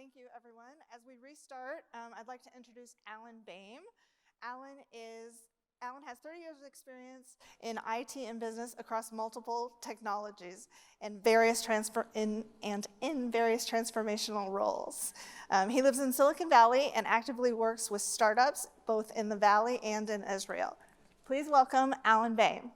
Thank you, everyone. As we restart, I'd like to introduce Alan Boehm. Alan has 30 years of experience in IT and business across multiple technologies and various transformational roles. He lives in Silicon Valley and actively works with startups both in the Valley and in Israel. Please welcome Alan Boehm.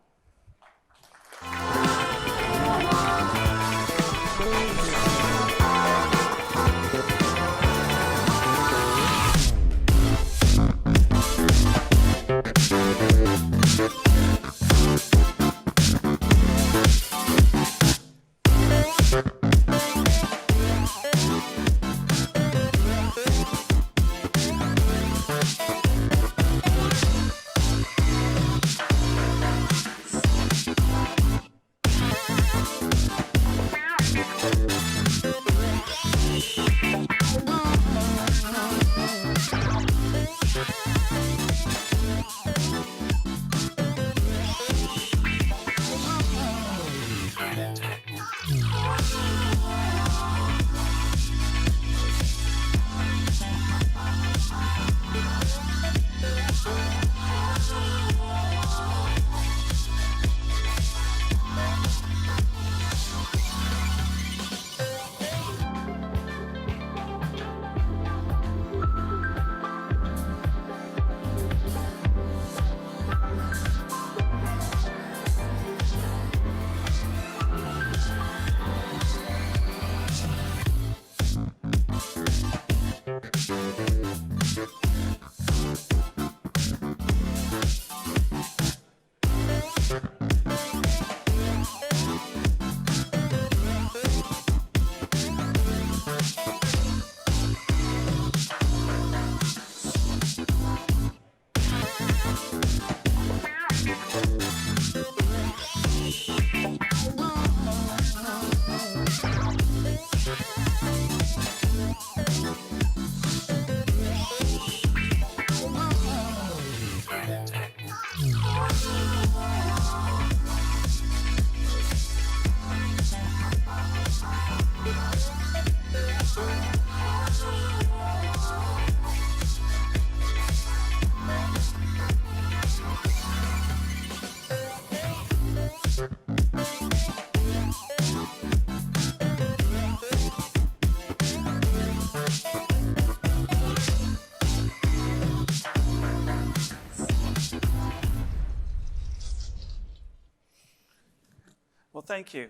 Well, thank you.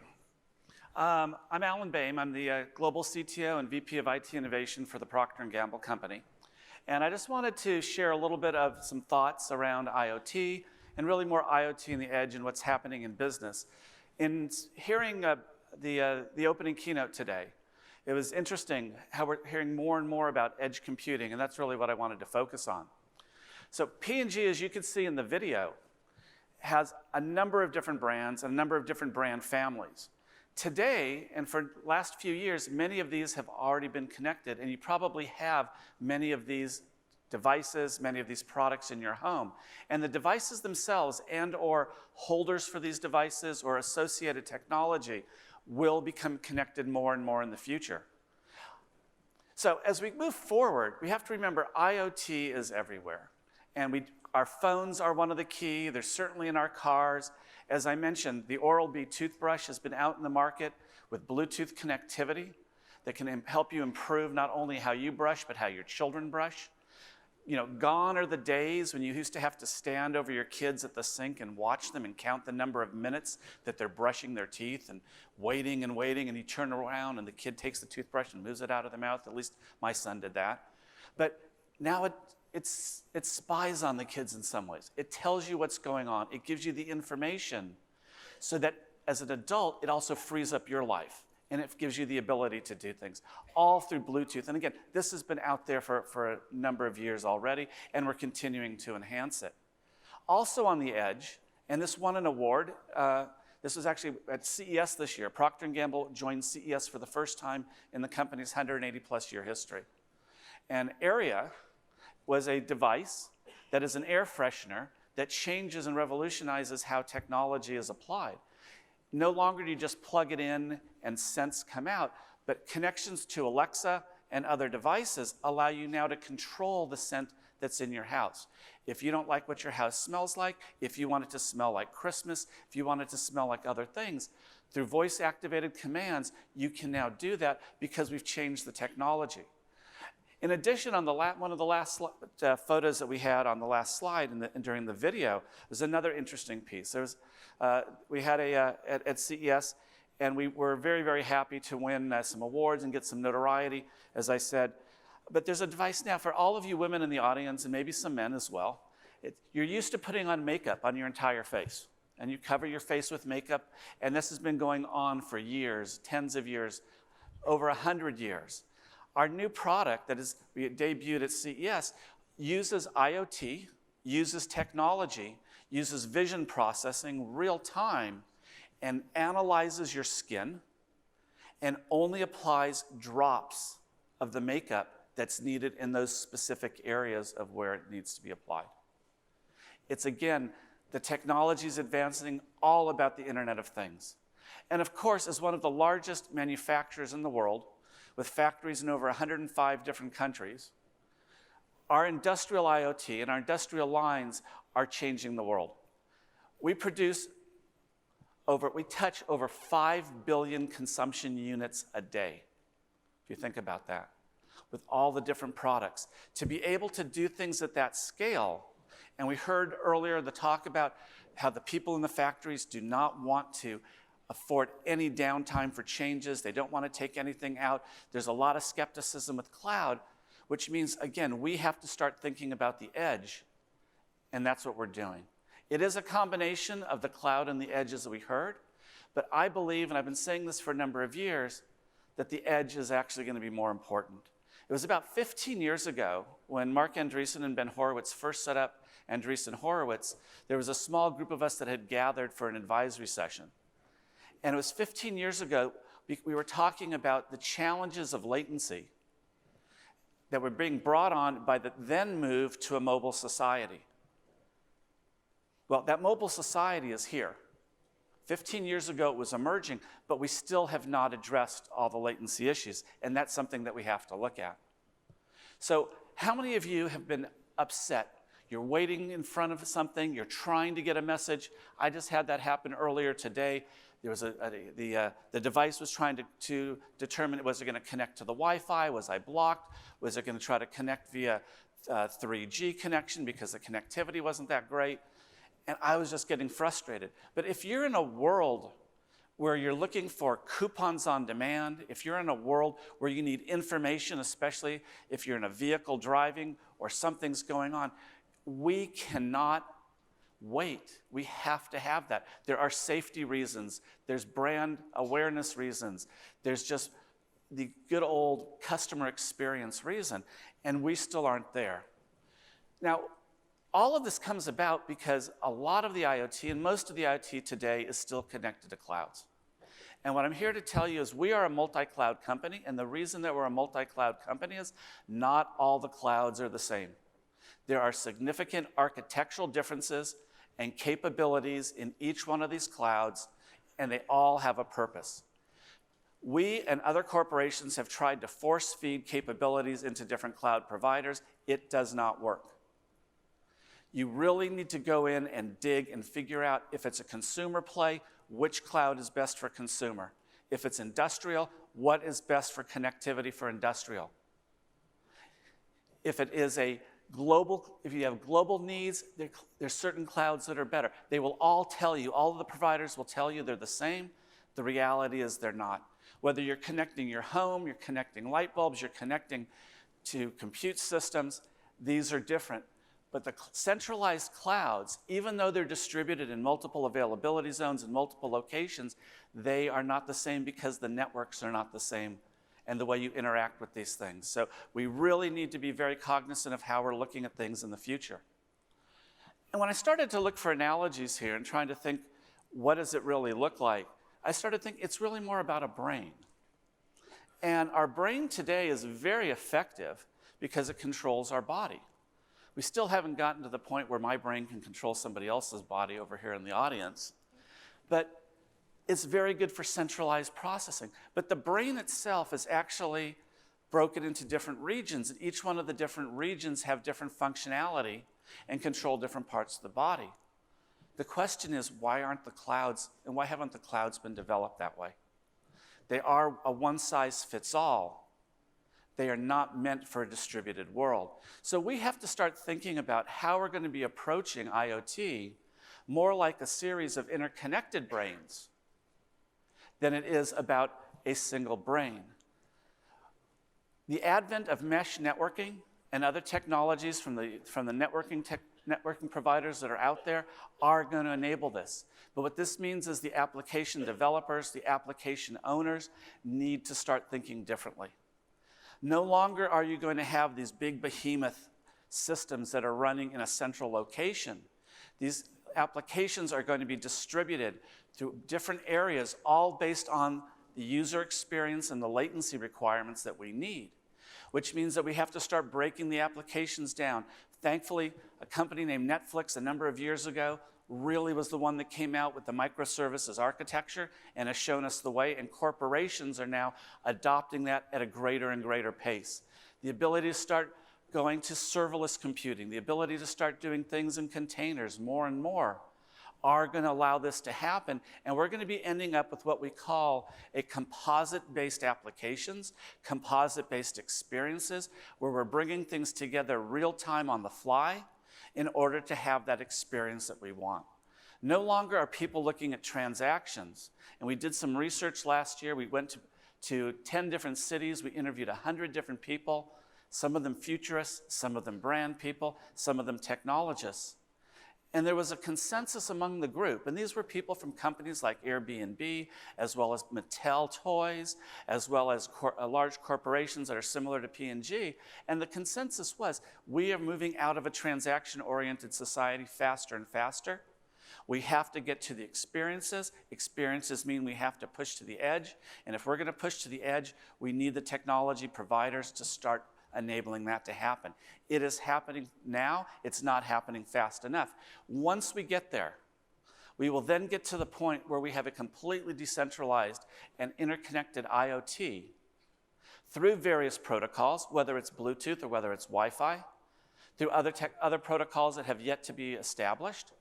I'm Alan Boehm. I'm the Global CTO and VP of IT Innovation for the Procter & Gamble Company. And I just wanted to share a little bit of some thoughts around IoT, and really more IoT in the edge and what's happening in business. In hearing the opening keynote today, it was interesting how we're hearing more and more about edge computing, and that's really what I wanted to focus on. So P&G, as you can see in the video, has a number of different brands and a number of different brand families. Today, and for the last few years, many of these have already been connected, and you probably have many of these devices, many of these products in your home. And the devices themselves and/or holders for these devices or associated technology will become connected more and more in the future. So as we move forward, we have to remember IoT is everywhere. And our phones are one of the key. They're certainly in our cars. As I mentioned, the Oral-B toothbrush has been out in the market with Bluetooth connectivity that can help you improve not only how you brush, but how your children brush. You know, gone are the days when you used to have to stand over your kids at the sink and watch them and count the number of minutes that they're brushing their teeth and waiting, and you turn around and the kid takes the toothbrush and moves it out of their mouth. At least my son did that. But now it spies on the kids in some ways. It tells you what's going on. It gives you the information so that as an adult, it also frees up your life. And it gives you the ability to do things, all through Bluetooth. And again, this has been out there for a number of years already, and we're continuing to enhance it. Also on the edge, and this won an award, this was actually at CES this year. Procter & Gamble joined CES for the first time in the company's 180-plus year history. And Area was a device that is an air freshener that changes and revolutionizes how technology is applied. No longer do you just plug it in and scents come out, but connections to Alexa and other devices allow you now to control the scent that's in your house. If you don't like what your house smells like, if you want it to smell like Christmas, if you want it to smell like other things, through voice-activated commands, you can now do that because we've changed the technology. In addition, on one of the last photos that we had on the last slide during the video was another interesting piece. We had at CES, and we were very, very happy to win some awards and get some notoriety, as I said. But there's a device now for all of you women in the audience, and maybe some men as well. You're used to putting on makeup on your entire face, and you cover your face with makeup, and this has been going on for years, tens of years, over 100 years. Our new product that we debuted at CES uses IoT, uses technology, uses vision processing real time, and analyzes your skin, and only applies drops of the makeup that's needed in those specific areas of where it needs to be applied. It's, again, the technology is advancing, all about the Internet of Things. And of course, as one of the largest manufacturers in the world, with factories in over 105 different countries, our industrial IoT and our industrial lines are changing the world. We touch over 5 billion consumption units a day, if you think about that, with all the different products. To be able to do things at that scale, and we heard earlier the talk about how the people in the factories do not want to afford any downtime for changes. They don't want to take anything out. There's a lot of skepticism with cloud, which means, again, we have to start thinking about the edge, and that's what we're doing. It is a combination of the cloud and the edge, as we heard, but I believe, and I've been saying this for a number of years, that the edge is actually going to be more important. It was about 15 years ago when Mark Andreessen and Ben Horowitz first set up Andreessen Horowitz. There was a small group of us that had gathered for an advisory session. And it was 15 years ago, we were talking about the challenges of latency that were being brought on by the then move to a mobile society. Well, that mobile society is here. 15 years ago, it was emerging, but we still have not addressed all the latency issues, and that's something that we have to look at. So how many of you have been upset? You're waiting in front of something, you're trying to get a message. I just had that happen earlier today. There was the device was trying to determine, was it going to connect to the Wi-Fi? Was I blocked? Was it going to try to connect via 3G connection because the connectivity wasn't that great? And I was just getting frustrated. But if you're in a world where you're looking for coupons on demand, if you're in a world where you need information, especially if you're in a vehicle driving or something's going on, we cannot wait. We have to have that. There are safety reasons. There's brand awareness reasons. There's just the good old customer experience reason, and we still aren't there. Now, all of this comes about because a lot of the IoT, and most of the IoT today, is still connected to clouds. And what I'm here to tell you is we are a multi-cloud company, and the reason that we're a multi-cloud company is not all the clouds are the same. There are significant architectural differences and capabilities in each one of these clouds, and they all have a purpose. We and other corporations have tried to force-feed capabilities into different cloud providers. It does not work. You really need to go in and dig and figure out if it's a consumer play, which cloud is best for consumer. If it's industrial, what is best for connectivity for industrial? If it is a global, if you have global needs, there's certain clouds that are better. They will all tell you, all of the providers will tell you they're the same. The reality is they're not. Whether you're connecting your home, you're connecting light bulbs, you're connecting to compute systems, these are different. But the centralized clouds, even though they're distributed in multiple availability zones in multiple locations, they are not the same because the networks are not the same and the way you interact with these things. So we really need to be very cognizant of how we're looking at things in the future. And when I started to look for analogies here and trying to think, what does it really look like? I started thinking it's really more about a brain. And our brain today is very effective because it controls our body. We still haven't gotten to the point where my brain can control somebody else's body over here in the audience. But it's very good for centralized processing. But the brain itself is actually broken into different regions, and each one of the different regions have different functionality and control different parts of the body. The question is, why aren't the clouds, and why haven't the clouds been developed that way? They are a one-size-fits-all. They are not meant for a distributed world. So we have to start thinking about how we're going to be approaching IoT more like a series of interconnected brains than it is about a single brain. The advent of mesh networking and other technologies from the networking providers that are out there are going to enable this. But what this means is the application developers, the application owners need to start thinking differently. No longer are you going to have these big behemoth systems that are running in a central location. These applications are going to be distributed through different areas, all based on the user experience and the latency requirements that we need, which means that we have to start breaking the applications down. Thankfully, a company named Netflix a number of years ago really was the one that came out with the microservices architecture and has shown us the way, and corporations are now adopting that at a greater and greater pace. The ability to start going to serverless computing, the ability to start doing things in containers more and more are going to allow this to happen, and we're going to be ending up with what we call a composite-based applications, composite-based experiences, where we're bringing things together real-time on the fly in order to have that experience that we want. No longer are people looking at transactions, and we did some research last year. We went to 10 different cities. We interviewed 100 different people, some of them futurists, some of them brand people, some of them technologists. And there was a consensus among the group, and these were people from companies like Airbnb, as well as Mattel Toys, as well as large corporations that are similar to P&G. And the consensus was, we are moving out of a transaction-oriented society faster and faster. We have to get to the experiences. Experiences mean we have to push to the edge. And if we're going to push to the edge, we need the technology providers to start enabling that to happen. It is happening now. It's not happening fast enough. Once we get there, we will then get to the point where we have a completely decentralized and interconnected IoT through various protocols, whether it's Bluetooth or whether it's Wi-Fi, through other protocols that have yet to be established,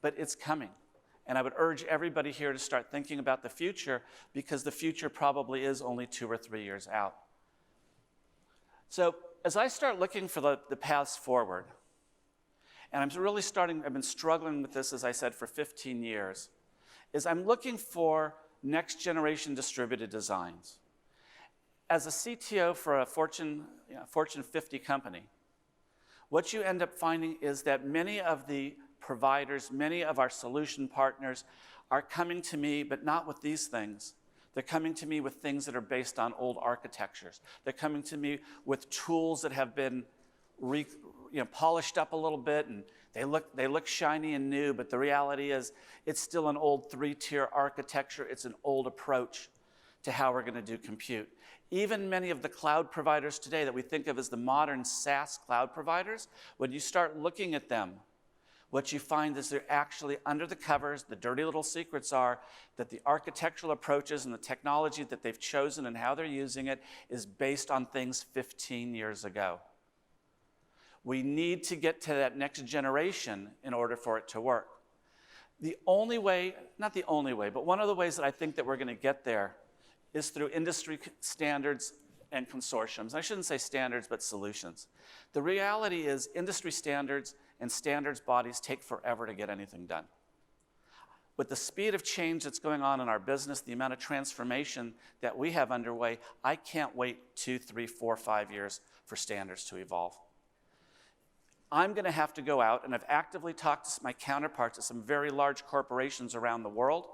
but it's coming. And I would urge everybody here to start thinking about the future, because the future probably is only 2 or 3 years out. So as I start looking for the paths forward, and I've been struggling with this, as I said, for 15 years, is I'm looking for next generation distributed designs. As a CTO for a Fortune 50 company, what you end up finding is that many of the providers, many of our solution partners are coming to me, but not with these things. They're coming to me with things that are based on old architectures. They're coming to me with tools that have been polished up a little bit, and they look shiny and new, but the reality is it's still an old 3-tier architecture. It's an old approach to how we're going to do compute. Even many of the cloud providers today that we think of as the modern SaaS cloud providers, when you start looking at them, what you find is they're actually under the covers. The dirty little secrets are that the architectural approaches and the technology that they've chosen and how they're using it is based on things 15 years ago. We need to get to that next generation in order for it to work. The only way, not the only way, but one of the ways that I think that we're going to get there is through industry standards and consortiums. I shouldn't say standards, but solutions. The reality is industry standards and standards bodies take forever to get anything done. With the speed of change that's going on in our business, the amount of transformation that we have underway, I can't wait 2, 3, 4, 5 years for standards to evolve. I'm going to have to go out, and I've actively talked to my counterparts at some very large corporations around the world,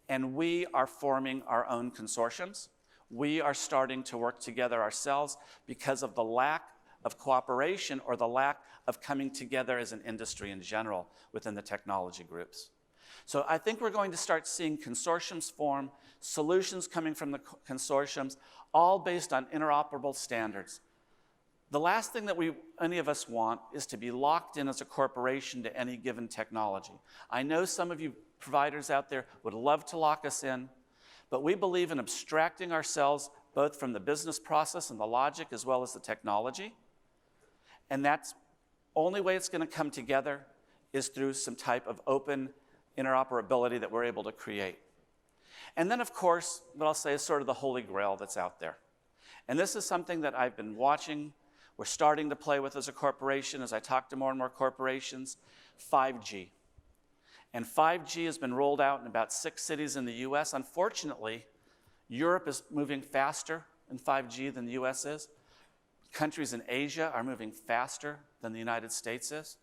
and we are forming our own consortiums. We are starting to work together ourselves because of the lack of cooperation or the lack of coming together as an industry in general within the technology groups. So I think we're going to start seeing consortiums form, solutions coming from the consortiums, all based on interoperable standards. The last thing that any of us want is to be locked in as a corporation to any given technology. I know some of you providers out there would love to lock us in, but we believe in abstracting ourselves both from the business process and the logic as well as the technology. And that's only way it's going to come together is through some type of open interoperability that we're able to create. And then, of course, what I'll say is sort of the holy grail that's out there. And this is something that I've been watching, we're starting to play with as a corporation, as I talk to more and more corporations, 5G. And 5G has been rolled out in about 6 cities in the US. Unfortunately, Europe is moving faster in 5G than the US is. Countries in Asia are moving faster than the United States is.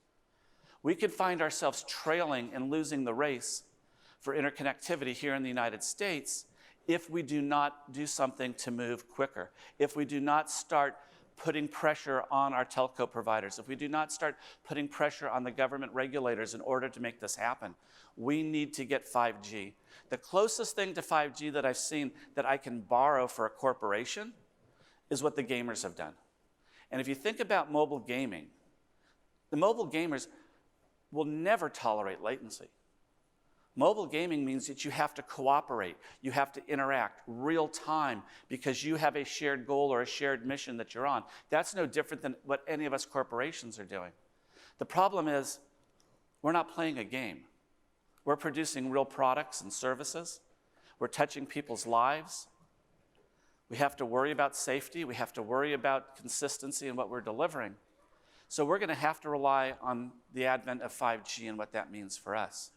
We could find ourselves trailing and losing the race for interconnectivity here in the United States if we do not do something to move quicker, if we do not start putting pressure on our telco providers, if we do not start putting pressure on the government regulators in order to make this happen. We need to get 5G. The closest thing to 5G that I've seen that I can borrow for a corporation is what the gamers have done. And if you think about mobile gaming, the mobile gamers will never tolerate latency. Mobile gaming means that you have to cooperate, you have to interact real time because you have a shared goal or a shared mission that you're on. That's no different than what any of us corporations are doing. The problem is we're not playing a game. We're producing real products and services. We're touching people's lives. We have to worry about safety. We have to worry about consistency in what we're delivering. So we're going to have to rely on the advent of 5G and what that means for us.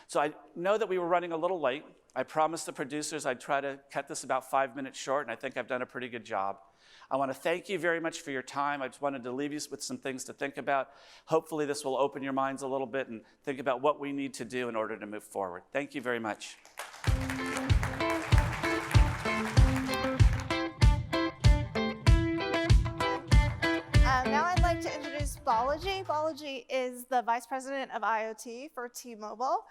So I know that we were running a little late. I promised the producers I'd try to cut this about 5 minutes short, and I think I've done a pretty good job. I want to thank you very much for your time. I just wanted to leave you with some things to think about. Hopefully this will open your minds a little bit and think about what we need to do in order to move forward. Thank you very much. Now I'd like to introduce Balaji. Balaji is the Vice President of IoT for T-Mobile.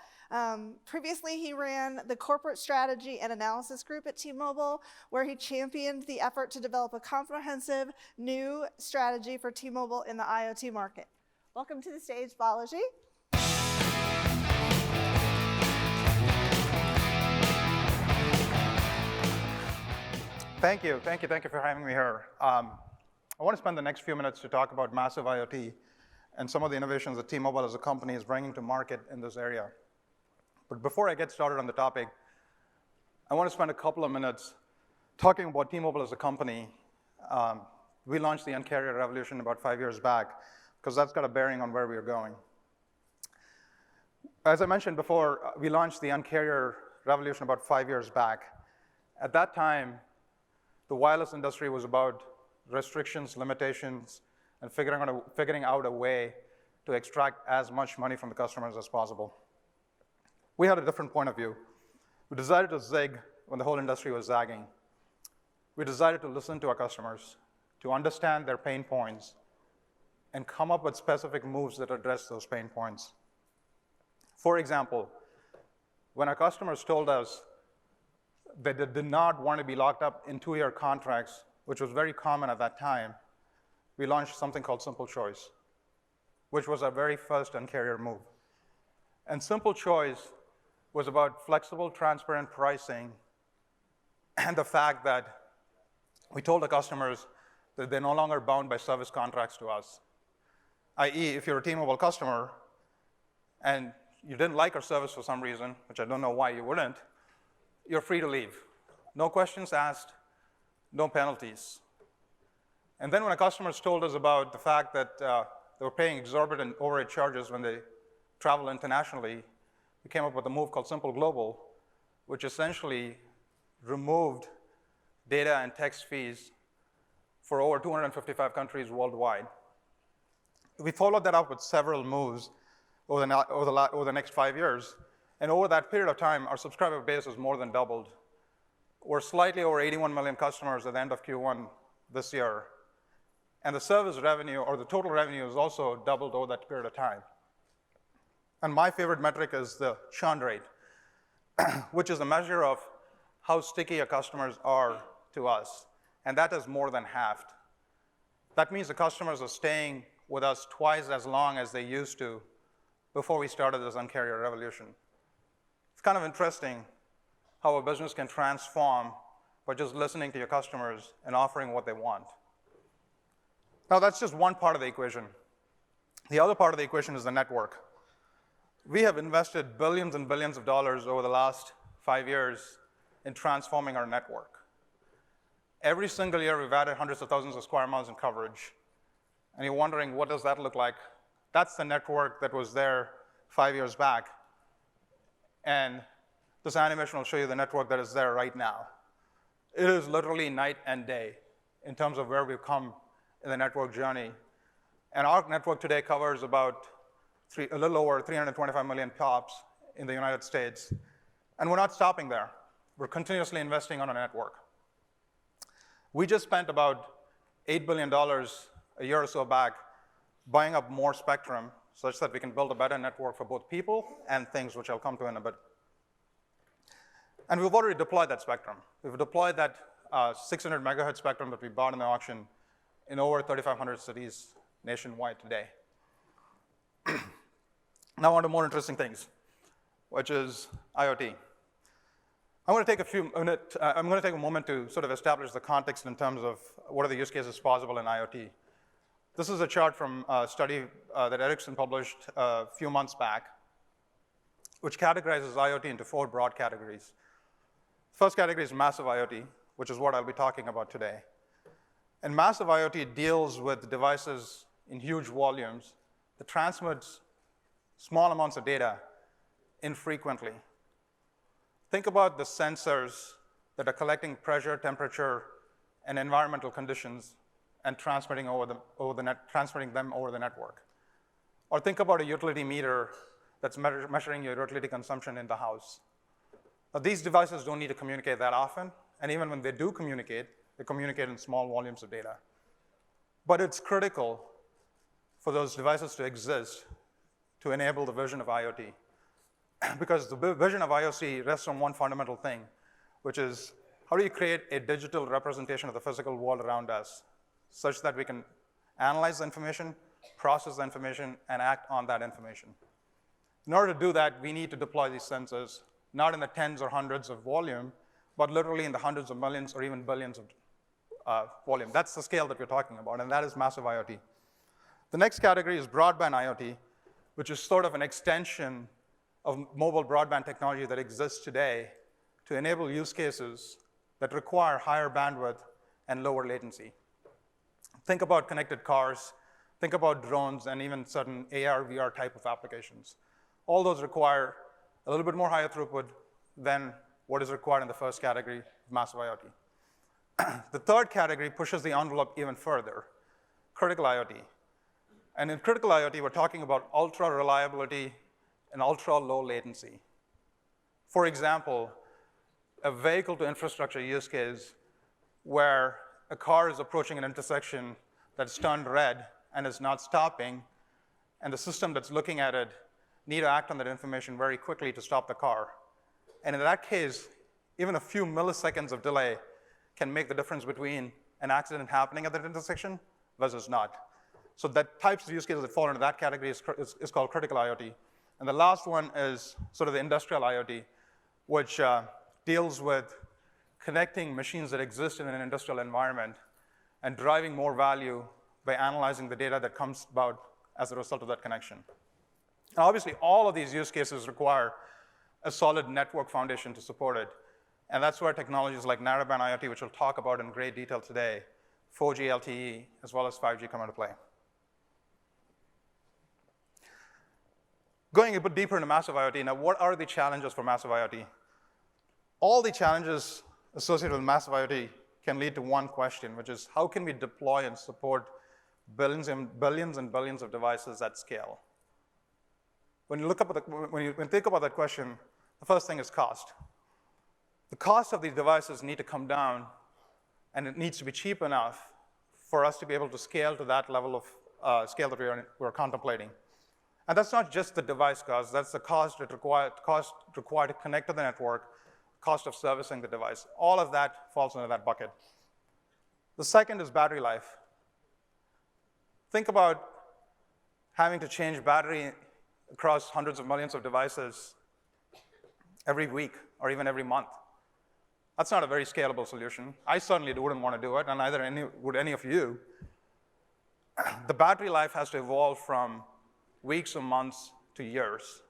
Previously, he ran the corporate strategy and analysis group at T-Mobile, where he championed the effort to develop a comprehensive new strategy for T-Mobile in the IoT market. Welcome to the stage, Balaji. Thank you for having me here. I want to spend the next few minutes to talk about massive IoT and some of the innovations that T-Mobile as a company is bringing to market in this area. But before I get started on the topic, I want to spend a couple of minutes talking about T-Mobile as a company. We launched the Un-carrier revolution about 5 years back, because that's got a bearing on where we are going. As I mentioned before, we launched the Un-carrier revolution about 5 years back. At that time, the wireless industry was about restrictions, limitations, and figuring out a way to extract as much money from the customers as possible. We had a different point of view. We decided to zig when the whole industry was zagging. We decided to listen to our customers, to understand their pain points, and come up with specific moves that address those pain points. For example, when our customers told us that they did not want to be locked up in 2-year contracts, which was very common at that time, we launched something called Simple Choice, which was our very first Un-carrier move. And Simple Choice was about flexible, transparent pricing and the fact that we told the customers that they're no longer bound by service contracts to us. i.e., if you're a T-Mobile customer and you didn't like our service for some reason, which I don't know why you wouldn't, you're free to leave. No questions asked, no penalties. And then when our customers told us about the fact that they were paying exorbitant overage charges when they travel internationally, we came up with a move called Simple Global, which essentially removed data and text fees for over 255 countries worldwide. We followed that up with several moves over the next 5 years. And over that period of time, our subscriber base has more than doubled. We're slightly over 81 million customers at the end of Q1 this year. And the service revenue, or the total revenue, has also doubled over that period of time. And my favorite metric is the churn rate, which is a measure of how sticky our customers are to us. And that is more than halved. That means the customers are staying with us twice as long as they used to before we started this Un-carrier revolution. It's kind of interesting how a business can transform but just listening to your customers and offering what they want. Now, that's just one part of the equation. The other part of the equation is the network. We have invested billions and billions of dollars over the last 5 years in transforming our network. Every single year, we've added hundreds of thousands of square miles in coverage. And you're wondering, what does that look like? That's the network that was there 5 years back. And this animation will show you the network that is there right now. It is literally night and day in terms of where we've come in the network journey. And our network today covers about a little over 325 million POPs in the United States. And we're not stopping there. We're continuously investing on a network. We just spent about $8 billion a year or so back buying up more spectrum such that we can build a better network for both people and things, which I'll come to in a bit. And we've already deployed that spectrum. We've deployed that 600 megahertz spectrum that we bought in the auction in over 3,500 cities nationwide today. Now on to more interesting things, which is IoT. I'm going to take a moment to sort of establish the context in terms of what are the use cases possible in IoT. This is a chart from a study that Ericsson published a few months back, which categorizes IoT into 4 broad categories. First category is massive IoT, which is what I'll be talking about today. And massive IoT deals with devices in huge volumes that transmits small amounts of data infrequently. Think about the sensors that are collecting pressure, temperature, and environmental conditions and transmitting them over the network. Or think about a utility meter that's measuring your utility consumption in the house. Now, these devices don't need to communicate that often, and even when they do communicate, they communicate in small volumes of data. But it's critical for those devices to exist to enable the vision of IoT. Because the vision of IoT rests on one fundamental thing, which is how do you create a digital representation of the physical world around us such that we can analyze the information, process the information, and act on that information. In order to do that, we need to deploy these sensors, not in the tens or hundreds of volume, but literally in the hundreds of millions or even billions of volume. That's the scale that we're talking about, and that is massive IoT. The next category is broadband IoT, which is sort of an extension of mobile broadband technology that exists today to enable use cases that require higher bandwidth and lower latency. Think about connected cars, think about drones, and even certain AR, VR type of applications. All those require a little bit more higher throughput than what is required in the first category of massive IoT. The third category pushes the envelope even further, critical IoT. And in critical IoT, we're talking about ultra reliability and ultra low latency. For example, a vehicle to infrastructure use case where a car is approaching an intersection that's turned red and is not stopping, and the system that's looking at it need to act on that information very quickly to stop the car. And in that case, even a few milliseconds of delay can make the difference between an accident happening at that intersection versus not. So that types of use cases that fall into that category is called critical IoT. And the last one is sort of the industrial IoT, which deals with connecting machines that exist in an industrial environment and driving more value by analyzing the data that comes about as a result of that connection. Now, obviously, all of these use cases require a solid network foundation to support it. And that's where technologies like narrowband IoT, which we'll talk about in great detail today, 4G LTE, as well as 5G come into play. Going a bit deeper into massive IoT, now what are the challenges for massive IoT? All the challenges associated with massive IoT can lead to one question, which is how can we deploy and support billions and billions of devices at scale? When you think about that question, the first thing is cost. The cost of these devices need to come down, and it needs to be cheap enough for us to be able to scale to that level of scale that we're contemplating. And that's not just the device cost, that's the cost required to connect to the network, cost of servicing the device. All of that falls into that bucket. The second is battery life. Think about having to change battery across hundreds of millions of devices every week or even every month. That's not a very scalable solution. I certainly wouldn't want to do it, and neither would any of you. The battery life has to evolve from weeks or months to years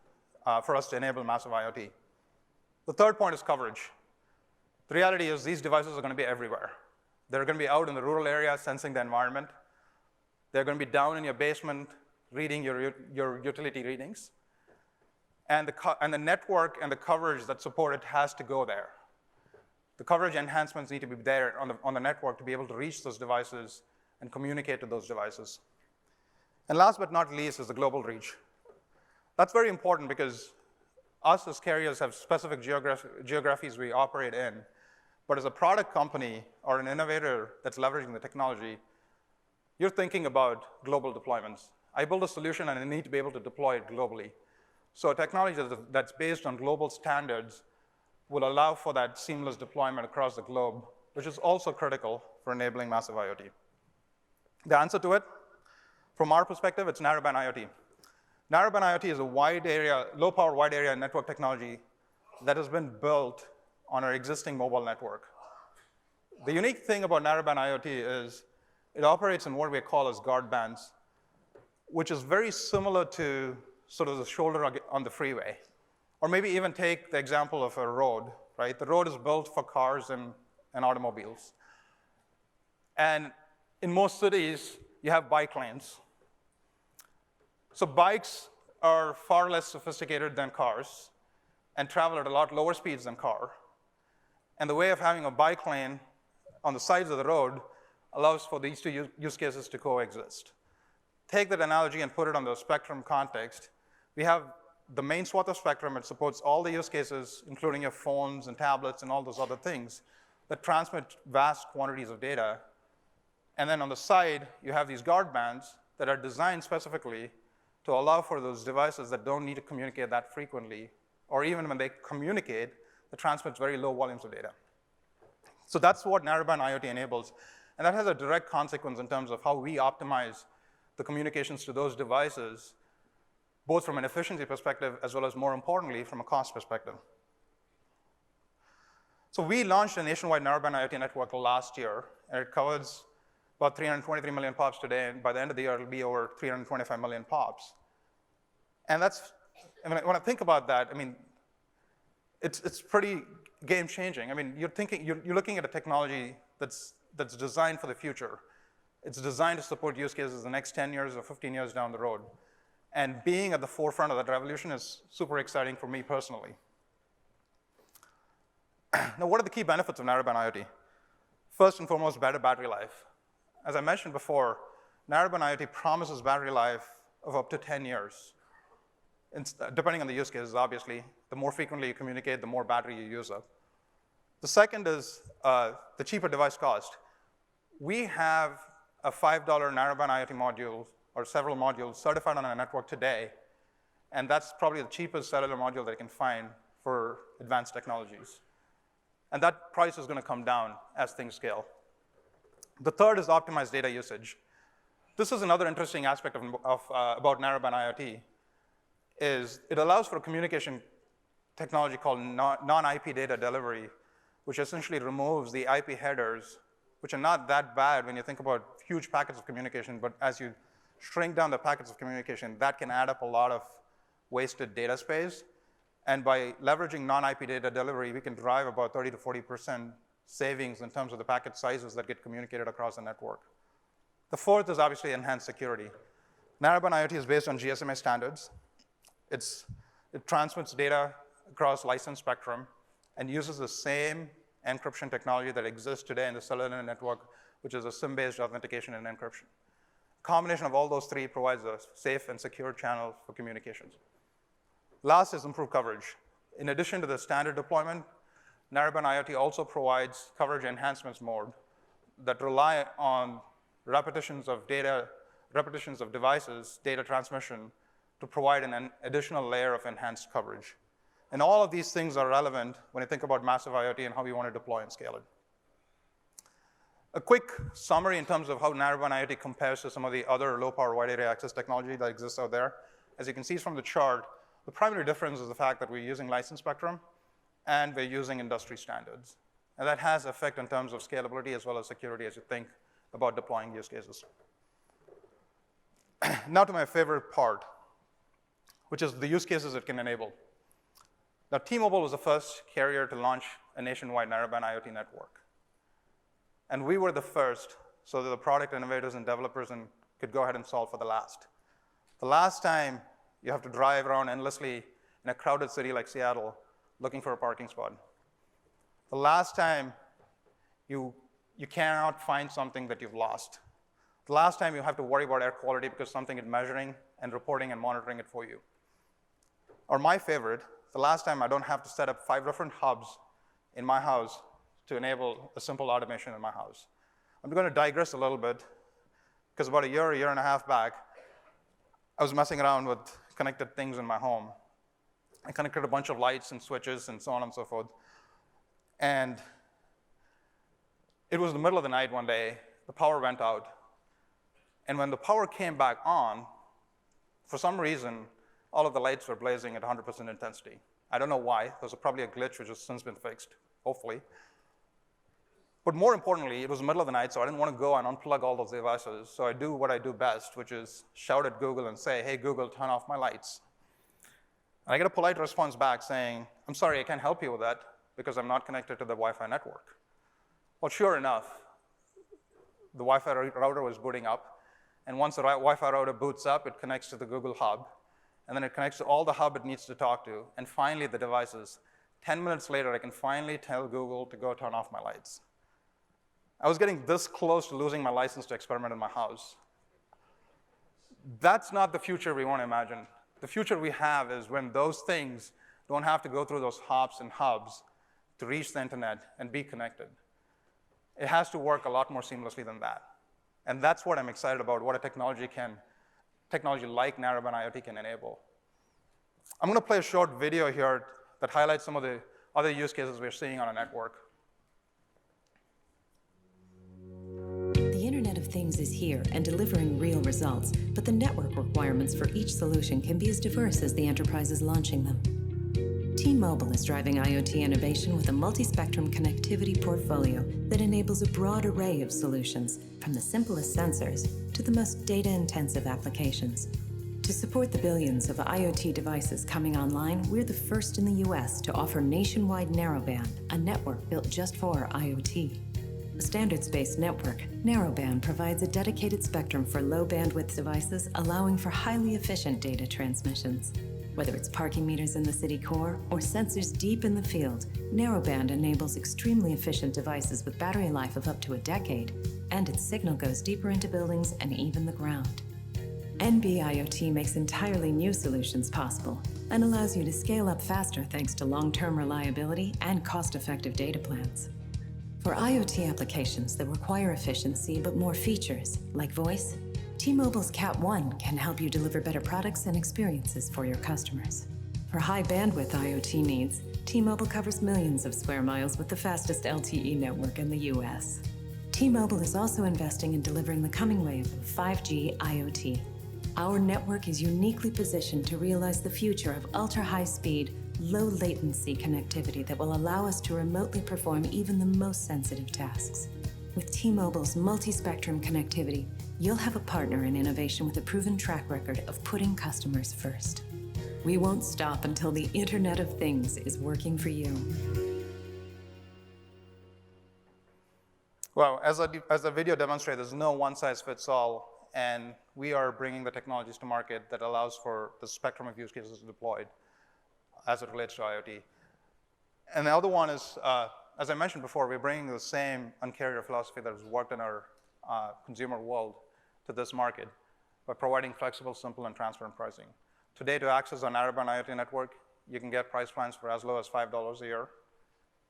for us to enable massive IoT. The third point is coverage. The reality is these devices are going to be everywhere. They're going to be out in the rural area sensing the environment. They're going to be down in your basement reading your utility readings. And the network and the coverage that support it has to go there. The coverage enhancements need to be there on the network to be able to reach those devices and communicate to those devices. And last but not least is the global reach. That's very important because us as carriers have specific geographies we operate in. But as a product company or an innovator that's leveraging the technology, you're thinking about global deployments. I build a solution and I need to be able to deploy it globally. So a technology that's based on global standards will allow for that seamless deployment across the globe, which is also critical for enabling massive IoT. The answer to it, from our perspective, it's narrowband IoT. Narrowband IoT is a wide area, low-power wide area network technology that has been built on our existing mobile network. The unique thing about narrowband IoT is it operates in what we call as guard bands, which is very similar to sort of the shoulder on the freeway. Or maybe even take the example of a road, right? The road is built for cars and automobiles. And in most cities, you have bike lanes. So bikes are far less sophisticated than cars and travel at a lot lower speeds than car. And the way of having a bike lane on the sides of the road allows for these two use cases to coexist. Take that analogy and put it on the spectrum context. We have the main swath of spectrum. It supports all the use cases, including your phones and tablets and all those other things that transmit vast quantities of data. And then on the side, you have these guard bands that are designed specifically to allow for those devices that don't need to communicate that frequently, or even when they communicate, it transmits very low volumes of data. So that's what narrowband IoT enables. And that has a direct consequence in terms of how we optimize the communications to those devices, both from an efficiency perspective as well as, more importantly, from a cost perspective. So we launched a nationwide narrowband IoT network last year, and it covers about 323 million POPs today, and by the end of the year, it'll be over 325 million POPs. And that's, when I think about that, I mean, it's pretty game-changing. I mean, you're looking at a technology that's designed for the future. It's designed to support use cases the next 10 years or 15 years down the road. And being at the forefront of that revolution is super exciting for me personally. Now, what are the key benefits of narrowband IoT? First and foremost, better battery life. As I mentioned before, narrowband IoT promises battery life of up to 10 years. Depending on the use cases, obviously. The more frequently you communicate, the more battery you use up. The second is the cheaper device cost. We have a $5 narrowband IoT module, or several modules, certified on our network today, and that's probably the cheapest cellular module that you can find for advanced technologies. And that price is going to come down as things scale. The third is optimized data usage. This is another interesting aspect about narrowband IoT, is it allows for a communication technology called non-IP data delivery, which essentially removes the IP headers, which are not that bad when you think about huge packets of communication, but as you shrink down the packets of communication, that can add up a lot of wasted data space. And by leveraging non-IP data delivery, we can drive about 30 to 40% savings in terms of the packet sizes that get communicated across the network. The fourth is obviously enhanced security. Narrowband IoT is based on GSMA standards. It transmits data across licensed spectrum and uses the same encryption technology that exists today in the cellular network, which is a SIM-based authentication and encryption. Combination of all those three provides a safe and secure channel for communications. Last is improved coverage. In addition to the standard deployment, narrowband IoT also provides coverage enhancements mode that rely on repetitions of devices, data transmission, to provide an additional layer of enhanced coverage. And all of these things are relevant when you think about massive IoT and how we want to deploy and scale it. A quick summary in terms of how narrowband IoT compares to some of the other low-power wide area access technology that exists out there. As you can see from the chart, the primary difference is the fact that we're using licensed spectrum and we're using industry standards. And that has effect in terms of scalability as well as security as you think about deploying use cases. Now to my favorite part, which is the use cases it can enable. Now, T-Mobile was the first carrier to launch a nationwide narrowband IoT network. And we were the first so that the product innovators and developers could go ahead and solve for the last. The last time you have to drive around endlessly in a crowded city like Seattle looking for a parking spot. The last time you cannot find something that you've lost. The last time you have to worry about air quality because something is measuring and reporting and monitoring it for you. Or my favorite, the last time I don't have to set up 5 different hubs in my house to enable a simple automation in my house. I'm going to digress a little bit, because about a year and a half back, I was messing around with connected things in my home. I connected a bunch of lights and switches and so on and so forth. And it was the middle of the night one day, the power went out. And when the power came back on, for some reason, all of the lights were blazing at 100% intensity. I don't know why. There was probably a glitch which has since been fixed, hopefully. But more importantly, it was the middle of the night, so I didn't want to go and unplug all those devices. So I do what I do best, which is shout at Google and say, hey, Google, turn off my lights. And I get a polite response back saying, I'm sorry, I can't help you with that because I'm not connected to the Wi-Fi network. Well, sure enough, the Wi-Fi router was booting up. And once the Wi-Fi router boots up, it connects to the Google Hub. And then it connects to all the hub it needs to talk to. And finally, the devices. 10 minutes later, I can finally tell Google to go turn off my lights. I was getting this close to losing my license to experiment in my house. That's not the future we want to imagine. The future we have is when those things don't have to go through those hops and hubs to reach the internet and be connected. It has to work a lot more seamlessly than that. And that's what I'm excited about, what a technology like narrowband IoT can enable. I'm going to play a short video here that highlights some of the other use cases we're seeing on a network. The Internet of Things is here and delivering real results, but the network requirements for each solution can be as diverse as the enterprises launching them. T-Mobile is driving IoT innovation with a multi-spectrum connectivity portfolio that enables a broad array of solutions, from the simplest sensors to the most data-intensive applications. To support the billions of IoT devices coming online, we're the first in the US to offer nationwide narrowband, a network built just for IoT. A standards-based network, narrowband provides a dedicated spectrum for low-bandwidth devices, allowing for highly efficient data transmissions. Whether it's parking meters in the city core or sensors deep in the field, narrowband enables extremely efficient devices with battery life of up to a decade, and its signal goes deeper into buildings and even the ground. NB-IoT makes entirely new solutions possible and allows you to scale up faster thanks to long-term reliability and cost-effective data plans. For IoT applications that require efficiency but more features, like voice, T-Mobile's Cat 1 can help you deliver better products and experiences for your customers. For high-bandwidth IoT needs, T-Mobile covers millions of square miles with the fastest LTE network in the US. T-Mobile is also investing in delivering the coming wave of 5G IoT. Our network is uniquely positioned to realize the future of ultra-high-speed, low-latency connectivity that will allow us to remotely perform even the most sensitive tasks. With T-Mobile's multi-spectrum connectivity, you'll have a partner in innovation with a proven track record of putting customers first. We won't stop until the Internet of Things is working for you. Well, as the video demonstrates, there's no one-size-fits-all, and we are bringing the technologies to market that allows for the spectrum of use cases deployed as it relates to IoT. And the other one is, as I mentioned before, we're bringing the same Un-carrier philosophy that has worked in our consumer world to this market by providing flexible, simple, and transparent pricing. Today, to access our narrowband IoT network, you can get price plans for as low as $5 a year,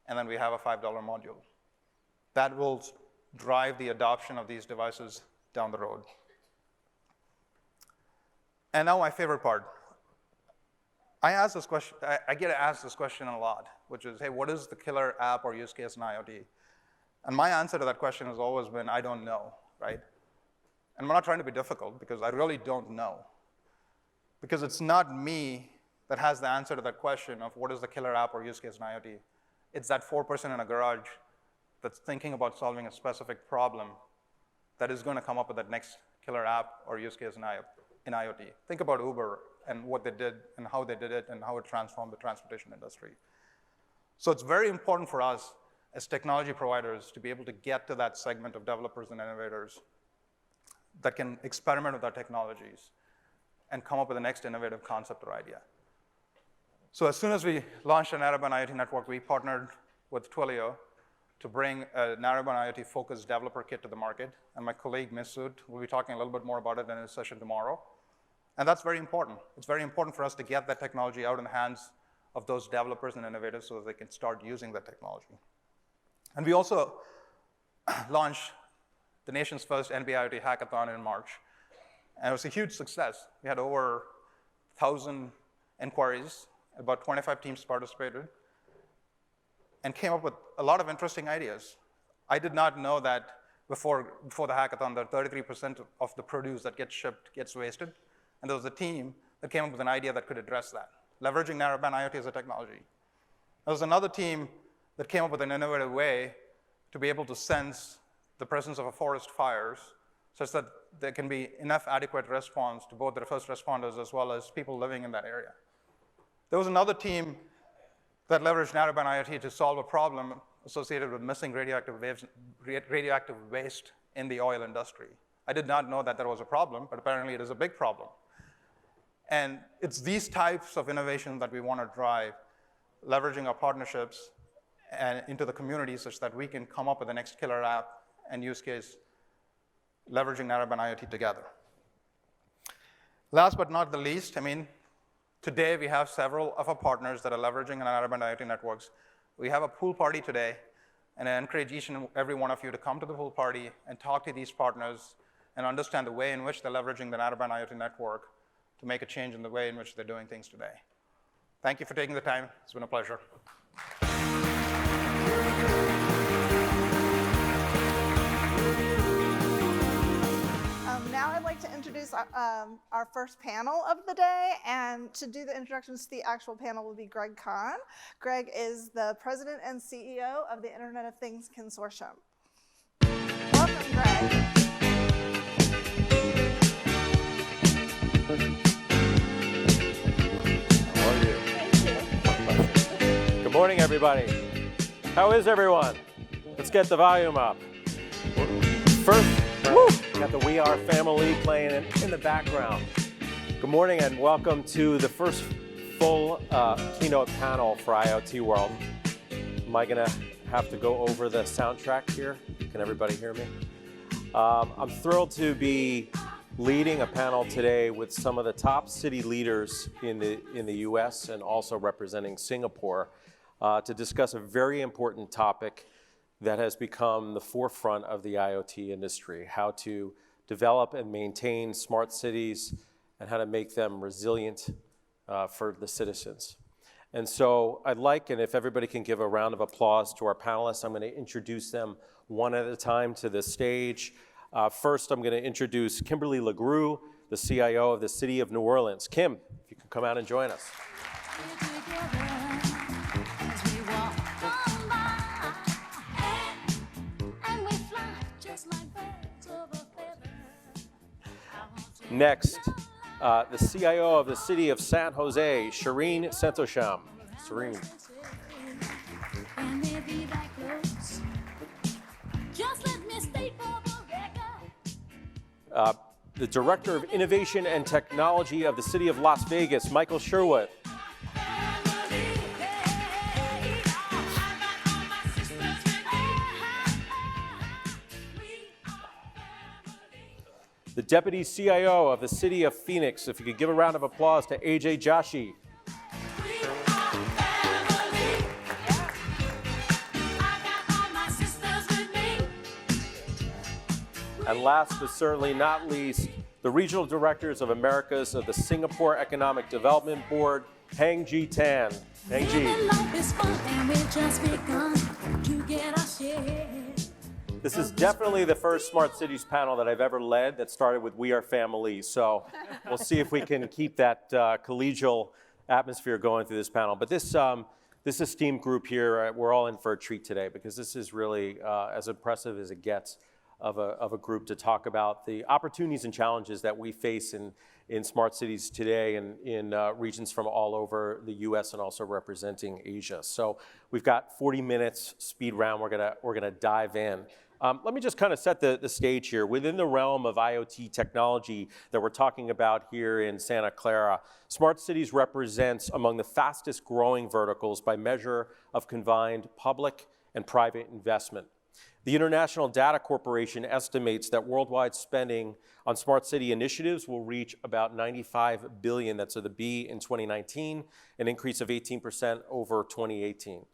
and then we have a $5 module. That will drive the adoption of these devices down the road. And now my favorite part. I get asked this question a lot, which is, hey, what is the killer app or use case in IoT? And my answer to that question has always been, I don't know, right? And I'm not trying to be difficult, because I really don't know. Because it's not me that has the answer to that question of what is the killer app or use case in IoT. It's that 4% in a garage that's thinking about solving a specific problem that is going to come up with that next killer app or use case in IoT. Think about Uber and what they did and how they did it and how it transformed the transportation industry. So it's very important for us as technology providers to be able to get to that segment of developers and innovators that can experiment with our technologies and come up with the next innovative concept or idea. So as soon as we launched a Narrowband IoT network, we partnered with Twilio to bring a Narrowband IoT-focused developer kit to the market. And my colleague, Masood, will be talking a little bit more about it in his session tomorrow. And that's very important. It's very important for us to get that technology out in the hands of those developers and innovators so that they can start using that technology. And we also launched the nation's first NB-IoT hackathon in March. And it was a huge success. We had over 1,000 inquiries, about 25 teams participated, and came up with a lot of interesting ideas. I did not know that before the hackathon that 33% of the produce that gets shipped gets wasted. And there was a team that came up with an idea that could address that, leveraging Narrowband IoT as a technology. There was another team that came up with an innovative way to be able to sense the presence of a forest fires such that there can be enough adequate response to both the first responders as well as people living in that area. There was another team that leveraged Narrowband IoT to solve a problem associated with missing radioactive waste in the oil industry. I did not know that there was a problem, but apparently it is a big problem. And it's these types of innovation that we want to drive, leveraging our partnerships and into the community such that we can come up with the next killer app and use case, leveraging Narrowband IoT together. Last but not the least, today we have several of our partners that are leveraging Narrowband IoT networks. We have a pool party today, and I encourage each and every one of you to come to the pool party and talk to these partners and understand the way in which they're leveraging the Narrowband IoT network to make a change in the way in which they're doing things today. Thank you for taking the time. It's been a pleasure. Now I'd like to introduce our first panel of the day, and to do the introductions to the actual panel will be Greg Kahn. Greg is the president and CEO of the Internet of Things Consortium. Welcome, Greg. How are you? Thank you. Good morning, everybody. How is everyone? Let's get the volume up. First, got the We Are family playing in the background. Good morning and welcome to the first full keynote panel for IoT World. Am I gonna have to go over the soundtrack here? Can everybody hear me? I'm thrilled to be leading a panel today with some of the top city leaders in the US and also representing Singapore to discuss a very important topic that has become the forefront of the IoT industry, how to develop and maintain smart cities and how to make them resilient for the citizens. And so I'd like, and if everybody can give a round of applause to our panelists, I'm going to introduce them one at a time to the stage. First, I'm going to introduce Kimberly LeGroux, the CIO of the City of New Orleans. Kim, if you can come out and join us. Next, the CIO of the City of San Jose, Shireen Santosham. Shireen. The Director of Innovation and Technology of the City of Las Vegas, Michael Sherwood. The Deputy CIO of the City of Phoenix, if you could give a round of applause to AJ Joshi. And last but certainly not least, the Regional Directors of Americas of the Singapore Economic Development Board, Heng Ji Tan. Heng Ji. This is definitely the first Smart Cities panel that I've ever led that started with We Are Family. So we'll see if we can keep that collegial atmosphere going through this panel. But this This esteemed group here, we're all in for a treat today because this is really as impressive as it gets of a group to talk about the opportunities and challenges that we face in smart cities today and in regions from all over the US and also representing Asia. So we've got 40 minutes speed round. We're gonna dive in. Let me just kind of set the stage here. Within the realm of IoT technology that we're talking about here in Santa Clara, smart cities represents among the fastest growing verticals by measure of combined public and private investment. The International Data Corporation estimates that worldwide spending on smart city initiatives will reach about $95 billion, that's with a B, in 2019, an increase of 18% over 2018.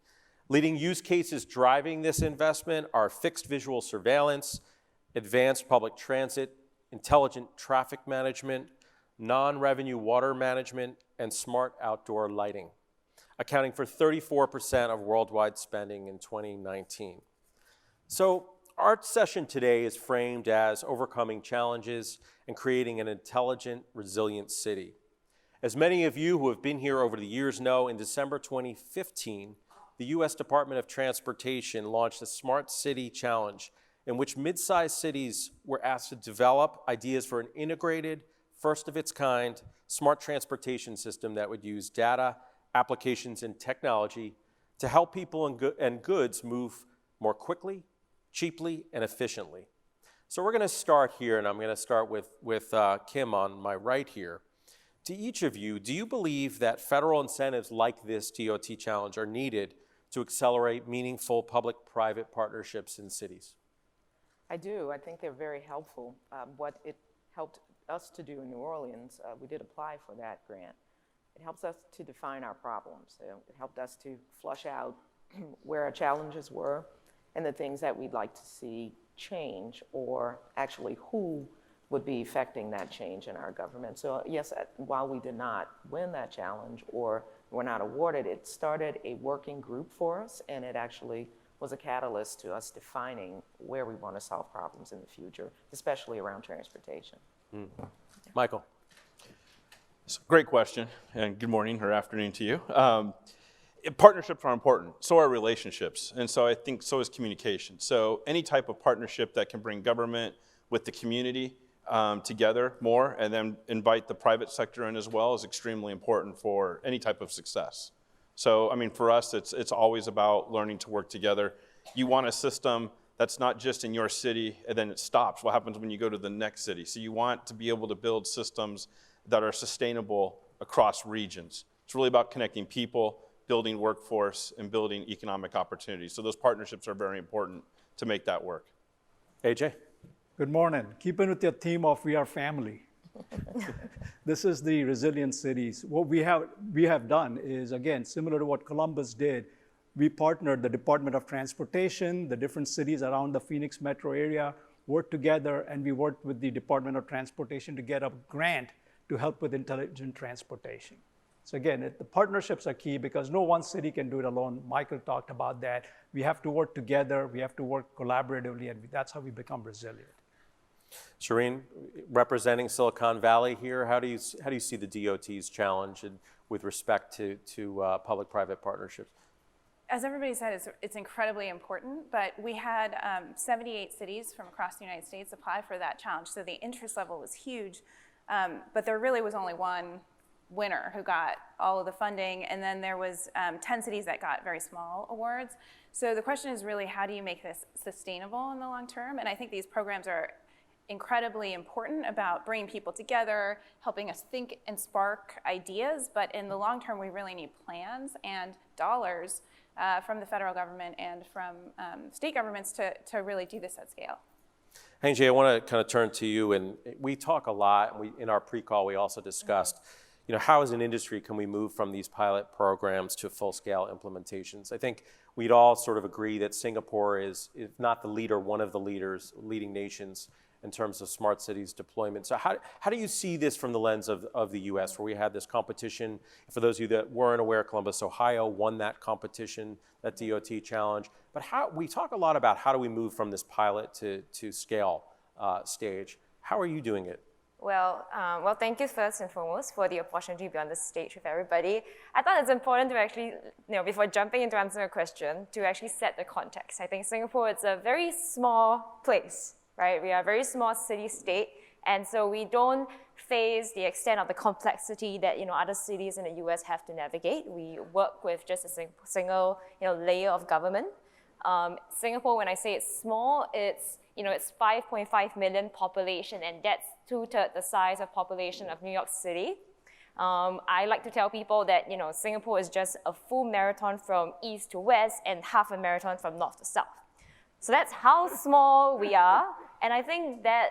Leading use cases driving this investment are fixed visual surveillance, advanced public transit, intelligent traffic management, non-revenue water management, and smart outdoor lighting, accounting for 34% of worldwide spending in 2019. So our session today is framed as overcoming challenges and creating an intelligent, resilient city. As many of you who have been here over the years know, in December 2015, the U.S. Department of Transportation launched the Smart City Challenge, in which mid-sized cities were asked to develop ideas for an integrated, first-of-its-kind, smart transportation system that would use data, applications, and technology to help people and goods move more quickly, cheaply, and efficiently. So we're going to start here, and I'm going to start with Kim on my right here. To each of you, do you believe that federal incentives like this DOT challenge are needed to accelerate meaningful public-private partnerships in cities? I do. I think they're very helpful. What it helped us to do in New Orleans, we did apply for that grant. It helps us to define our problems. It helped us to flush out where our challenges were and the things that we'd like to see change, or actually who would be affecting that change in our government. So yes, while we did not win that challenge or were not awarded, it started a working group for us, and it actually was a catalyst to us defining where we want to solve problems in the future, especially around transportation. Michael. Great question, and good morning or afternoon to you. Partnerships are important, so are relationships, and so I think so is communication. So any type of partnership that can bring government with the community together more, and then invite the private sector in as well, is extremely important for any type of success. So, I mean, for us, it's always about learning to work together. You want a system that's not just in your city and then it stops. What happens when you go to the next city? So you want to be able to build systems that are sustainable across regions. It's really about connecting people, building workforce, and building economic opportunities. So those partnerships are very important to make that work. AJ? Good morning. Keeping with your theme of we are family. This is the resilient cities. What we have done is, again, similar to what Columbus did. We partnered the Department of Transportation, the different cities around the Phoenix metro area, worked together, and we worked with the Department of Transportation to get a grant to help with intelligent transportation. So again, the partnerships are key because no one city can do it alone. Michael talked about that. We have to work together, we have to work collaboratively, and that's how we become resilient. Shireen, representing Silicon Valley here, how do you see the DOT's challenge with respect to public-private partnerships? As everybody said, it's incredibly important, but we had 78 cities from across the United States apply for that challenge, so the interest level was huge, but there really was only one winner who got all of the funding, and then there was 10 cities that got very small awards. So the question is really, how do you make this sustainable in the long term? And I think these programs are incredibly important about bringing people together, helping us think and spark ideas, but in the long term, we really need plans and dollars from the federal government and from state governments to really do this at scale. Angie, I want to kind of turn to you, and we talk a lot, and in our pre-call, we also discussed, you know, how as an industry can we move from these pilot programs to full-scale implementations? I think we'd all sort of agree that Singapore is, if not the leader, one of the leading nations in terms of smart cities deployment. So how do you see this from the lens of the US, where we had this competition? For those of you that weren't aware, Columbus, Ohio won that competition, that DOT challenge. But we talk a lot about how do we move from this pilot to scale stage. How are you doing it Well, thank you first and foremost for the opportunity to be on the stage with everybody. I thought it's important to actually, before jumping into answering a question, to actually set the context. I think Singapore is a very small place, right? We are a very small city-state, and so we don't face the extent of the complexity that other cities in the US have to navigate. We work with just a single layer of government. Singapore, when I say it's small, it's 5.5 million population, and that's 2/3 the size of population of New York City. I like to tell people that Singapore is just a full marathon from east to west and half a marathon from north to south. So that's how small we are, and I think that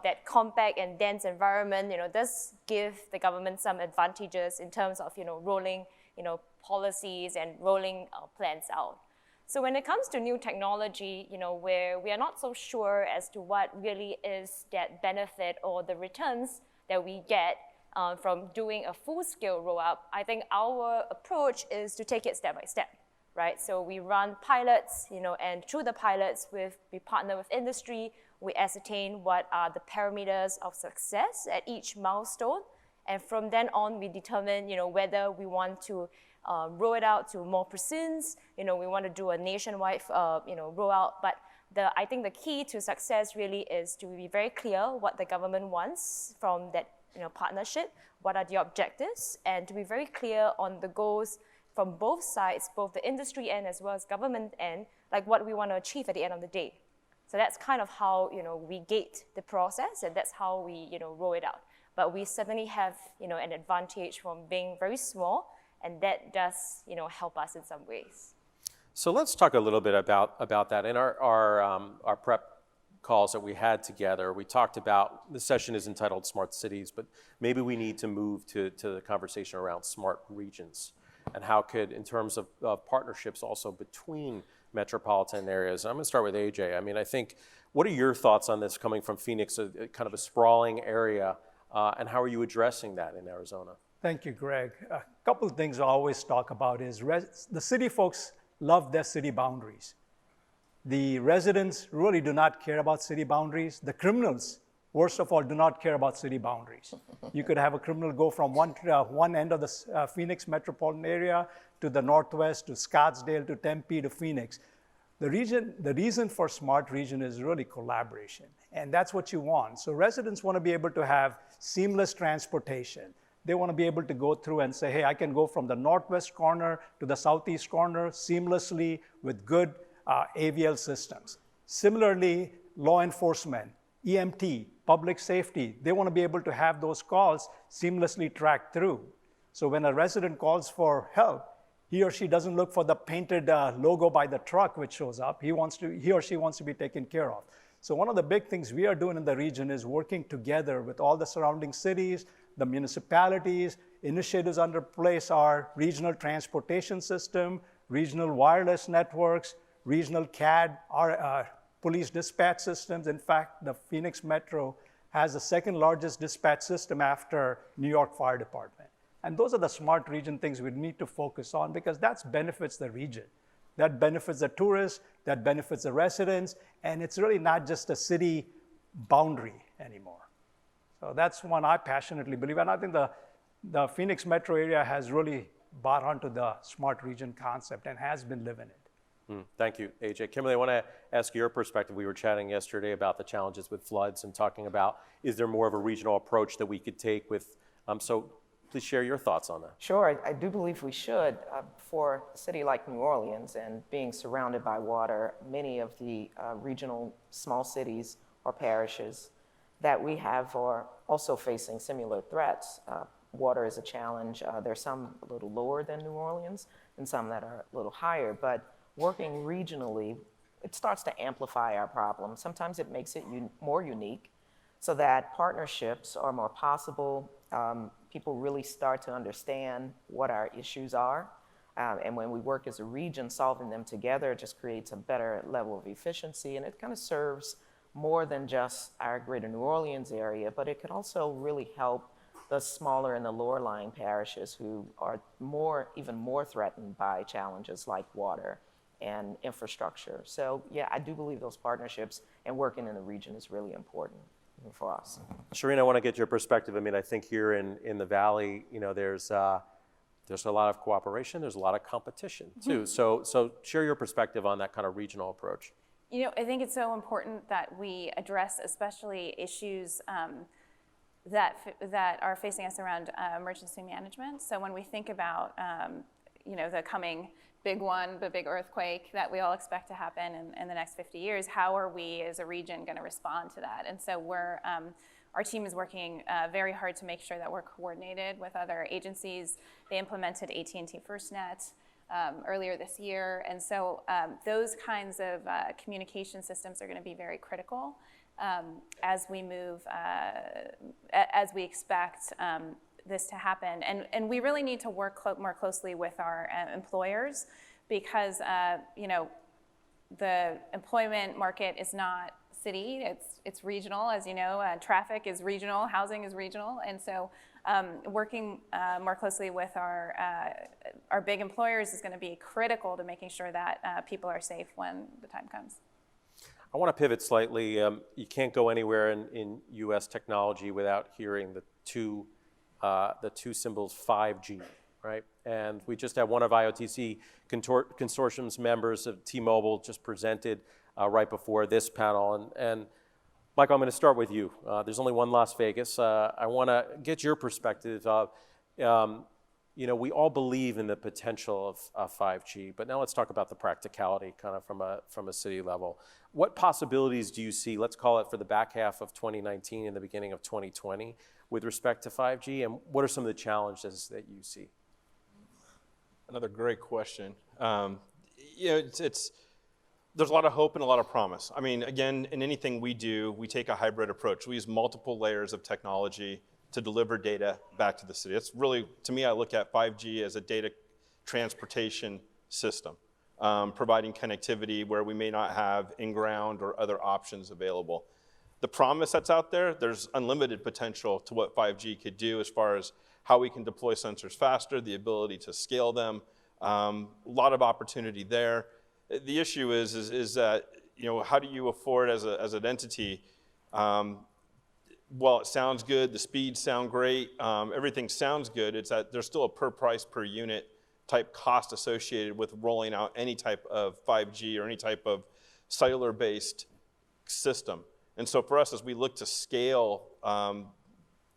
that compact and dense environment does give the government some advantages in terms of rolling policies and rolling plans out. So when it comes to new technology, where we are not so sure as to what really is that benefit or the returns that we get from doing a full-scale rollout, I think our approach is to take it step by step, right? So we run pilots, and through the pilots, we partner with industry, we ascertain what are the parameters of success at each milestone, and from then on, we determine, whether we want to roll it out to more precincts. We want to do a nationwide, rollout. But I think the key to success really is to be very clear what the government wants from that, partnership. What are the objectives, and to be very clear on the goals from both sides, both the industry end as well as government end, like what we want to achieve at the end of the day. So that's kind of how we gate the process, and that's how we roll it out. But we certainly have an advantage from being very small, and that does help us in some ways. So let's talk a little bit about that. In our prep calls that we had together, we talked about, the session is entitled Smart Cities, but maybe we need to move to the conversation around smart regions, and how could, in terms of partnerships also between metropolitan areas. I'm going to start with AJ. I mean, I think, what are your thoughts on this coming from Phoenix, a kind of a sprawling area, and how are you addressing that in Arizona? Thank you, Greg. A couple of things I always talk about is the city folks love their city boundaries. The residents really do not care about city boundaries. The criminals, worst of all, do not care about city boundaries. You could have a criminal go from one end of the Phoenix metropolitan area to the northwest, to Scottsdale, to Tempe, to Phoenix. The reason for smart region is really collaboration, and that's what you want. So residents want to be able to have seamless transportation. They want to be able to go through and say, hey, I can go from the northwest corner to the southeast corner seamlessly with good AVL systems. Similarly, law enforcement, EMT, public safety, they want to be able to have those calls seamlessly tracked through. So when a resident calls for help, he or she doesn't look for the painted logo by the truck which shows up. He or she wants to be taken care of. So one of the big things we are doing in the region is working together with all the surrounding cities, the municipalities. Initiatives under place are regional transportation system, regional wireless networks, regional CAD, police dispatch systems. In fact, the Phoenix Metro has the second largest dispatch system after New York Fire Department. And those are the smart region things we need to focus on, because that benefits the region. That benefits the tourists, that benefits the residents, and it's really not just a city boundary anymore. So that's one I passionately believe, and I think the Phoenix metro area has really bought onto the smart region concept and has been living it. Thank you, AJ. Kimberly, I want to ask your perspective. We were chatting yesterday about the challenges with floods and talking about, is there more of a regional approach that we could take with, so please share your thoughts on that. Sure, I do believe we should. For a city like New Orleans and being surrounded by water, many of the regional small cities or parishes that we have are also facing similar threats. Water is a challenge. There's some a little lower than New Orleans and some that are a little higher, but working regionally, it starts to amplify our problem. Sometimes it makes it more unique so that partnerships are more possible. People really start to understand what our issues are. And when we work as a region, solving them together just creates a better level of efficiency, and it kind of serves more than just our greater New Orleans area, but it could also really help the smaller and the lower lying parishes who are even more threatened by challenges like water and infrastructure. So yeah, I do believe those partnerships and working in the region is really important. for us. Shireen, I want to get your perspective. I mean, I think here in the Valley, there's a lot of cooperation. There's a lot of competition too. So share your perspective on that kind of regional approach. I think it's so important that we address especially issues that are facing us around emergency management. So when we think about the coming big one, the big earthquake that we all expect to happen in the next 50 years, how are we as a region going to respond to that? And so our team is working very hard to make sure that we're coordinated with other agencies. They implemented AT&T FirstNet earlier this year, and so those kinds of communication systems are going to be very critical as we move, as we expect this to happen. And we really need to work more closely with our employers because, the employment market is not city, it's regional, as you know, traffic is regional, housing is regional, and so working more closely with our big employers is going to be critical to making sure that people are safe when the time comes. I want to pivot slightly. You can't go anywhere in U.S. technology without hearing the two symbols 5G, right? And we just had one of IoTC consortium's members of T-Mobile just presented right before this panel. And Michael, I'm going to start with you. There's only one Las Vegas. I want to get your perspective of, we all believe in the potential of 5G, but now let's talk about the practicality kind of from a city level. What possibilities do you see, let's call it for the back half of 2019 and the beginning of 2020, with respect to 5G, and what are some of the challenges that you see? Another great question. There's a lot of hope and a lot of promise. I mean, again, in anything we do, we take a hybrid approach. We use multiple layers of technology to deliver data back to the city. It's really, to me, I look at 5G as a data transportation system, providing connectivity where we may not have in-ground or other options available. The promise that's out there, there's unlimited potential to what 5G could do as far as how we can deploy sensors faster, the ability to scale them, a lot of opportunity there. The issue is that, how do you afford as an entity, well, it sounds good, the speeds sound great, everything sounds good, it's that there's still a per price per unit type cost associated with rolling out any type of 5G or any type of cellular-based system. And so for us, as we look to scale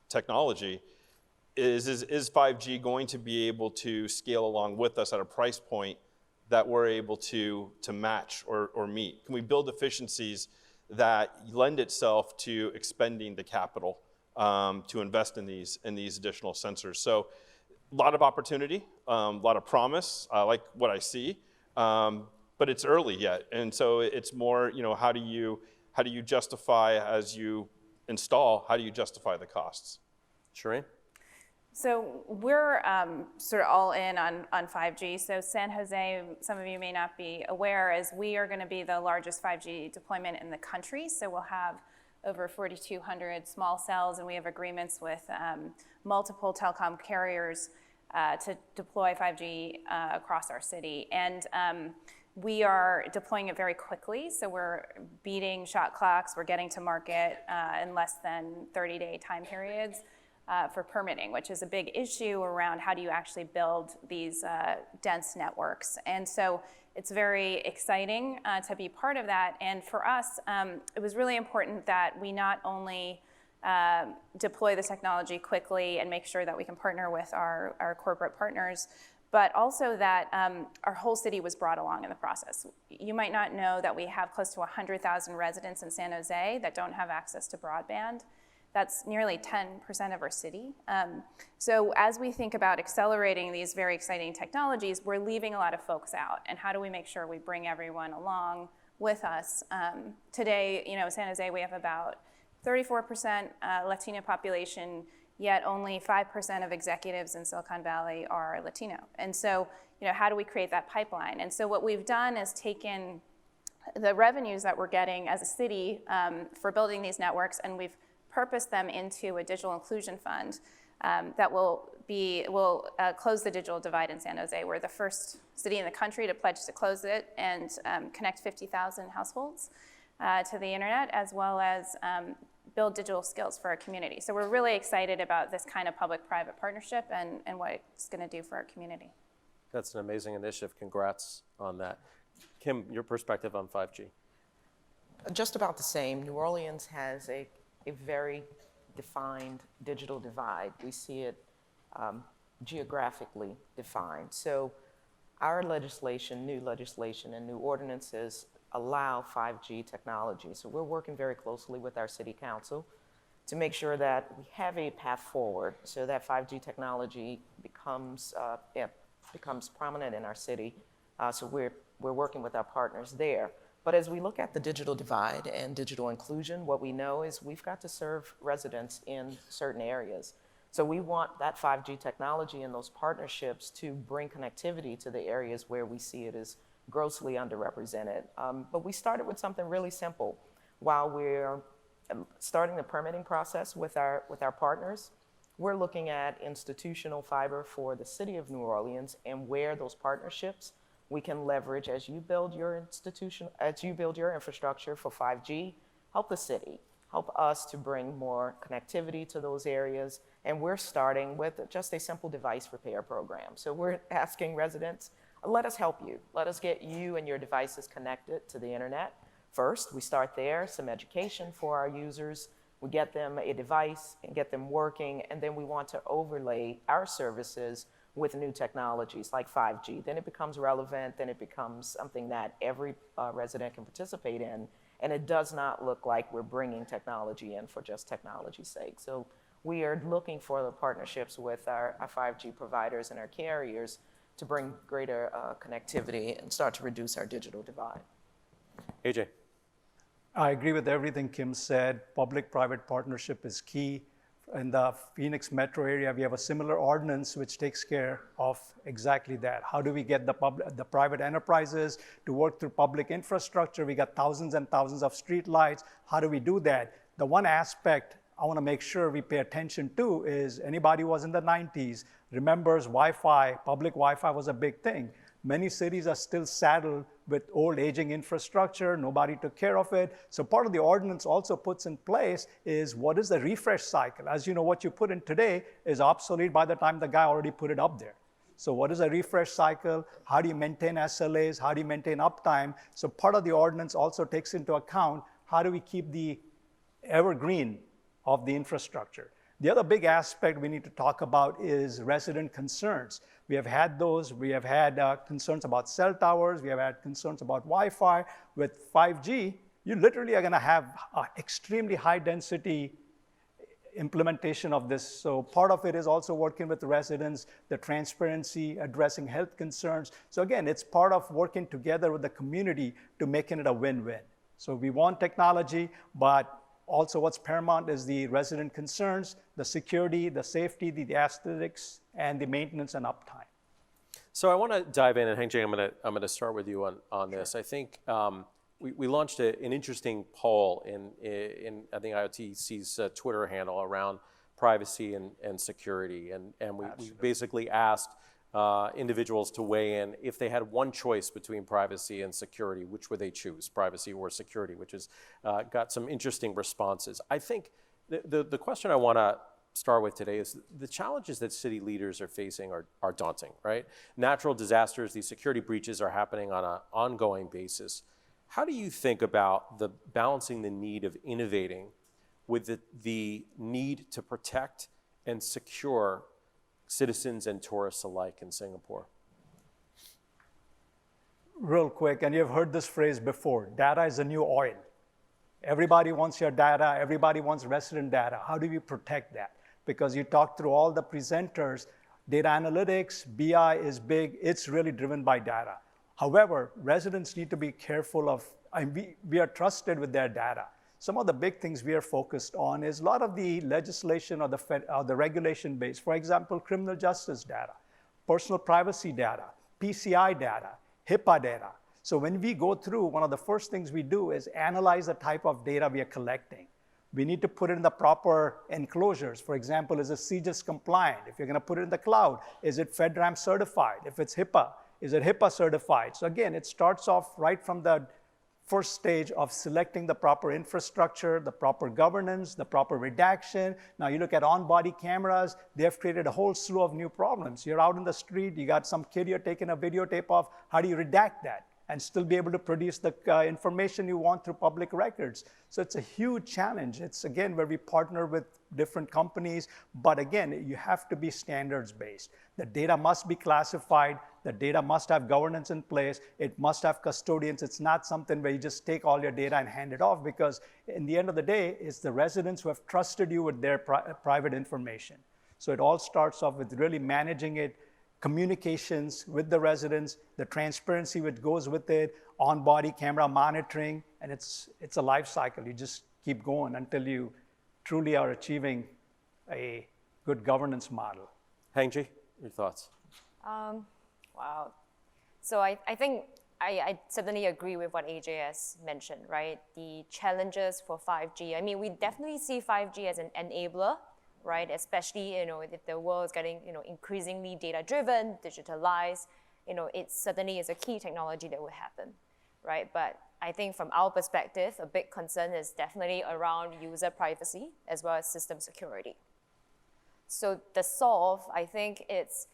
technology, is 5G going to be able to scale along with us at a price point that we're able to match or meet? Can we build efficiencies that lend itself to expending the capital to invest in these additional sensors? So a lot of opportunity, a lot of promise. I like what I see, but it's early yet. And so it's more, how do you justify as you install, how do you justify the costs? Shireen? So we're sort of all in on 5G. So San Jose, some of you may not be aware, is we are going to be the largest 5G deployment in the country. So we'll have over 4,200 small cells, and we have agreements with multiple telecom carriers to deploy 5G across our city. And we are deploying it very quickly. So we're beating shot clocks. We're getting to market in less than 30-day time periods. For permitting, which is a big issue around how do you actually build these dense networks. And so it's very exciting to be part of that. And for us, it was really important that we not only deploy the technology quickly and make sure that we can partner with our corporate partners, but also that our whole city was brought along in the process. You might not know that we have close to 100,000 residents in San Jose that don't have access to broadband. That's nearly 10% of our city. So as we think about accelerating these very exciting technologies, we're leaving a lot of folks out. And how do we make sure we bring everyone along with us? Today, San Jose, we have about 34% Latino population, yet only 5% of executives in Silicon Valley are Latino. And so, how do we create that pipeline? And so what we've done is taken the revenues that we're getting as a city for building these networks, and we've purpose them into a digital inclusion fund that will close the digital divide in San Jose. We're the first city in the country to pledge to close it and connect 50,000 households to the internet, as well as build digital skills for our community. So we're really excited about this kind of public-private partnership and what it's going to do for our community. That's an amazing initiative. Congrats on that. Kim, your perspective on 5G. Just about the same. New Orleans has a very defined digital divide. We see it geographically defined. So our legislation, new legislation and new ordinances allow 5G technology. So we're working very closely with our city council to make sure that we have a path forward so that 5G technology becomes prominent in our city. So we're working with our partners there. But as we look at the digital divide and digital inclusion, what we know is we've got to serve residents in certain areas. So we want that 5G technology and those partnerships to bring connectivity to the areas where we see it as grossly underrepresented. But we started with something really simple. While we're starting the permitting process with our partners, we're looking at institutional fiber for the city of New Orleans and where those partnerships we can leverage as you build your infrastructure for 5G, help the city, help us to bring more connectivity to those areas. And we're starting with just a simple device repair program. So we're asking residents, let us help you. Let us get you and your devices connected to the internet. First, we start there, some education for our users. We get them a device and get them working, and then we want to overlay our services with new technologies like 5G. Then it becomes relevant, then it becomes something that every resident can participate in, and it does not look like we're bringing technology in for just technology's sake. So we are looking for the partnerships with our 5G providers and our carriers to bring greater connectivity and start to reduce our digital divide. AJ. I agree with everything Kim said. Public-private partnership is key. In the Phoenix metro area, we have a similar ordinance which takes care of exactly that. How do we get the private enterprises to work through public infrastructure? We got thousands and thousands of street lights. How do we do that? The one aspect I want to make sure we pay attention to is anybody who was in the 90s remembers Wi-Fi. Public Wi-Fi was a big thing. Many cities are still saddled with old aging infrastructure. Nobody took care of it. So part of the ordinance also puts in place is what is the refresh cycle? As you know, what you put in today is obsolete by the time the guy already put it up there. So what is a refresh cycle? How do you maintain SLAs? How do you maintain uptime? So part of the ordinance also takes into account how do we keep the evergreen of the infrastructure. The other big aspect we need to talk about is resident concerns. We have had those. We have had concerns about cell towers. We have had concerns about Wi-Fi. With 5G, you literally are going to have an extremely high density implementation of this. So part of it is also working with the residents, the transparency, addressing health concerns. So again, it's part of working together with the community to making it a win-win. So we want technology, but also what's paramount is the resident concerns, the security, the safety, the aesthetics, and the maintenance and uptime. So I want to dive in, and Heng Jing, I'm going to start with you on this. I think we launched an interesting poll in I think IoTC's Twitter handle around privacy and security, and we basically asked individuals to weigh in if they had one choice between privacy and security, which would they choose, privacy or security, which has got some interesting responses. I think the question I want to start with today is the challenges that city leaders are facing are daunting, right? Natural disasters, these security breaches are happening on an ongoing basis. How do you think about balancing the need of innovating with the need to protect and secure citizens and tourists alike in Singapore? Real quick, and you've heard this phrase before, data is the new oil. Everybody wants your data, everybody wants resident data. How do we protect that? Because you talk through all the presenters, data analytics, BI is big, it's really driven by data. However, residents need to be careful of, we are trusted with their data. Some of the big things we are focused on is a lot of the legislation or the regulation base. For example, criminal justice data, personal privacy data, PCI data, HIPAA data. So when we go through, one of the first things we do is analyze the type of data we are collecting. We need to put it in the proper enclosures. For example, is it CGIS compliant? If you're going to put it in the cloud, is it FedRAMP certified? If it's HIPAA, is it HIPAA certified? So again, it starts off right from the first stage of selecting the proper infrastructure, the proper governance, the proper redaction. Now you look at on-body cameras, they have created a whole slew of new problems. You're out in the street, you got some kid you're taking a videotape of, how do you redact that and still be able to produce the information you want through public records? So it's a huge challenge. It's, again, where we partner with different companies, but again, you have to be standards-based. The data must be classified, the data must have governance in place, it must have custodians. It's not something where you just take all your data and hand it off, because in the end of the day, it's the residents who have trusted you with their private information. So it all starts off with really managing it, communications with the residents, the transparency which goes with it, on-body camera monitoring, and it's a life cycle. You just keep going until you truly are achieving a good governance model. Hangji, your thoughts? Wow. So I think I certainly agree with what AJ has mentioned, right? The challenges for 5G. I mean, we definitely see 5G as an enabler, right? Especially, if the world is getting, increasingly data-driven, digitalized, it certainly is a key technology that will happen, right? But I think from our perspective, a big concern is definitely around user privacy as well as system security. So the solve, I think it's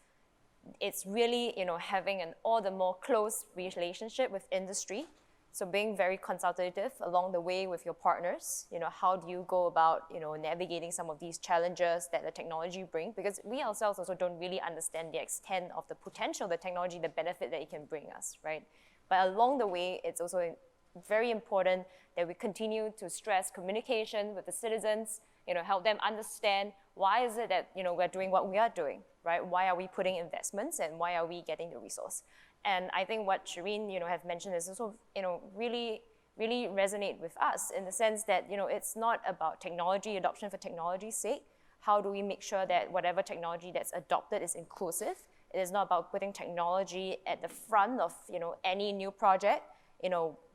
really, having an all the more close relationship with industry. So being very consultative along the way with your partners, how do you go about, navigating some of these challenges that the technology brings? Because we ourselves also don't really understand the extent of the potential of the technology, the benefit that it can bring us, right? But along the way, it's also very important that we continue to stress communication with the citizens, help them understand why is it that, we're doing what we are doing, right? Why are we putting investments and why are we getting the resource? And I think what Shireen, have mentioned is also, really resonate with us in the sense that, it's not about technology adoption for technology's sake. How do we make sure that whatever technology that's adopted is inclusive? It is not about putting technology at the front of, any new project.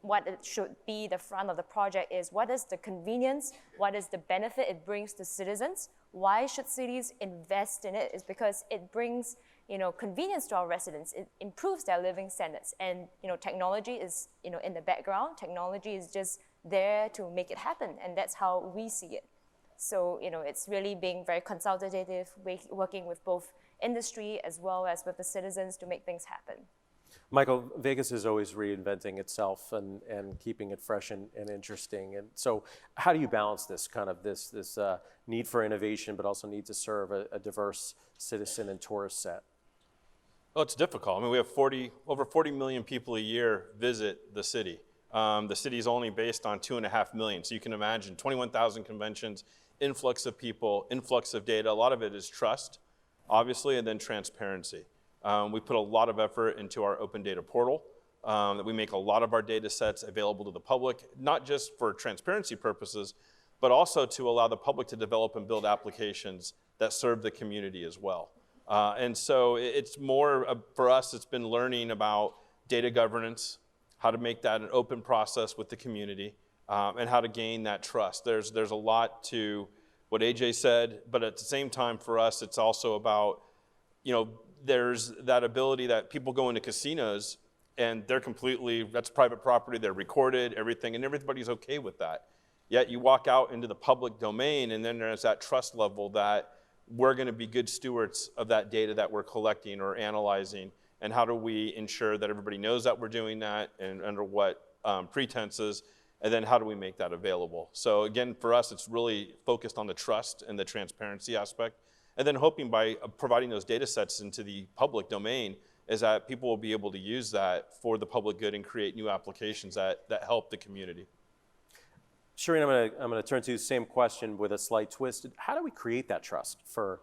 What it should be the front of the project is what is the convenience, what is the benefit it brings to citizens? Why should cities invest in it? Is because it brings, convenience to our residents. It improves their living standards. And, technology is, in the background. Technology is just there to make it happen. And that's how we see it. So, it's really being very consultative, working with both industry as well as with the citizens to make things happen. Michael, Vegas is always reinventing itself and keeping it fresh and interesting. And so how do you balance this kind of this need for innovation, but also need to serve a diverse citizen and tourist set? Well, it's difficult. I mean, we have over 40 million people a year visit the city. The city is only based on 2.5 million. So you can imagine 21,000 conventions, influx of people, influx of data. A lot of it is trust, obviously, and then transparency. We put a lot of effort into our open data portal, that we make a lot of our data sets available to the public, not just for transparency purposes, but also to allow the public to develop and build applications that serve the community as well. And so it's more, for us, it's been learning about data governance, how to make that an open process with the community, and how to gain that trust. There's a lot to what AJ said, but at the same time for us, it's also about, there's that ability that people go into casinos and that's private property, they're recorded, everything, and everybody's okay with that. Yet you walk out into the public domain and then there's that trust level that we're gonna be good stewards of that data that we're collecting or analyzing, and how do we ensure that everybody knows that we're doing that and under what pretenses, and then how do we make that available? So again, for us, it's really focused on the trust and the transparency aspect. And then hoping by providing those data sets into the public domain is that people will be able to use that for the public good and create new applications that help the community. Shireen, I'm going to turn to you the same question with a slight twist. How do we create that trust for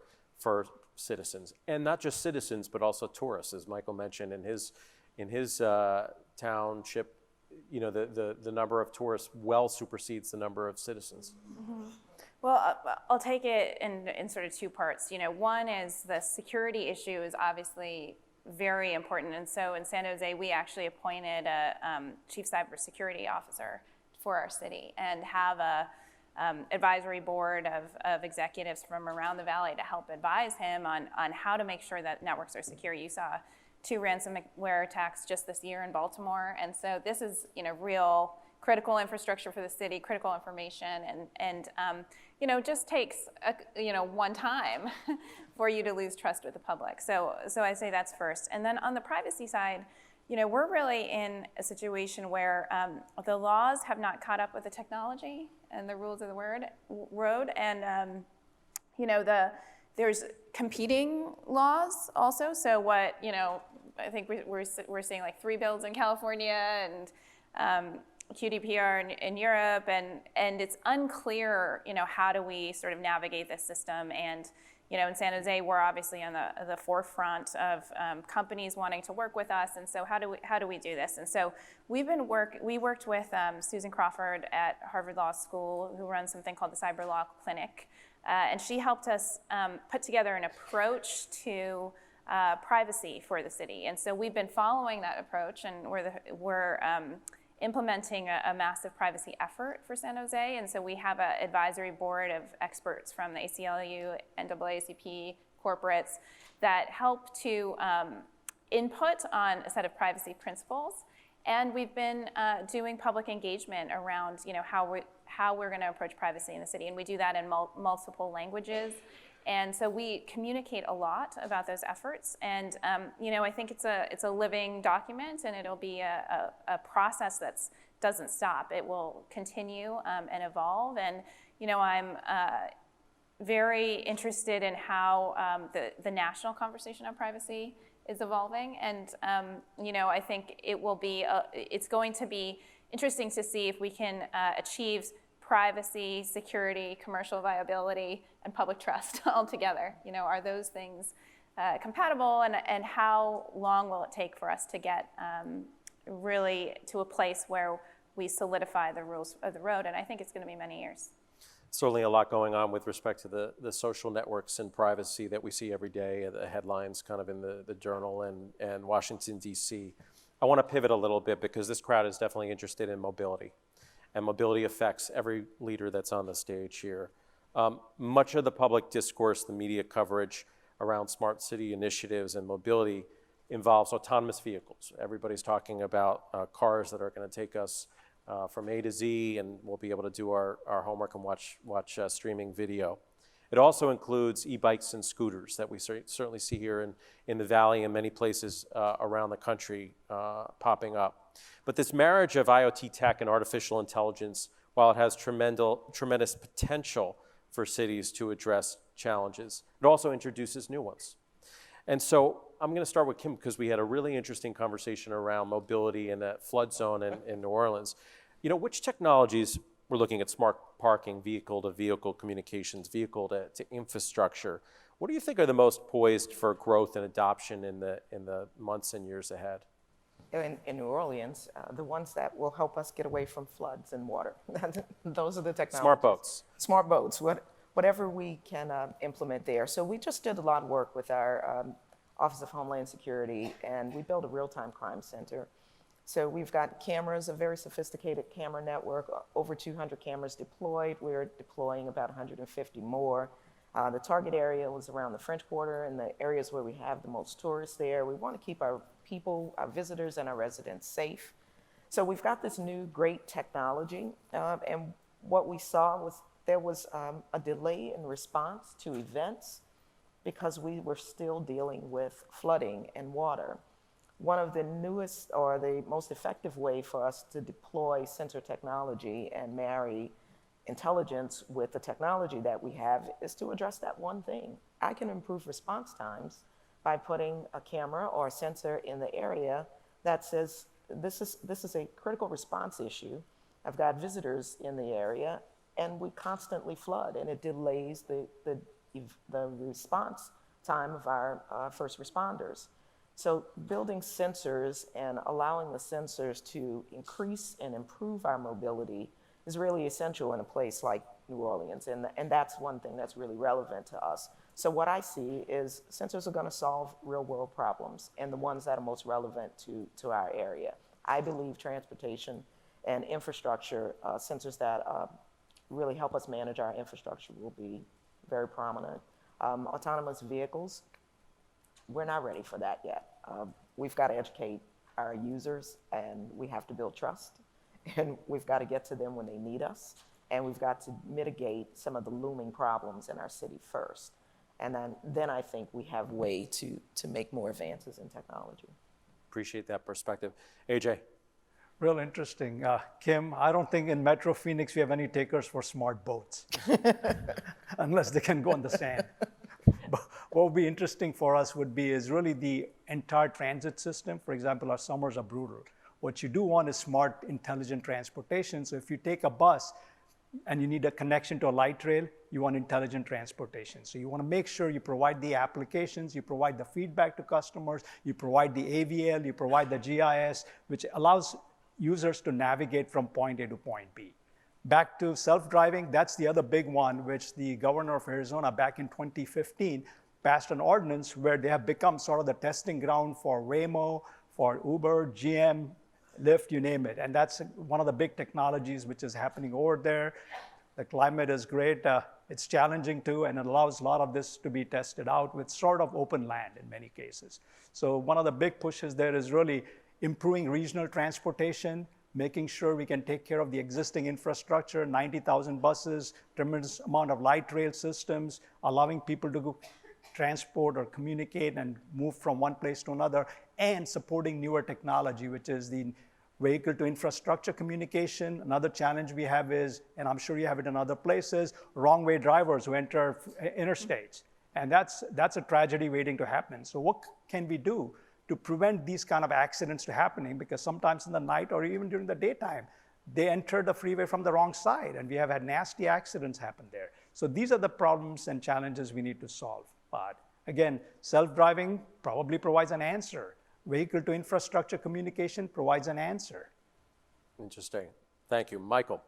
citizens? And not just citizens, but also tourists, as Michael mentioned in his township. The number of tourists well supersedes the number of citizens. Mm-hmm. Well, I'll take it in sort of two parts. One is the security issue is obviously very important. And so in San Jose, we actually appointed a chief cybersecurity officer for our city and have a advisory board of executives from around the valley to help advise him on how to make sure that networks are secure. You saw 2 ransomware attacks just this year in Baltimore. And so this is, real critical infrastructure for the city, critical information, and just takes one time for you to lose trust with the public. So I say that's first. And then on the privacy side, we're really in a situation where the laws have not caught up with the technology and the rules of the road, and there's competing laws also. So what I think we're seeing like 3 bills in California and QDPR in Europe, and it's unclear how do we sort of navigate this system. And in San Jose, we're obviously on the forefront of companies wanting to work with us, and so how do we do this? And so we worked with Susan Crawford at Harvard Law School, who runs something called the Cyber Law Clinic, and she helped us put together an approach to privacy for the city. And so we've been following that approach, and we're implementing a massive privacy effort for San Jose. And so we have an advisory board of experts from the ACLU, NAACP, corporates that help to input on a set of privacy principles. And we've been doing public engagement around how we're going to approach privacy in the city. And we do that in multiple languages. And so we communicate a lot about those efforts, and I think it's a living document, and it'll be a process that doesn't stop. It will continue and evolve, and I'm very interested in how the national conversation on privacy is evolving, and I think it's going to be interesting to see if we can achieve privacy, security, commercial viability, and public trust all together. Are those things compatible, and how long will it take for us to get really to a place where we solidify the rules of the road? And I think it's going to be many years. Certainly a lot going on with respect to the social networks and privacy that we see every day, the headlines kind of in the Journal and Washington, D.C. I want to pivot a little bit because this crowd is definitely interested in mobility. And mobility affects every leader that's on the stage here. Much of the public discourse, the media coverage around smart city initiatives and mobility involves autonomous vehicles. Everybody's talking about cars that are going to take us from A to Z, and we'll be able to do our homework and watch streaming video. It also includes e-bikes and scooters that we certainly see here in the Valley and many places around the country popping up. But this marriage of IoT tech and artificial intelligence, while it has tremendous potential for cities to address challenges, it also introduces new ones. And so I'm going to start with Kim because we had a really interesting conversation around mobility in that flood zone in New Orleans. Which technologies, we're looking at smart parking, vehicle-to-vehicle communications, vehicle-to infrastructure. What do you think are the most poised for growth and adoption in the months and years ahead? In New Orleans, the ones that will help us get away from floods and water. Those are the technologies. Smart boats. Smart boats, whatever we can implement there. So we just did a lot of work with our Office of Homeland Security, and we built a real-time crime center. So we've got cameras, a very sophisticated camera network, over 200 cameras deployed. We're deploying about 150 more. The target area was around the French Quarter and the areas where we have the most tourists there. We want to keep our people, our visitors, and our residents safe. So we've got this new great technology, and what we saw was there was a delay in response to events because we were still dealing with flooding and water. One of the newest or the most effective way for us to deploy sensor technology and marry intelligence with the technology that we have is to address that one thing. I can improve response times by putting a camera or a sensor in the area that says, this is a critical response issue. I've got visitors in the area, and we constantly flood, and it delays the response time of our first responders. So building sensors and allowing the sensors to increase and improve our mobility is really essential in a place like New Orleans, and that's one thing that's really relevant to us. So what I see is sensors are going to solve real-world problems and the ones that are most relevant to our area. I believe transportation and infrastructure, sensors that really help us manage our infrastructure will be very prominent. Autonomous vehicles, we're not ready for that yet. We've got to educate our users, and we have to build trust. and we've got to get to them when they need us, and we've got to mitigate some of the looming problems in our city first. And then I think we have way to make more advances in technology. Appreciate that perspective. AJ. Real interesting. Kim, I don't think in Metro Phoenix we have any takers for smart boats, unless they can go on the sand. But what would be interesting for us would be is really the entire transit system. For example, our summers are brutal. What you do want is smart, intelligent transportation. So if you take a bus and you need a connection to a light rail, you want intelligent transportation. So you want to make sure you provide the applications, you provide the feedback to customers, you provide the AVL, you provide the GIS, which allows users to navigate from point A to point B. Back to self-driving, that's the other big one, which the governor of Arizona back in 2015 passed an ordinance where they have become sort of the testing ground for Waymo, for Uber, GM, Lyft, you name it. And that's one of the big technologies which is happening over there. The climate is great. It's challenging too, and it allows a lot of this to be tested out with sort of open land in many cases. So one of the big pushes there is really improving regional transportation, making sure we can take care of the existing infrastructure, 90,000 buses, tremendous amount of light rail systems, allowing people to go transport or communicate and move from one place to another, and supporting newer technology, which is the vehicle to infrastructure communication. Another challenge we have is, and I'm sure you have it in other places, wrong way drivers who enter interstates. And that's a tragedy waiting to happen. So what can we do to prevent these kind of accidents to happening? Because sometimes in the night or even during the daytime, they enter the freeway from the wrong side, and we have had nasty accidents happen there. So these are the problems and challenges we need to solve. But again, self-driving probably provides an answer. Vehicle to infrastructure communication provides an answer. Interesting. Thank you. Michael.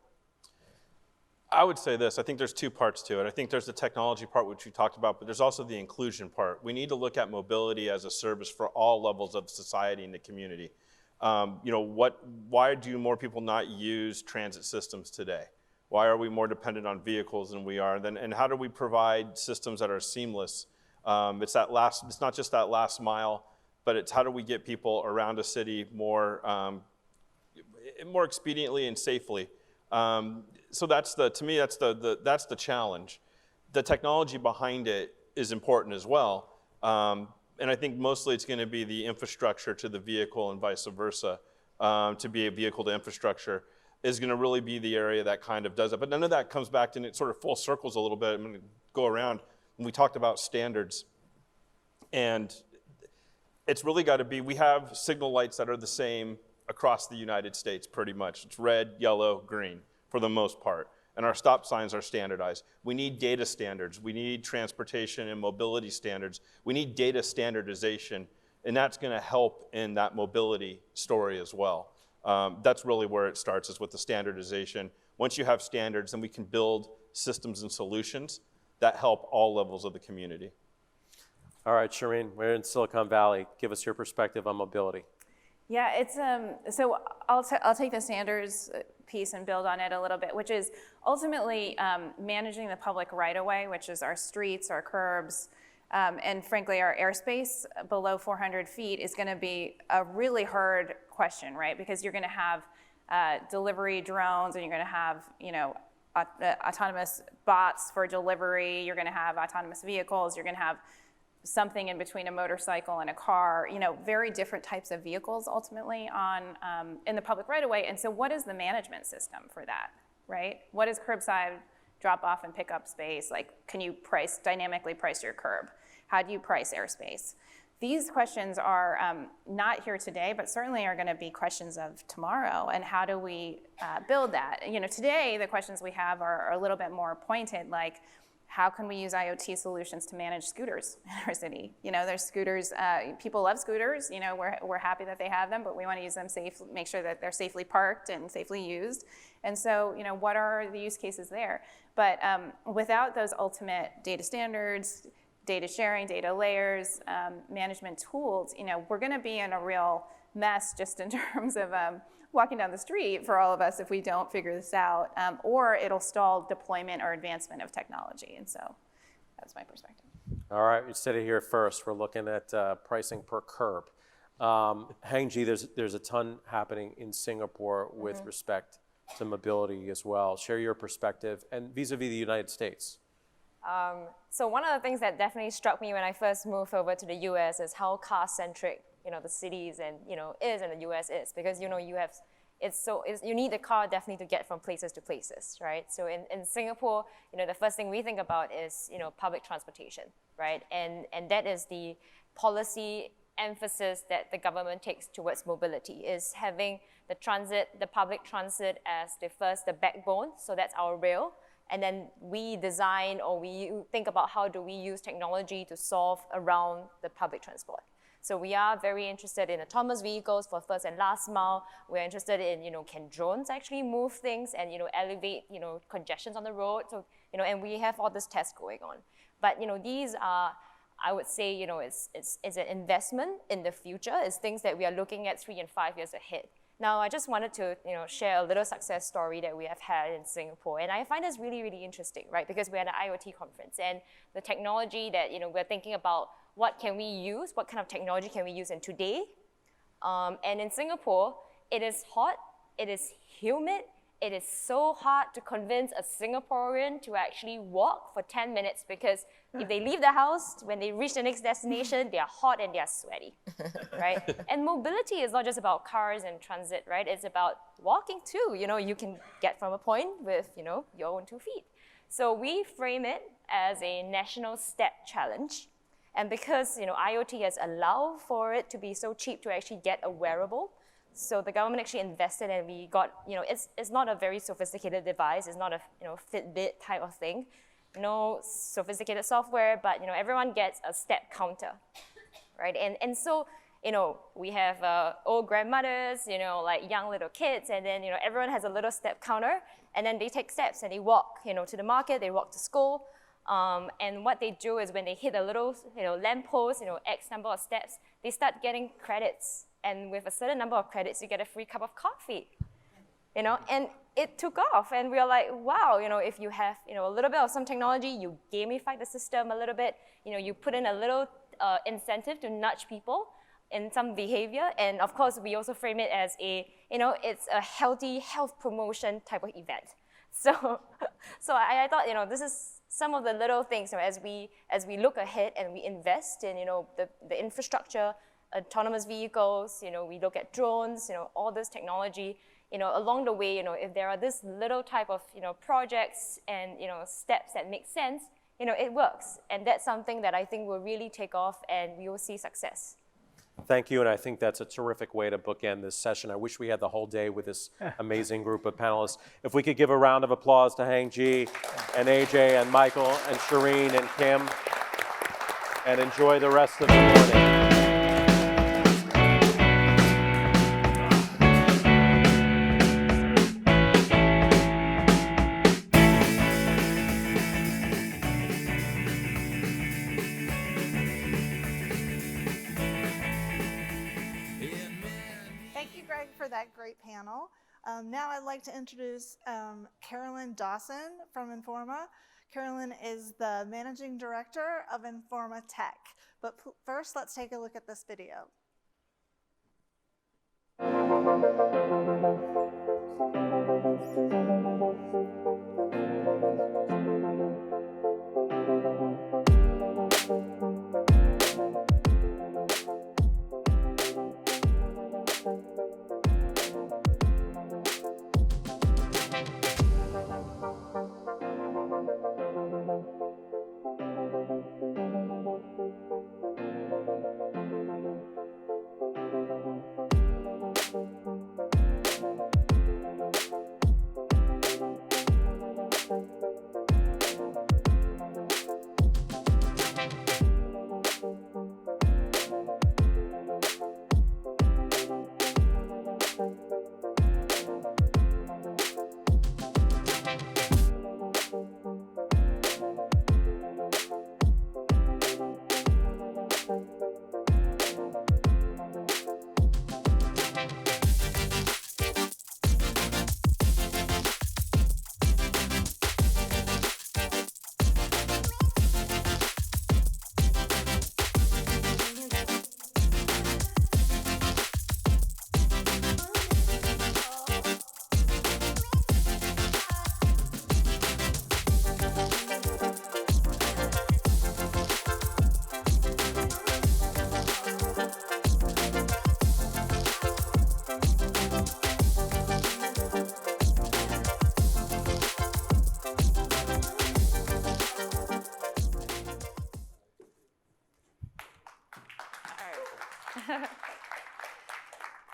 I would say this, I think there's two parts to it. I think there's the technology part, which we talked about, but there's also the inclusion part. We need to look at mobility as a service for all levels of society and the community. Why do more people not use transit systems today? Why are we more dependent on vehicles than we are? And how do we provide systems that are seamless? It's not just that last mile, but it's how do we get people around a city more expediently and safely. So to me, that's the challenge. The technology behind it is important as well. And I think mostly it's going to be the infrastructure to the vehicle and vice versa. To be a vehicle to infrastructure is going to really be the area that kind of does it. But none of that comes back to, and it sort of full circles a little bit. I'm going to go around. When we talked about standards, and it's really got to be, we have signal lights that are the same across the United States pretty much. It's red, yellow, green for the most part. And our stop signs are standardized. We need data standards. We need transportation and mobility standards. We need data standardization, and that's going to help in that mobility story as well. That's really where it starts, is with the standardization. Once you have standards, then we can build systems and solutions that help all levels of the community. All right, Shireen, we're in Silicon Valley. Give us your perspective on mobility. Yeah, it's so I'll take the standards piece and build on it a little bit, which is ultimately managing the public right-of-way, which is our streets, our curbs, and frankly, our airspace below 400 feet is going to be a really hard question, right? Because you're going to have delivery drones, and you're going to have, autonomous bots for delivery. You're going to have autonomous vehicles. You're going to have something in between a motorcycle and a car, very different types of vehicles ultimately in the public right-of-way. And so what is the management system for that, right? What is curbside drop-off and pickup space? Like, can you dynamically price your curb? How do you price airspace? These questions are not here today, but certainly are going to be questions of tomorrow. And how do we build that? Today, the questions we have are a little bit more pointed, like, how can we use IoT solutions to manage scooters in our city? There's scooters, people love scooters, we're happy that they have them, but we want to use them safe, make sure that they're safely parked and safely used. And so, what are the use cases there? But without those ultimate data standards, data sharing, data layers, management tools, we're gonna be in a real mess just in terms of walking down the street for all of us if we don't figure this out, or it'll stall deployment or advancement of technology. And so that's my perspective. All right, we said it here first. We're looking at pricing per curb. Hang-Ji, there's a ton happening in Singapore with respect to mobility as well. Share your perspective and vis-a-vis the United States. So one of the things that definitely struck me when I first moved over to the US is how car-centric, the cities and, is and the US is. Because, you need the car definitely to get from places to places, right? So in Singapore, the first thing we think about is, public transportation, right? And that is the policy emphasis that the government takes towards mobility, is having the public transit as the backbone, so that's our rail. And then we design or we think about how do we use technology to solve around the public transport. So we are very interested in autonomous vehicles for first and last mile. We're interested in, can drones actually move things and, elevate, congestions on the road. So, and we have all this tests going on. But, these are, I would say, it's an investment in the future. It's things that we are looking at 3 and 5 years ahead. Now, I just wanted to, share a little success story that we have had in Singapore. And I find this really, really interesting, right? Because we're at an IoT conference and the technology that, we're thinking about, what can we use? What kind of technology can we use in today? And in Singapore, it is hot, it is humid, it is so hard to convince a Singaporean to actually walk for 10 minutes because if they leave the house, when they reach the next destination, they are hot and they are sweaty, right? And mobility is not just about cars and transit, right? It's about walking too. You can get from a point with, your own 2 feet. So we frame it as a national step challenge. And because, IoT has allowed for it to be so cheap to actually get a wearable, so the government actually invested and we got, it's not a very sophisticated device. It's not a, Fitbit type of thing. No sophisticated software, but, everyone gets a step counter, right? And so, we have old grandmothers, like young little kids, and then, everyone has a little step counter, and then they take steps and they walk, to the market, they walk to school. And what they do is when they hit a little, lamppost, X number of steps, they start getting credits. And with a certain number of credits, you get a free cup of coffee, and it took off. And we are like, wow, if you have, a little bit of some technology, you gamify the system a little bit, you put in a little incentive to nudge people in some behavior. And of course, we also frame it as it's a healthy health promotion type of event. So I thought, this is some of the little things, as we look ahead and we invest in, the infrastructure, autonomous vehicles, we look at drones, all this technology, along the way, if there are this little type of, projects and, steps that make sense, it works. And that's something that I think will really take off and we will see success. Thank you, and I think that's a terrific way to bookend this session. I wish we had the whole day with this amazing group of panelists. If we could give a round of applause to Hang-Ji and AJ and Michael and Shireen and Kim, and enjoy the rest of the morning. For that great panel. Now I'd like to introduce Carolyn Dawson from Informa. Carolyn is the Managing Director of Informa Tech. But first, let's take a look at this video.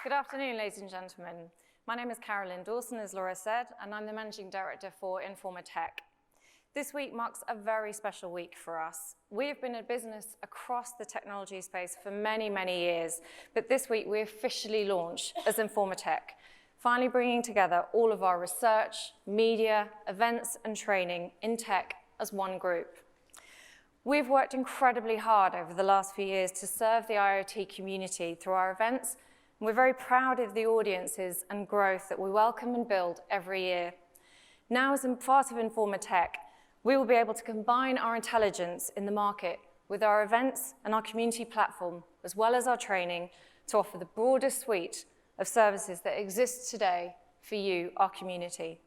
Good afternoon, ladies and gentlemen. My name is Carolyn Dawson, as Laura said, and I'm the Managing Director for Informa Tech. This week marks a very special week for us. We have been a business across the technology space for many, many years, but this week we officially launched as Informa Tech, finally bringing together all of our research, media, events, and training in tech as one group. We've worked incredibly hard over the last few years to serve the IoT community through our events, and we're very proud of the audiences and growth that we welcome and build every year. Now, as part of Informa Tech, we will be able to combine our intelligence in the market with our events and our community platform, as well as our training, to offer the broadest suite of services that exist today for you, our community.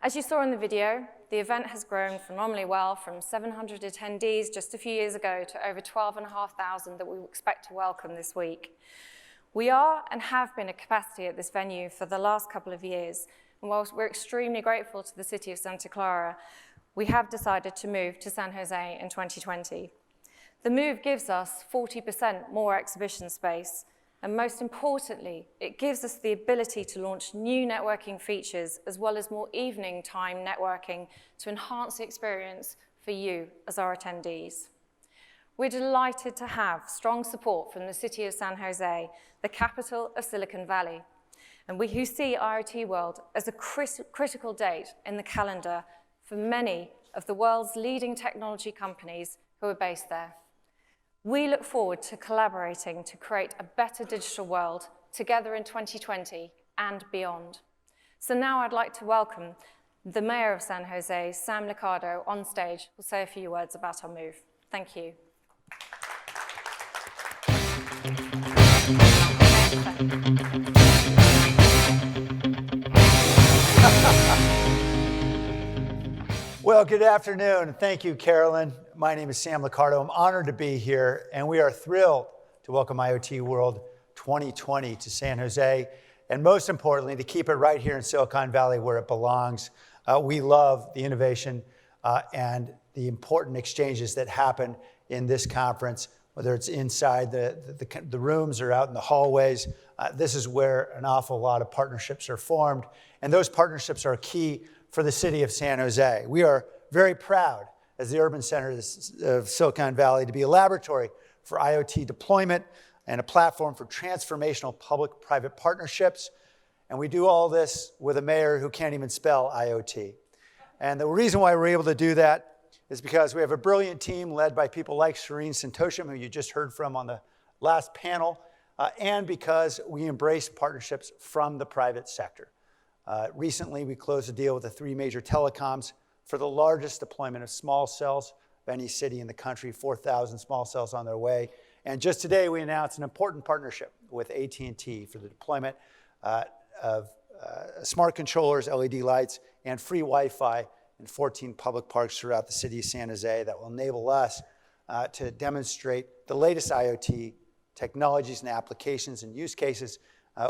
As you saw in the video, the event has grown phenomenally well from 700 attendees just a few years ago to over 12,500 that we expect to welcome this week. We are and have been at capacity at this venue for the last couple of years, and whilst we're extremely grateful to the City of Santa Clara, we have decided to move to San Jose in 2020. The move gives us 40% more exhibition space, and most importantly, it gives us the ability to launch new networking features as well as more evening time networking to enhance the experience for you as our attendees. We're delighted to have strong support from the City of San Jose, the capital of Silicon Valley, and we who see IoT World as a critical date in the calendar for many of the world's leading technology companies who are based there. We look forward to collaborating to create a better digital world together in 2020 and beyond. So now I'd like to welcome the Mayor of San Jose, Sam Liccardo, on stage. We'll say a few words about our move. Thank you. Well, good afternoon, and thank you, Carolyn. My name is Sam Liccardo. I'm honored to be here, and we are thrilled to welcome IoT World 2020 to San Jose, and most importantly, to keep it right here in Silicon Valley where it belongs. We love the innovation and the important exchanges that happen in this conference, whether it's inside the rooms or out in the hallways. This is where an awful lot of partnerships are formed, and those partnerships are key for the city of San Jose. We are very proud as the urban center of Silicon Valley to be a laboratory for IoT deployment and a platform for transformational public-private partnerships. And we do all this with a mayor who can't even spell IoT. And the reason why we're able to do that is because we have a brilliant team led by people like Shireen Santosham, who you just heard from on the last panel, and because we embrace partnerships from the private sector. Recently, we closed a deal with the 3 major telecoms for the largest deployment of small cells of any city in the country, 4,000 small cells on their way. And just today, we announced an important partnership with AT&T for the deployment of smart controllers, LED lights, and free Wi-Fi in 14 public parks throughout the city of San Jose that will enable us to demonstrate the latest IoT technologies and applications and use cases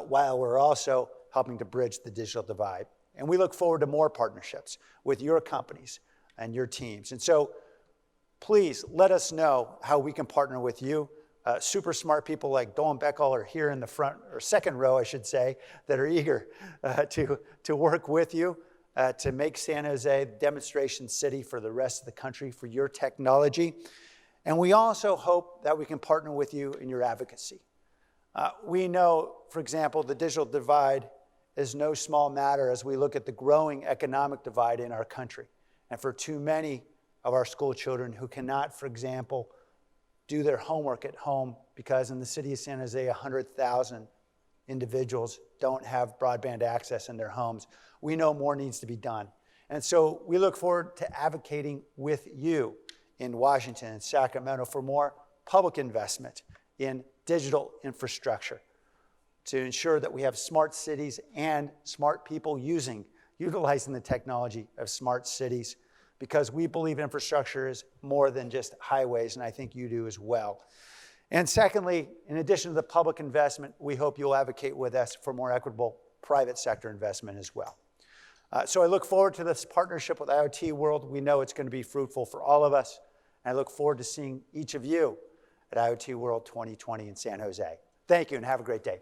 while we're also helping to bridge the digital divide. And we look forward to more partnerships with your companies and your teams. And so please let us know how we can partner with you. Super smart people like Dolan Beckel are here in the front, or second row, I should say, that are eager to work with you to make San Jose the demonstration city for the rest of the country for your technology. And we also hope that we can partner with you in your advocacy. We know, for example, the digital divide is no small matter as we look at the growing economic divide in our country. And for too many of our school children who cannot, for example, do their homework at home because in the city of San Jose, 100,000 individuals don't have broadband access in their homes. We know more needs to be done. And so we look forward to advocating with you in Washington and Sacramento for more public investment in digital infrastructure to ensure that we have smart cities and smart people utilizing the technology of smart cities, because we believe infrastructure is more than just highways, and I think you do as well. And secondly, in addition to the public investment, we hope you'll advocate with us for more equitable private sector investment as well. So I look forward to this partnership with IoT World. We know it's going to be fruitful for all of us, and I look forward to seeing each of you at IoT World 2020 in San Jose. Thank you and have a great day.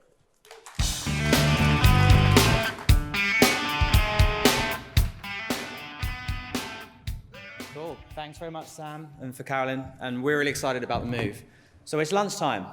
Cool. Thanks very much, Sam, and for Carolyn. And we're really excited about the move. So it's lunchtime.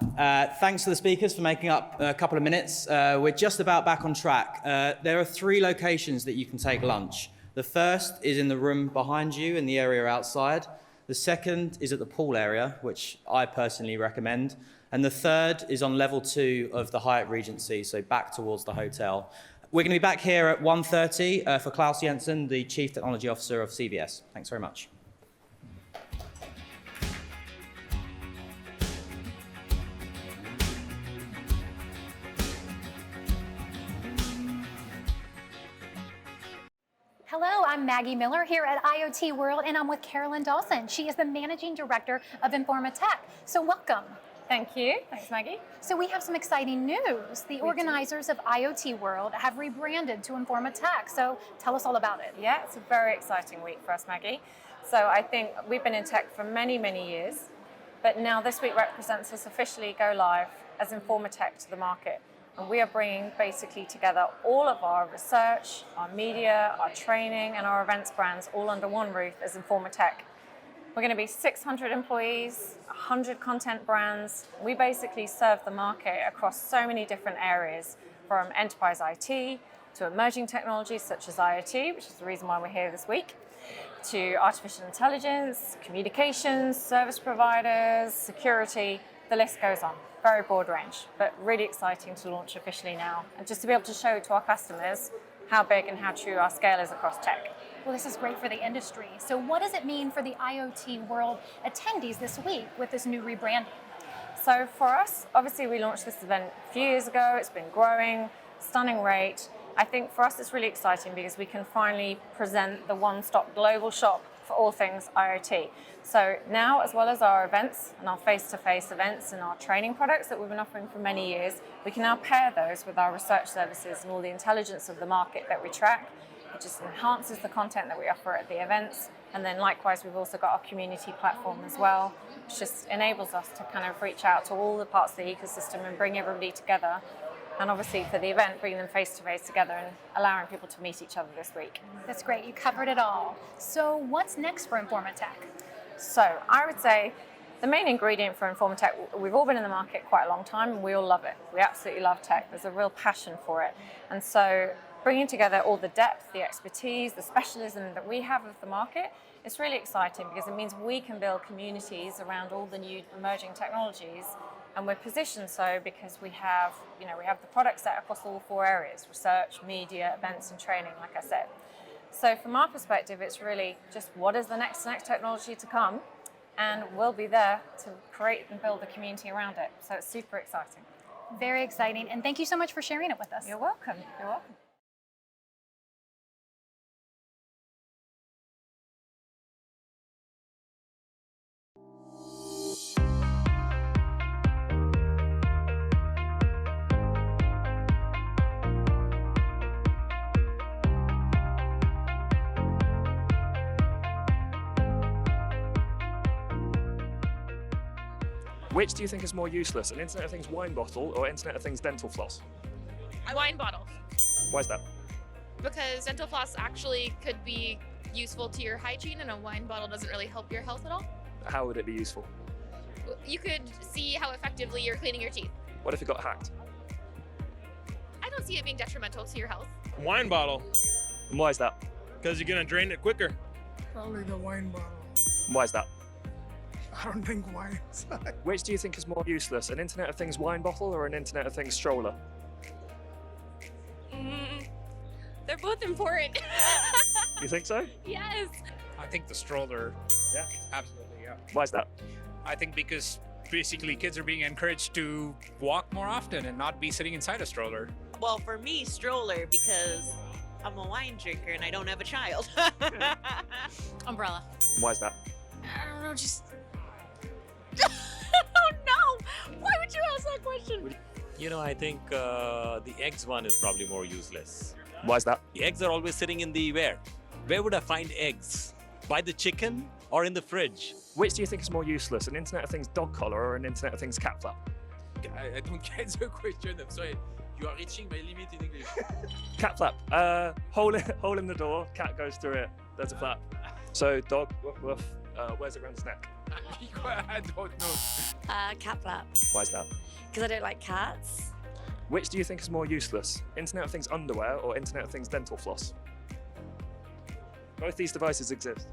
Thanks to the speakers for making up a couple of minutes. We're just about back on track. There are 3 locations that you can take lunch. The first is in the room behind you in the area outside. The second is at the pool area, which I personally recommend. And the third is on level 2 of the Hyatt Regency, so back towards the hotel. We're going to be back here at 1:30 for Klaus Jensen, the Chief Technology Officer of CVS. Thanks very much. Hello, I'm Maggie Miller here at IoT World, and I'm with Carolyn Dawson. She is the Managing Director of Informa Tech. So welcome. Thank you. Thanks, Maggie. So we have some exciting news. The organizers of IoT World have rebranded to Informa Tech. So tell us all about it. Yeah, it's a very exciting week for us, Maggie. So I think we've been in tech for many, many years, but now this week represents us officially go live as Informa Tech to the market. And we are bringing basically together all of our research, our media, our training, and our events brands all under one roof as Informa Tech. We're going to be 600 employees, 100 content brands. We basically serve the market across so many different areas, from enterprise IT to emerging technologies such as IoT, which is the reason why we're here this week, to artificial intelligence, communications, service providers, security, the list goes on. Very broad range, but really exciting to launch officially now, and just to be able to show to our customers how big and how true our scale is across tech. Well, this is great for the industry. So what does it mean for the IoT World attendees this week with this new rebranding? So for us, obviously we launched this event a few years ago. It's been growing, stunning rate. I think for us it's really exciting because we can finally present the one-stop global shop for all things IoT. So now, as well as our events and our face-to-face events and our training products that we've been offering for many years, we can now pair those with our research services and all the intelligence of the market that we track. It just enhances the content that we offer at the events. And then likewise, we've also got our community platform as well, which just enables us to kind of reach out to all the parts of the ecosystem and bring everybody together. And obviously for the event, bringing them face-to-face together and allowing people to meet each other this week. That's great, you covered it all. So what's next for Informa Tech? So I would say the main ingredient for Informa Tech, we've all been in the market quite a long time and we all love it. We absolutely love tech. There's a real passion for it. And so bringing together all the depth, the expertise, the specialism that we have of the market, it's really exciting because it means we can build communities around all the new emerging technologies. And we're positioned so because we have the product set across all 4 areas: research, media, events, and training, like I said. So from our perspective, it's really just what is the next technology to come, and we'll be there to create and build a community around it. So it's super exciting. Very exciting, and thank you so much for sharing it with us. You're welcome. You're welcome. Which do you think is more useless, an Internet of Things wine bottle or Internet of Things dental floss? A wine bottle. Why is that? Because dental floss actually could be useful to your hygiene, and a wine bottle doesn't really help your health at all. How would it be useful? You could see how effectively you're cleaning your teeth. What if it got hacked? I don't see it being detrimental to your health. Wine bottle. And why is that? Because you're gonna drain it quicker. Probably the wine bottle. And why is that? I don't think wine. Which do you think is more useless, an Internet of Things wine bottle or an Internet of Things stroller? They're both important. You think so? Yes. I think the stroller. Yeah? Absolutely, yeah. Why is that? I think because basically kids are being encouraged to walk more often and not be sitting inside a stroller. Well, for me, stroller, because I'm a wine drinker and I don't have a child. Umbrella. And why is that? I don't know, just... Oh no! Why would you ask that question? You know, I think the eggs one is probably more useless. Why is that? The eggs are always sitting in the where? Where would I find eggs? By the chicken or in the fridge. Which do you think is more useless, an Internet of Things dog collar or an Internet of Things cat flap? I don't get the question. I'm sorry. You are reaching my limit in English. Cat flap. Hole in the door, cat goes through it, there's a flap. So dog, woof woof, wears it around his neck. I don't know. Cat flap. Why is that? Because I don't like cats. Which do you think is more useless, Internet of Things underwear or Internet of Things dental floss? Both these devices exist.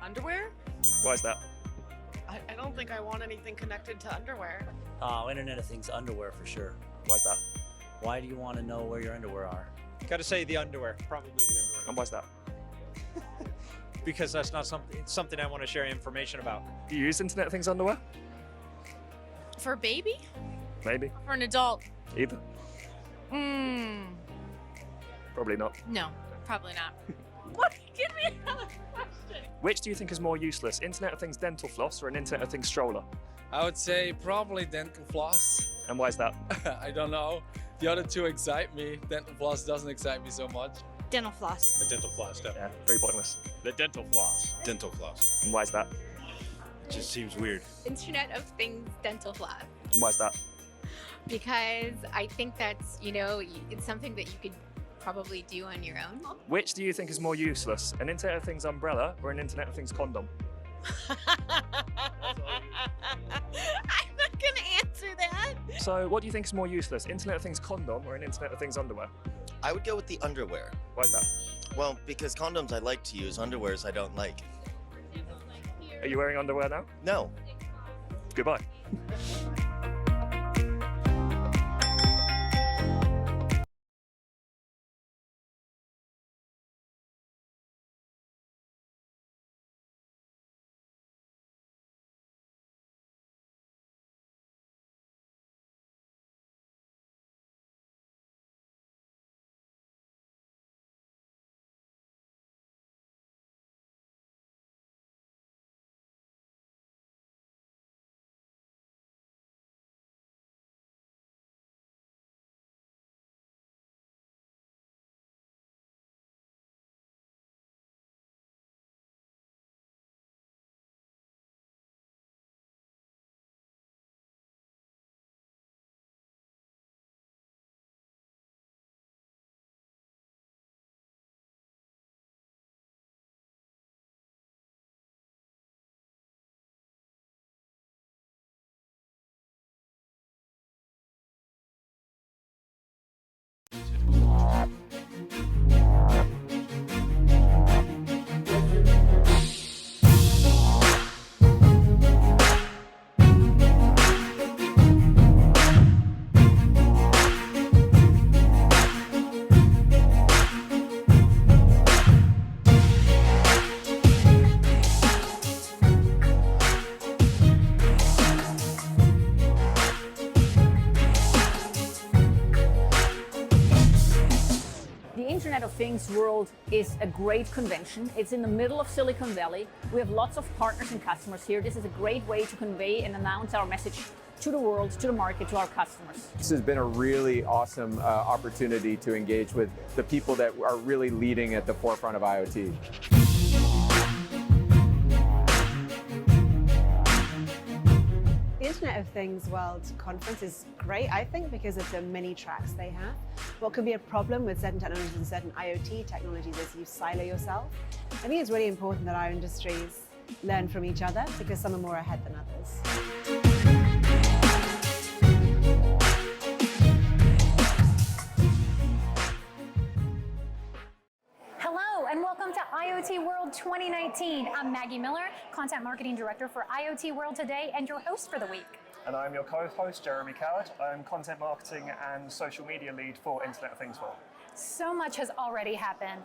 Underwear? Why is that? I don't think I want anything connected to underwear. Oh, Internet of Things underwear for sure. Why is that? Why do you want to know where your underwear are? Gotta say the underwear, probably the underwear. And why is that? Because that's not something I want to share information about. Do you use Internet of Things underwear? For a baby? Maybe. For an adult? Either. Probably not. No, probably not. What? Give me another question. Which do you think is more useless, Internet of Things dental floss or an Internet of Things stroller? I would say probably dental floss. And why is that? I don't know. The other two excite me. Dental floss doesn't excite me so much. Dental floss. The dental floss, definitely. Yeah, very pointless. The dental floss. Dental floss. And why is that? It just seems weird. Internet of Things dental floss. And why is that? Because I think that's, it's something that you could probably do on your own. Which do you think is more useless, an Internet of Things umbrella or an Internet of Things condom? I'm not going to answer that. So what do you think is more useless, Internet of Things condom or an Internet of Things underwear? I would go with the underwear. Why is that? Well, because condoms I like to use, underwears I don't like. Are you wearing underwear now? No. Goodbye. Internet of Things World is a great convention. It's in the middle of Silicon Valley. We have lots of partners and customers here. This is a great way to convey and announce our message to the world, to the market, to our customers. This has been a really awesome opportunity to engage with the people that are really leading at the forefront of IoT. The Internet of Things World Conference is great, I think, because of the many tracks they have. What can be a problem with certain technologies and certain IoT technologies is you silo yourself. I think it's really important that our industries learn from each other because some are more ahead than others. Hello and welcome to IoT World 2019. I'm Maggie Miller, Content Marketing Director for IoT World Today and your host for the week. And I'm your co-host, Jeremy Coward. I'm Content Marketing and Social Media Lead for Internet of Things World. So much has already happened.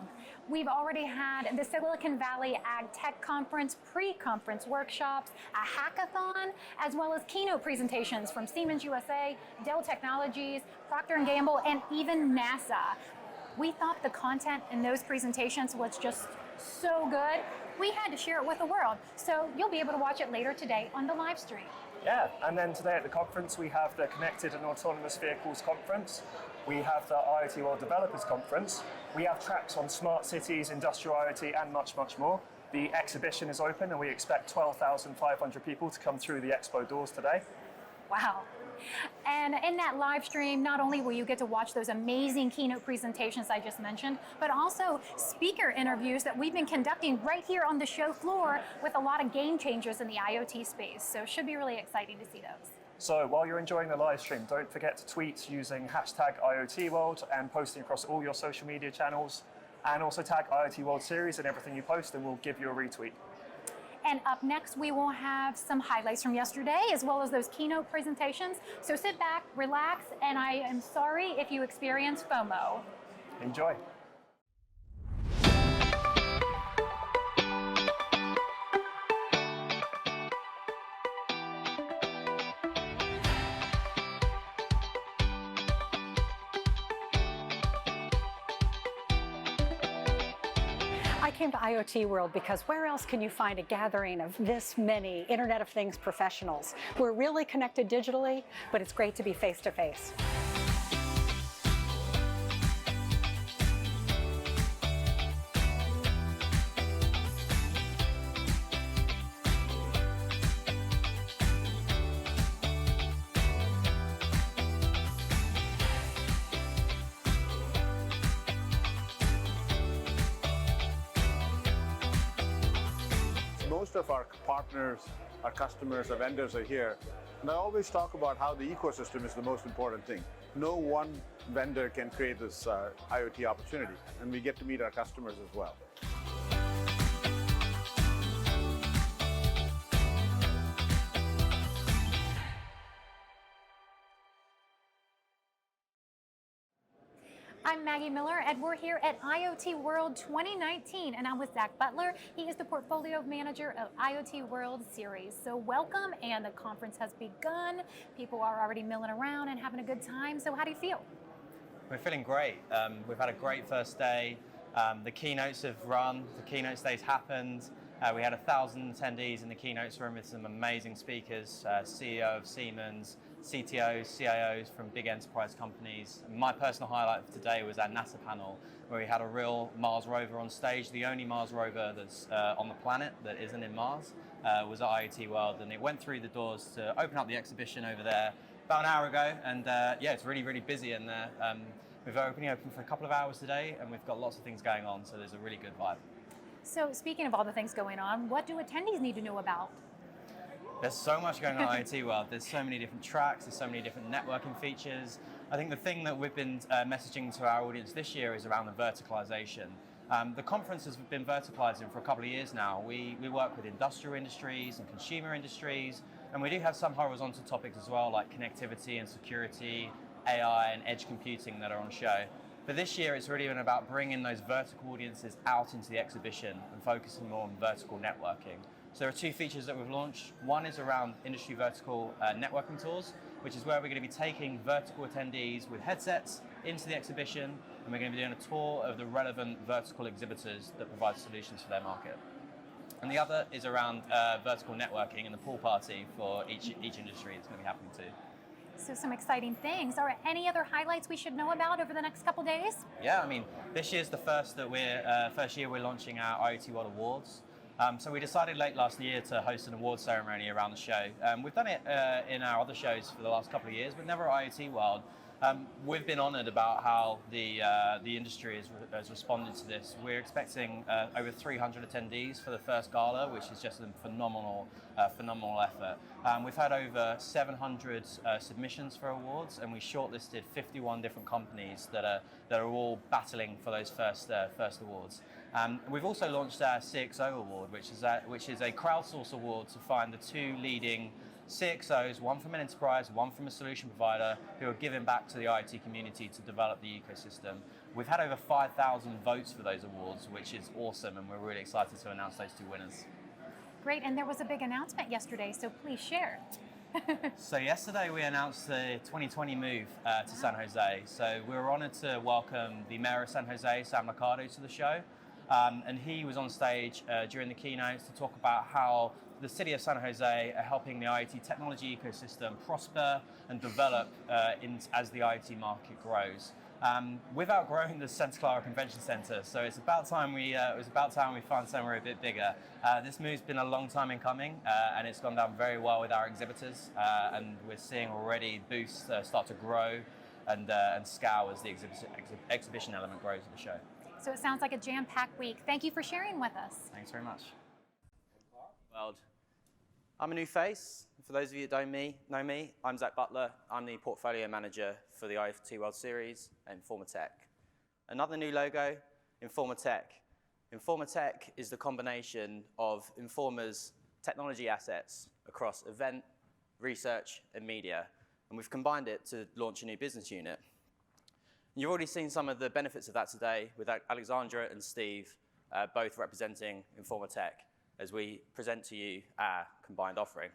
We've already had the Silicon Valley Ag Tech Conference, pre-conference workshops, a hackathon, as well as keynote presentations from Siemens USA, Dell Technologies, Procter & Gamble, and even NASA. We thought the content in those presentations was just so good, we had to share it with the world. So you'll be able to watch it later today on the live stream. Yeah, and then today at the conference we have the Connected and Autonomous Vehicles Conference. We have the IoT World Developers Conference. We have tracks on smart cities, industrial IoT, and much, much more. The exhibition is open and we expect 12,500 people to come through the expo doors today. Wow. And in that live stream, not only will you get to watch those amazing keynote presentations I just mentioned, but also speaker interviews that we've been conducting right here on the show floor with a lot of game changers in the IoT space. So it should be really exciting to see those. So while you're enjoying the live stream, don't forget to tweet using hashtag IoT World and posting across all your social media channels. And also tag IoT World Series in everything you post and we'll give you a retweet. And up next, we will have some highlights from yesterday, as well as those keynote presentations. So sit back, relax, and I am sorry if you experience FOMO. Enjoy. I came to IoT World because where else can you find a gathering of this many Internet of Things professionals? We're really connected digitally, but it's great to be face to face. Most of our partners, our customers, our vendors are here. And I always talk about how the ecosystem is the most important thing. No one vendor can create this IoT opportunity, and we get to meet our customers as well. I'm Maggie Miller, and we're here at IoT World 2019, and I'm with Zach Butler. He is the Portfolio Manager of IoT World Series. So welcome, and the conference has begun. People are already milling around and having a good time. So how do you feel? We're feeling great. We've had a great first day. The keynotes have run, the keynote stage happened. We had 1,000 attendees in the keynotes room with some amazing speakers, CEO of Siemens, CTOs, CIOs from big enterprise companies. And my personal highlight for today was our NASA panel, where we had a real Mars rover on stage. The only Mars rover that's on the planet that isn't in Mars was at IoT World, and it went through the doors to open up the exhibition over there about an hour ago, and yeah, it's really, really busy in there. We've been open for a couple of hours today, and we've got lots of things going on, so there's a really good vibe. So speaking of all the things going on, what do attendees need to know about? There's so much going on in IoT World. There's so many different tracks, there's so many different networking features. I think the thing that we've been messaging to our audience this year is around the verticalization. The conference has been verticalizing for a couple of years now. We work with industrial industries and consumer industries, and we do have some horizontal topics as well, like connectivity and security, AI and edge computing that are on show. But this year it's really been about bringing those vertical audiences out into the exhibition and focusing more on vertical networking. So there are two features that we've launched. One is around industry vertical networking tours, which is where we're going to be taking vertical attendees with headsets into the exhibition, and we're going to be doing a tour of the relevant vertical exhibitors that provide solutions for their market. And the other is around vertical networking and the pool party for each industry. It's going to be happening too. So some exciting things. Are there any other highlights we should know about over the next couple days? Yeah, I mean, this year's the first year we're launching our IoT World Awards. So we decided late last year to host an award ceremony around the show. We've done it in our other shows for the last couple of years, but never at IoT World. We've been honoured about how the industry has responded to this. We're expecting over 300 attendees for the first gala, which is just a phenomenal effort. We've had over 700 submissions for awards, and we shortlisted 51 different companies that are all battling for those first awards. We've also launched our CXO award, which is a crowdsource award to find the two leading CXOs, one from an enterprise, one from a solution provider, who are giving back to the IoT community to develop the ecosystem. We've had over 5,000 votes for those awards, which is awesome, and we're really excited to announce those two winners. Great, and there was a big announcement yesterday, so please share. So yesterday we announced the 2020 move to San Jose. So we were honored to welcome the mayor of San Jose, Sam Mercado, to the show. And he was on stage during the keynotes to talk about how the city of San Jose are helping the IoT technology ecosystem prosper and develop as the IoT market grows. We've outgrown the Santa Clara Convention Center, so it's about time we find somewhere a bit bigger. This move's been a long time in coming, and it's gone down very well with our exhibitors, and we're seeing already booths start to grow and scale as the exhibition element grows in the show. So it sounds like a jam-packed week. Thank you for sharing with us. Thanks very much. World. I'm a new face. For those of you that don't know me, I'm Zach Butler. I'm the portfolio manager for the IoT World Series at Informa Tech. Another new logo, Informa Tech. Informa Tech is the combination of Informa's technology assets across event, research, and media. And we've combined it to launch a new business unit. You've already seen some of the benefits of that today with Alexandra and Steve both representing Informa Tech as we present to you our combined offering.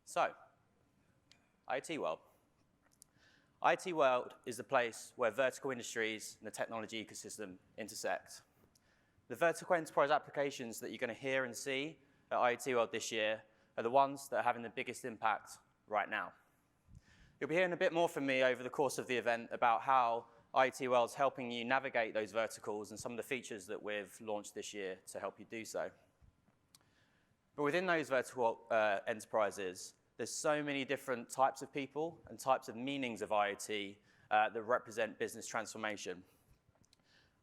So, IoT World. IoT World is the place where vertical industries and the technology ecosystem intersect. The vertical enterprise applications that you're going to hear and see at IoT World this year are the ones that are having the biggest impact right now. You'll be hearing a bit more from me over the course of the event about how IoT World's helping you navigate those verticals and some of the features that we've launched this year to help you do so. But within those vertical enterprises, there's so many different types of people and types of meanings of IoT that represent business transformation.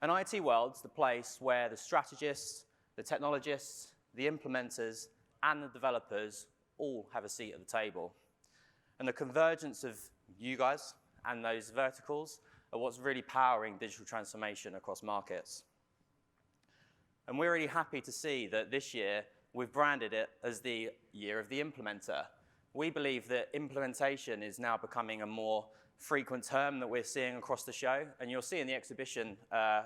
And IoT World's the place where the strategists, the technologists, the implementers, and the developers all have a seat at the table. And the convergence of you guys and those verticals are what's really powering digital transformation across markets. And we're really happy to see that this year we've branded it as the Year of the Implementer. We believe that implementation is now becoming a more frequent term that we're seeing across the show. And you'll see in the exhibition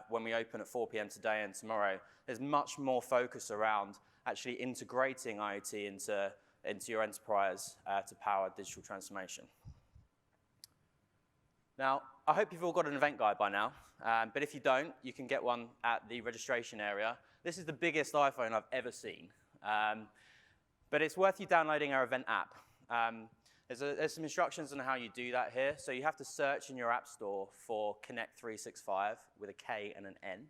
when we open at 4 p.m. today and tomorrow, there's much more focus around actually integrating IoT into your enterprise to power digital transformation. Now, I hope you've all got an event guide by now, but if you don't, you can get one at the registration area. This is the biggest iPhone I've ever seen, but it's worth you downloading our event app. There's some instructions on how you do that here. So you have to search in your app store for Connect 365 with a K and an N.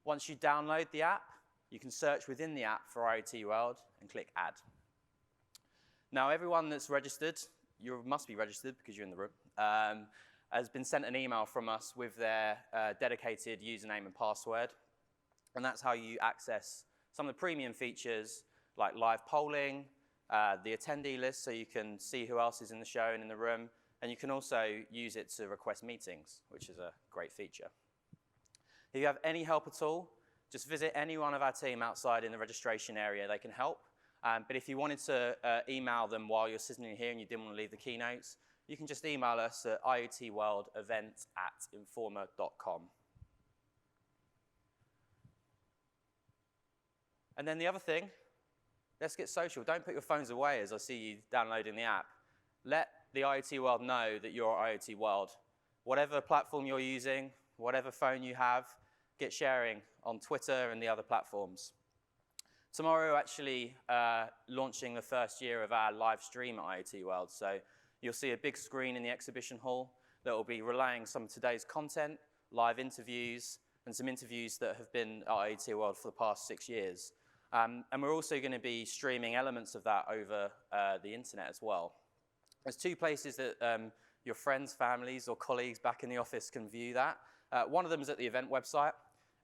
Once you download the app, you can search within the app for IoT World and click Add. Now, everyone that's registered, you must be registered because you're in the room, has been sent an email from us with their dedicated username and password. And that's how you access some of the premium features like live polling, the attendee list so you can see who else is in the show and in the room. And you can also use it to request meetings, which is a great feature. If you have any help at all, just visit any one of our team outside in the registration area. They can help. But if you wanted to email them while you're sitting here and you didn't want to leave the keynotes, you can just email us at iotworldevent@informa.com. And then the other thing, let's get social. Don't put your phones away as I see you downloading the app. Let the IoT World know that you're IoT World. Whatever platform you're using, whatever phone you have, get sharing on Twitter and the other platforms. Tomorrow, we're actually launching the first year of our live stream at IoT World. So you'll see a big screen in the exhibition hall that will be relaying some of today's content, live interviews, and some interviews that have been at IoT World for the past 6 years. And we're also going to be streaming elements of that over the internet as well. There's 2 places that your friends, families, or colleagues back in the office can view that. One of them is at the event website,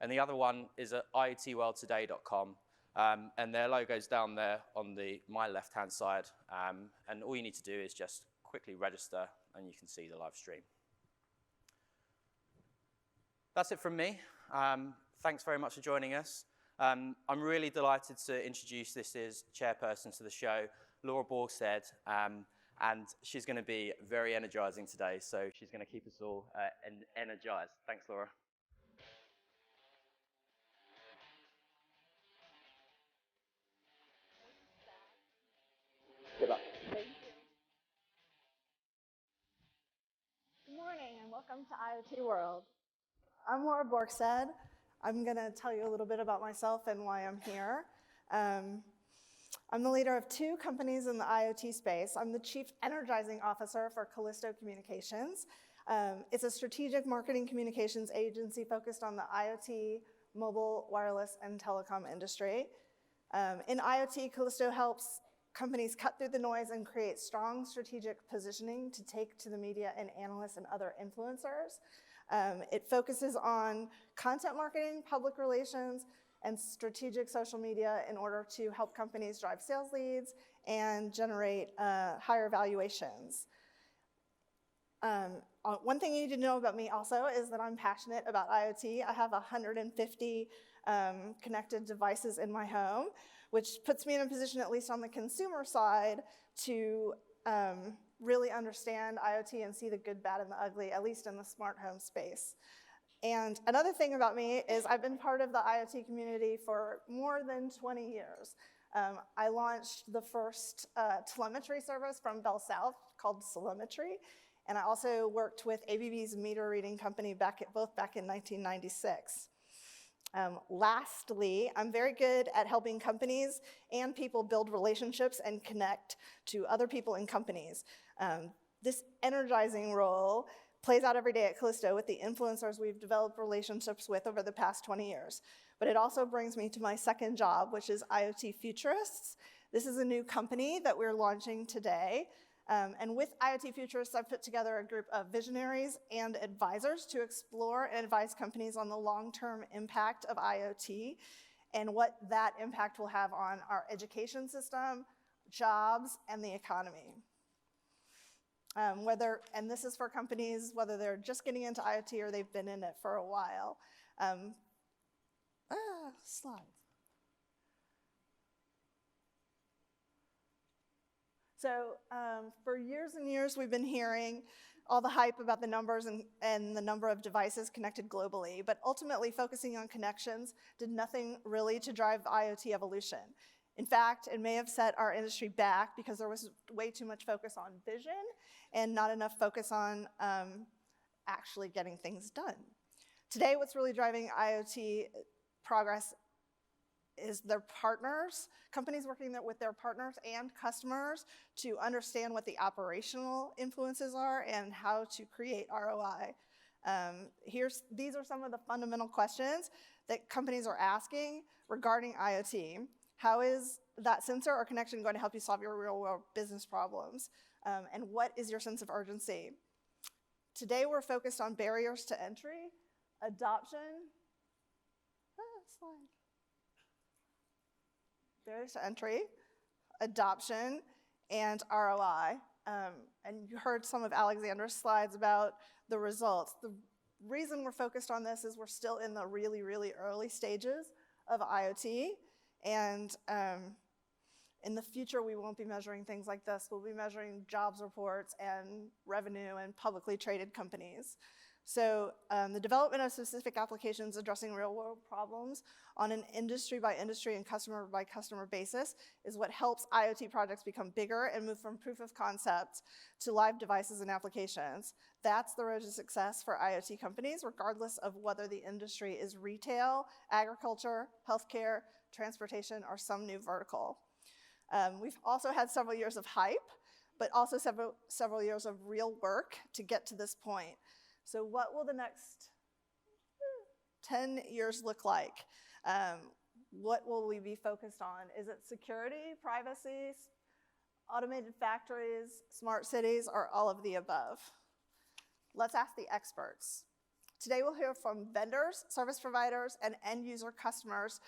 and the other one is at iotworldtoday.com. And their logo's down there on my left-hand side. And all you need to do is just quickly register, and you can see the live stream. That's it from me. Thanks very much for joining us. I'm really delighted to introduce this as chairperson to the show, Laura Borgstead, and she's going to be very energizing today, so she's going to keep us all energized. Thanks, Laura. Good luck. Thank you. Good morning and welcome to IoT World. I'm Laura Borgstead. I'm going to tell you a little bit about myself and why I'm here. I'm the leader of 2 companies in the IoT space. I'm the Chief Energizing Officer for Callisto Communications. It's a strategic marketing communications agency focused on the IoT, mobile, wireless, and telecom industry. In IoT, Callisto helps companies cut through the noise and create strong strategic positioning to take to the media and analysts and other influencers. It focuses on content marketing, public relations, and strategic social media in order to help companies drive sales leads and generate higher valuations. One thing you need to know about me also is that I'm passionate about IoT. I have 150 connected devices in my home, which puts me in a position, at least on the consumer side, to really understand IoT and see the good, bad, and the ugly, at least in the smart home space. And another thing about me is I've been part of the IoT community for more than 20 years. I launched the first telemetry service from Bell South called Telemetry, and I also worked with ABB's meter reading company both back in 1996. Lastly, I'm very good at helping companies and people build relationships and connect to other people and companies. This energizing role plays out every day at Callisto with the influencers we've developed relationships with over the past 20 years. But it also brings me to my second job, which is IoT Futurists. This is a new company that we're launching today. And with IoT Futurists, I've put together a group of visionaries and advisors to explore and advise companies on the long-term impact of IoT and what that impact will have on our education system, jobs, and the economy. And this is for companies, whether they're just getting into IoT or they've been in it for a while. Slides. So for years and years, we've been hearing all the hype about the numbers and the number of devices connected globally, but ultimately focusing on connections did nothing really to drive IoT evolution. In fact, it may have set our industry back because there was way too much focus on vision and not enough focus on actually getting things done. Today, what's really driving IoT progress is their partners, companies working with their partners and customers to understand what the operational influences are and how to create ROI. These are some of the fundamental questions that companies are asking regarding IoT. How is that sensor or connection going to help you solve your real-world business problems? And what is your sense of urgency? Today, we're focused on barriers to entry, adoption, barriers to entry, adoption, and ROI. And you heard some of Alexander's slides about the results. The reason we're focused on this is we're still in the really, really early stages of IoT. And in the future, we won't be measuring things like this. We'll be measuring jobs reports and revenue and publicly traded companies. So the development of specific applications addressing real-world problems on an industry-by-industry and customer-by-customer basis is what helps IoT projects become bigger and move from proof of concept to live devices and applications. That's the road to success for IoT companies, regardless of whether the industry is retail, agriculture, healthcare, transportation, or some new vertical. We've also had several years of hype, but also several years of real work to get to this point. So what will the next 10 years look like? What will we be focused on? Is it security, privacy, automated factories, smart cities, or all of the above? Let's ask the experts. Today we'll hear from vendors, service providers, and end user customers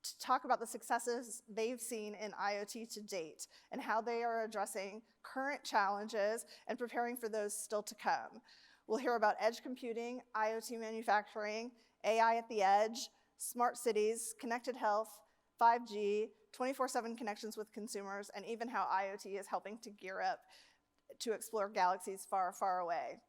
to talk about the successes they've seen in IoT to date and how they are addressing current challenges and preparing for those still to come. We'll hear about edge computing, IoT manufacturing, AI at the edge, smart cities, connected health, 5G, 24/7 connections with consumers, and even how IoT is helping to gear up to explore galaxies far, far away.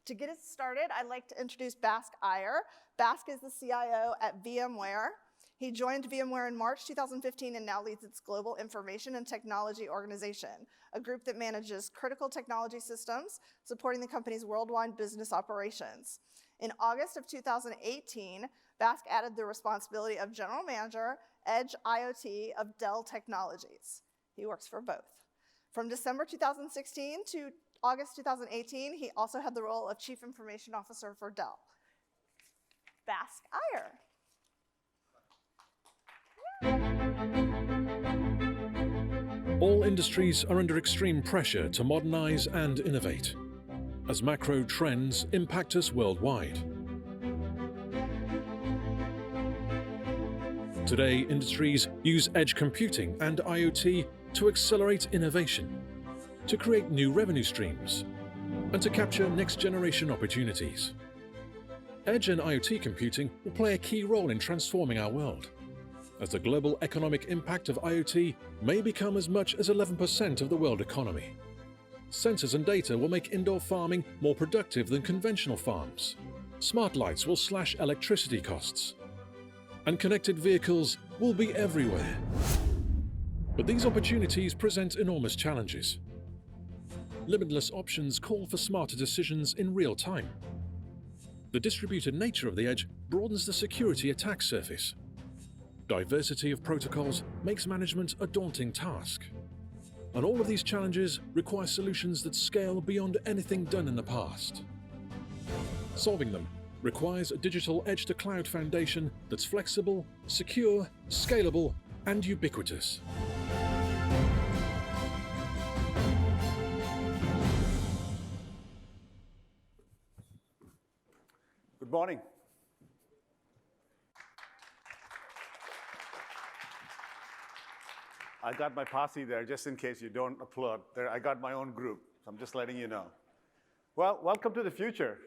To get us started, I'd like to introduce Bask Iyer. Bask is the CIO at VMware. He joined VMware in March 2015 and now leads its global information and technology organization, a group that manages critical technology systems, supporting the company's worldwide business operations. In August of 2018, Bask added the responsibility of general manager Edge IoT of Dell Technologies. He works for both. From December 2016 to August 2018, he also had the role of Chief Information Officer for Dell. Bask Iyer. All industries are under extreme pressure to modernize and innovate, as macro trends impact us worldwide. Today, industries use edge computing and IoT to accelerate innovation, to create new revenue streams, and to capture next-generation opportunities. Edge and IoT computing will play a key role in transforming our world, as the global economic impact of IoT may become as much as 11% of the world economy. Sensors and data will make indoor farming more productive than conventional farms. Smart lights will slash electricity costs. And connected vehicles will be everywhere. But these opportunities present enormous challenges. Limitless options call for smarter decisions in real time. The distributed nature of the edge broadens the security attack surface. Diversity of protocols makes management a daunting task. And all of these challenges require solutions that scale beyond anything done in the past. Solving them requires a digital edge-to-cloud foundation that's flexible, secure, scalable, and ubiquitous. Good morning. I got my posse there just in case you don't applaud. There, I got my own group, so I'm just letting you know. Well, welcome to the future.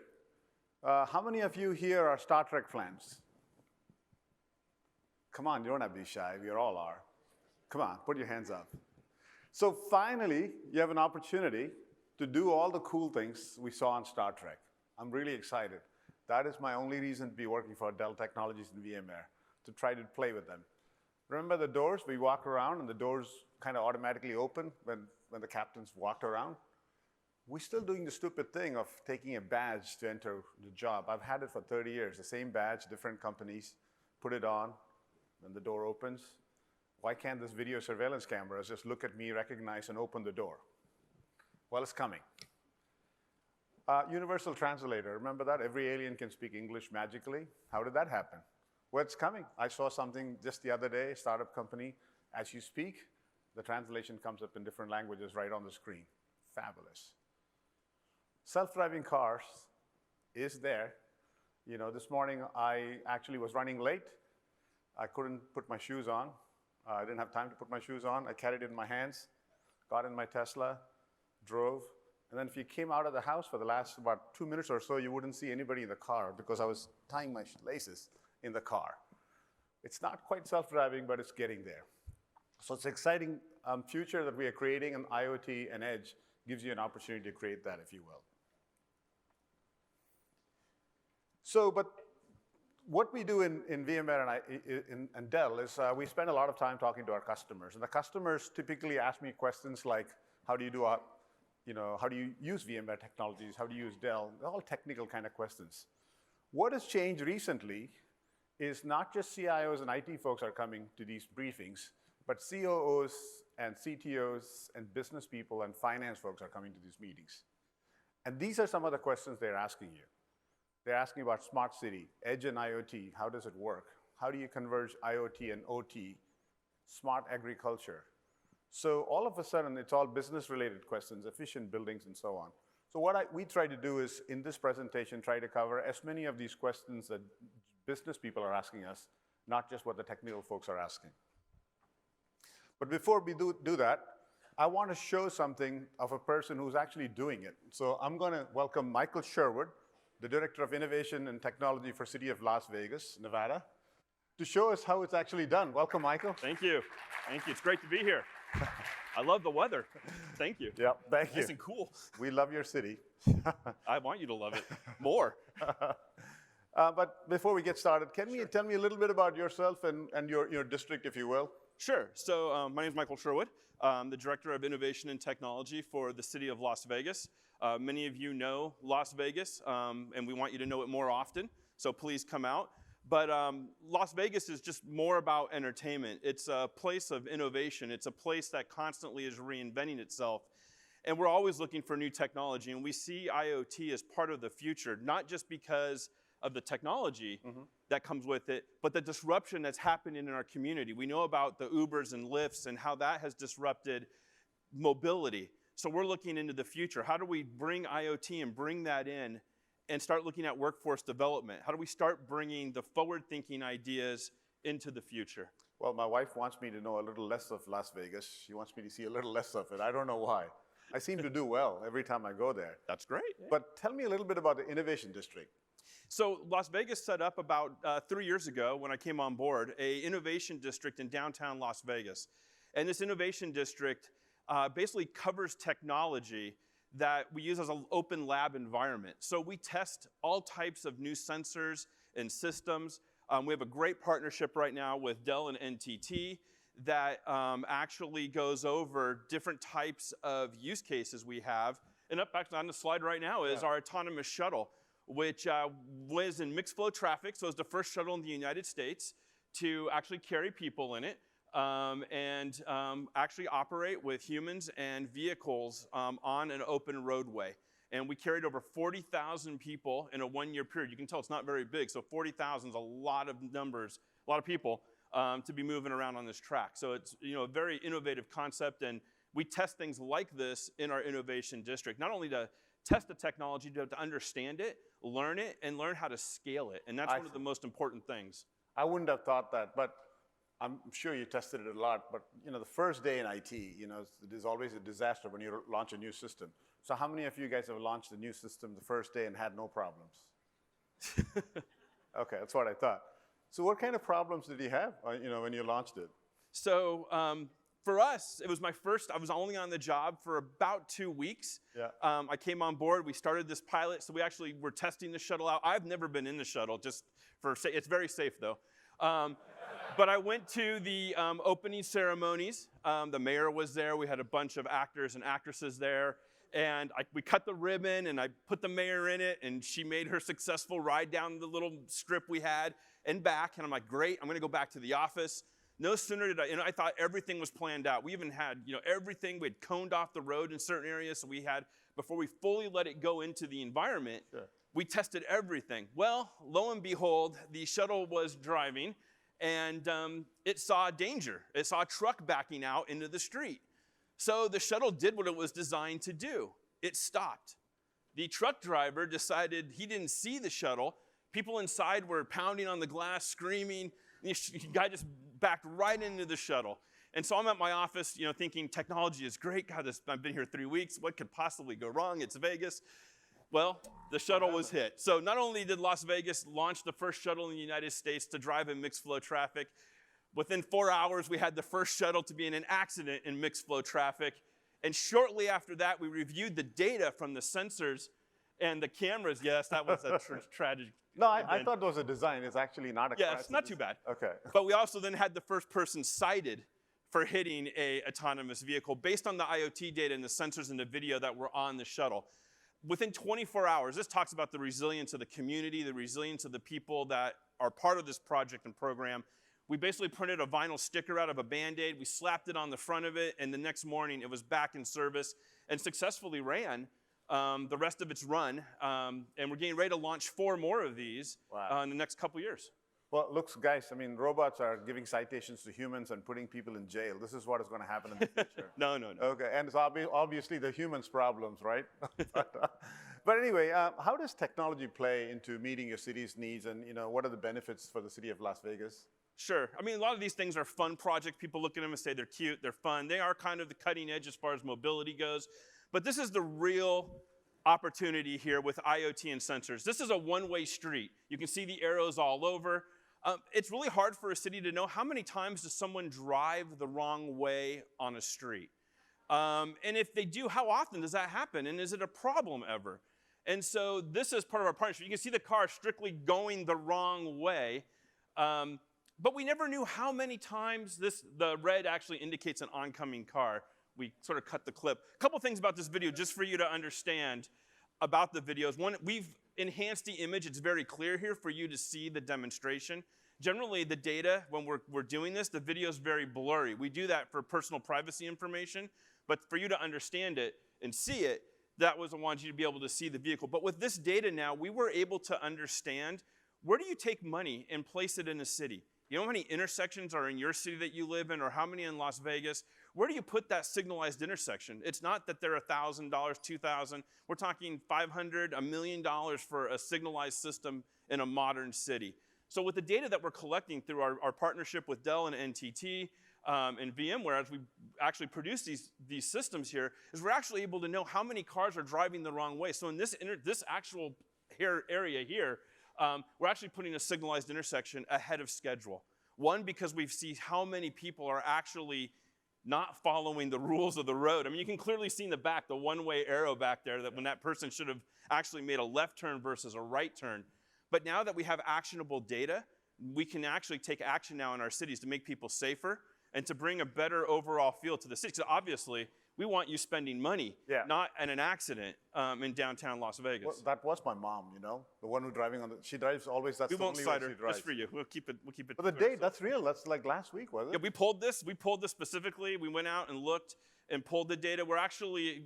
How many of you here are Star Trek fans? Come on, you don't have to be shy. We all are. Come on, put your hands up. So finally, you have an opportunity to do all the cool things we saw on Star Trek. I'm really excited. That is my only reason to be working for Dell Technologies and VMware, to try to play with them. Remember the doors? We walk around and the doors kind of automatically open when the captains walked around. We're still doing the stupid thing of taking a badge to enter the job. I've had it for 30 years, the same badge, different companies, put it on, then the door opens. Why can't this video surveillance cameras just look at me, recognize, and open the door? Well, it's coming. Universal translator, remember that? Every alien can speak English magically. How did that happen? Well, it's coming. I saw something just the other day, startup company. As you speak, the translation comes up in different languages right on the screen. Fabulous. Self-driving cars is there. You know, this morning I actually was running late. I couldn't put my shoes on. I didn't have time to put my shoes on. I carried it in my hands, got in my Tesla, drove. And then if you came out of the house for the last about 2 minutes or so, you wouldn't see anybody in the car because I was tying my laces in the car. It's not quite self-driving, but it's getting there. So it's an exciting future that we are creating, and IoT and Edge gives you an opportunity to create that, if you will. So, but what we do in VMware and Dell is we spend a lot of time talking to our customers. And the customers typically ask me questions like, how do you do how do you use VMware technologies? How do you use Dell? They're all technical kind of questions. What has changed recently is not just CIOs and IT folks are coming to these briefings, but COOs and CTOs and business people and finance folks are coming to these meetings. And these are some of the questions they're asking you. They're asking about smart city, edge and IoT. How does it work? How do you converge IoT and OT? Smart agriculture. So all of a sudden, it's all business-related questions, efficient buildings, and so on. So what we try to do is, in this presentation, try to cover as many of these questions that business people are asking us, not just what the technical folks are asking. But before we do that, I want to show something of a person who's actually doing it. So I'm going to welcome Michael Sherwood, the Director of Innovation and Technology for City of Las Vegas, Nevada, to show us how it's actually done. Welcome, Michael. Thank you. Thank you. It's great to be here. I love the weather. Thank you. Yeah, thank you. Nice and cool. We love your city. I want you to love it more. But before we get started, can you tell me a little bit about yourself and your district, if you will? Sure. So my name is Michael Sherwood. I'm the Director of Innovation and Technology for the City of Las Vegas. Many of you know Las Vegas, and we want you to know it more often, so please come out. But Las Vegas is just more about entertainment. It's a place of innovation. It's a place that constantly is reinventing itself. And we're always looking for new technology. And we see IoT as part of the future, not just because of the technology that comes with it, but the disruption that's happening in our community. We know about the Ubers and Lyfts and how that has disrupted mobility. So we're looking into the future. How do we bring IoT and bring that in and start looking at workforce development? How do we start bringing the forward-thinking ideas into the future? Well, my wife wants me to know a little less of Las Vegas. She wants me to see a little less of it. I don't know why. I seem to do well every time I go there. That's great. Yeah. But tell me a little bit about the Innovation District. So Las Vegas set up about 3 years ago when I came on board, a innovation district in downtown Las Vegas. And this innovation district basically covers technology that we use as an open lab environment. So we test all types of new sensors and systems. We have a great partnership right now with Dell and NTT that actually goes over different types of use cases we have. And up back on the slide right now is our autonomous shuttle, which was in mixed flow traffic. So it's the first shuttle in the United States to actually carry people in it. And actually operate with humans and vehicles on an open roadway. And we carried over 40,000 people in a 1-year period. You can tell it's not very big, so 40,000 is a lot of numbers, a lot of people to be moving around on this track. So it's a very innovative concept, and we test things like this in our innovation district, not only to test the technology, but to understand it, and learn how to scale it. And that's one of the most important things. I wouldn't have thought that, but I'm sure you tested it a lot, but the first day in IT, it is always a disaster when you launch a new system. So how many of you guys have launched a new system the first day and had no problems? Okay, that's what I thought. So what kind of problems did you have, when you launched it? So for us, it was my first. I was only on the job for about 2 weeks. Yeah. I came on board. We started this pilot, so we actually were testing the shuttle out. I've never been in the shuttle, it's very safe though. But I went to the opening ceremonies. The mayor was there. We had a bunch of actors and actresses there. And we cut the ribbon, and I put the mayor in it, and she made her successful ride down the little strip we had and back. And I'm like, great, I'm going to go back to the office. No sooner did I thought everything was planned out. We even had, everything. We had coned off the road in certain areas. So we had, before we fully let it go into the environment, we tested everything. Well, lo and behold, the shuttle was driving. And it saw danger. It saw a truck backing out into the street. So the shuttle did what it was designed to do. It stopped. The truck driver decided he didn't see the shuttle. People inside were pounding on the glass, screaming. The guy just backed right into the shuttle. And so I'm at my office, thinking technology is great. God, I've been here 3 weeks. What could possibly go wrong? It's Vegas. Well, the shuttle was hit. So not only did Las Vegas launch the first shuttle in the United States to drive in mixed flow traffic, within 4 hours, we had the first shuttle to be in an accident in mixed flow traffic. And shortly after that, we reviewed the data from the sensors and the cameras. Yes, that was a tragic. No, I thought it was a design. It's actually not a crash. Yeah, it's not too bad. Okay. But we also then had the first person cited for hitting a autonomous vehicle based on the IoT data and the sensors and the video that were on the shuttle. Within 24 hours, this talks about the resilience of the community, the resilience of the people that are part of this project and program. We basically printed a vinyl sticker out of a Band-Aid. We slapped it on the front of it, and the next morning it was back in service and successfully ran the rest of its run. And we're getting ready to launch 4 more of these in the next couple years. Well, looks, guys, robots are giving citations to humans and putting people in jail. This is what is going to happen in the future. No. Okay, and it's obviously the humans' problems, right? But anyway, how does technology play into meeting your city's needs, and what are the benefits for the city of Las Vegas? Sure. A lot of these things are fun projects. People look at them and say they're cute, they're fun. They are kind of the cutting edge as far as mobility goes. But this is the real opportunity here with IoT and sensors. This is a one-way street. You can see the arrows all over. It's really hard for a city to know how many times does someone drive the wrong way on a street. And if they do, how often does that happen? And is it a problem ever? And so this is part of our partnership. You can see the car strictly going the wrong way. But we never knew how many times the red actually indicates an oncoming car. We sort of cut the clip. A couple things about this video just for you to understand about the videos. One, we've enhance the image, it's very clear here for you to see the demonstration. Generally, the data, when we're doing this, the video is very blurry. We do that for personal privacy information, but for you to understand it and see it, that was I wanted you to be able to see the vehicle. But with this data now, we were able to understand, where do you take money and place it in a city? You know how many intersections are in your city that you live in, or how many in Las Vegas? Where do you put that signalized intersection? It's not that they're $1,000, $2,000. We're talking $500, $1 million for a signalized system in a modern city. So with the data that we're collecting through our partnership with Dell and NTT and VMware, as we actually produce these systems here, is we're actually able to know how many cars are driving the wrong way. So in this actual area here, we're actually putting a signalized intersection ahead of schedule. One, because we see how many people are actually not following the rules of the road. I mean, you can clearly see in the back, the one-way arrow back there, that when that person should have actually made a left turn versus a right turn. But now that we have actionable data, we can actually take action now in our cities to make people safer and to bring a better overall feel to the city. So obviously, we want you spending money, not in an accident in downtown Las Vegas. Well, that was my mom, you know, the one who's driving she drives always, that's the only way she drives. Just for you, we'll keep it. But the date, that's real, that's like last week, wasn't it? Yeah, we pulled this specifically. We went out and looked and pulled the data. We're actually,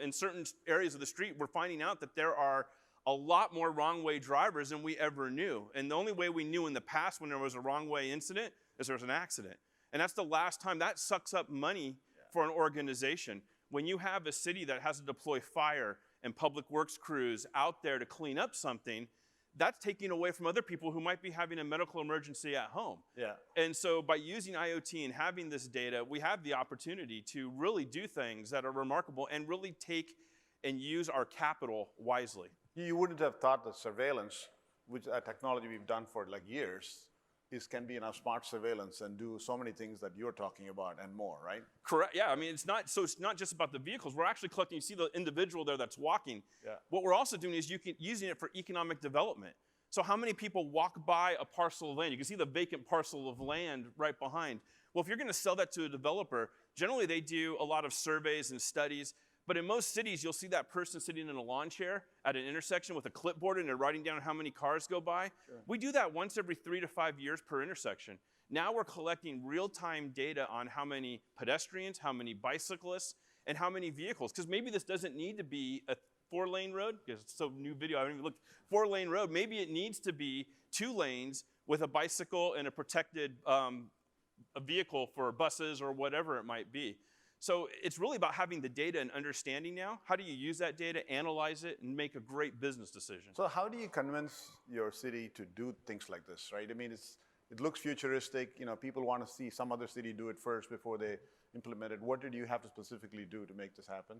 in certain areas of the street, we're finding out that there are a lot more wrong way drivers than we ever knew. And the only way we knew in the past when there was a wrong way incident is there was an accident. And that's the last time. That sucks up money for an organization. When you have a city that has to deploy fire and public works crews out there to clean up something, that's taking away from other people who might be having a medical emergency at home. Yeah. And so by using IoT and having this data, we have the opportunity to really do things that are remarkable and really take and use our capital wisely. You wouldn't have thought that surveillance, which a technology we've done for like years, can be enough smart surveillance and do so many things that you're talking about and more, right? Correct. Yeah. I mean, it's not just about the vehicles. We're actually collecting. You see the individual there that's walking. Yeah. What we're also doing is using it for economic development. So how many people walk by a parcel of land? You can see the vacant parcel of land right behind. Well, if you're going to sell that to a developer, generally they do a lot of surveys and studies. But in most cities, you'll see that person sitting in a lawn chair at an intersection with a clipboard and they're writing down how many cars go by. Sure. We do that once every 3 to 5 years per intersection. Now we're collecting real-time data on how many pedestrians, how many bicyclists, and how many vehicles. Because maybe this doesn't need to be a 4-lane road, because it's so new video, I haven't even looked. 4-lane road, maybe it needs to be 2 lanes with a bicycle and a protected a vehicle for buses or whatever it might be. So it's really about having the data and understanding now. How do you use that data, analyze it, and make a great business decision? So how do you convince your city to do things like this, right? I mean, it looks futuristic. You know, people want to see some other city do it first before they implement it. What did you have to specifically do to make this happen?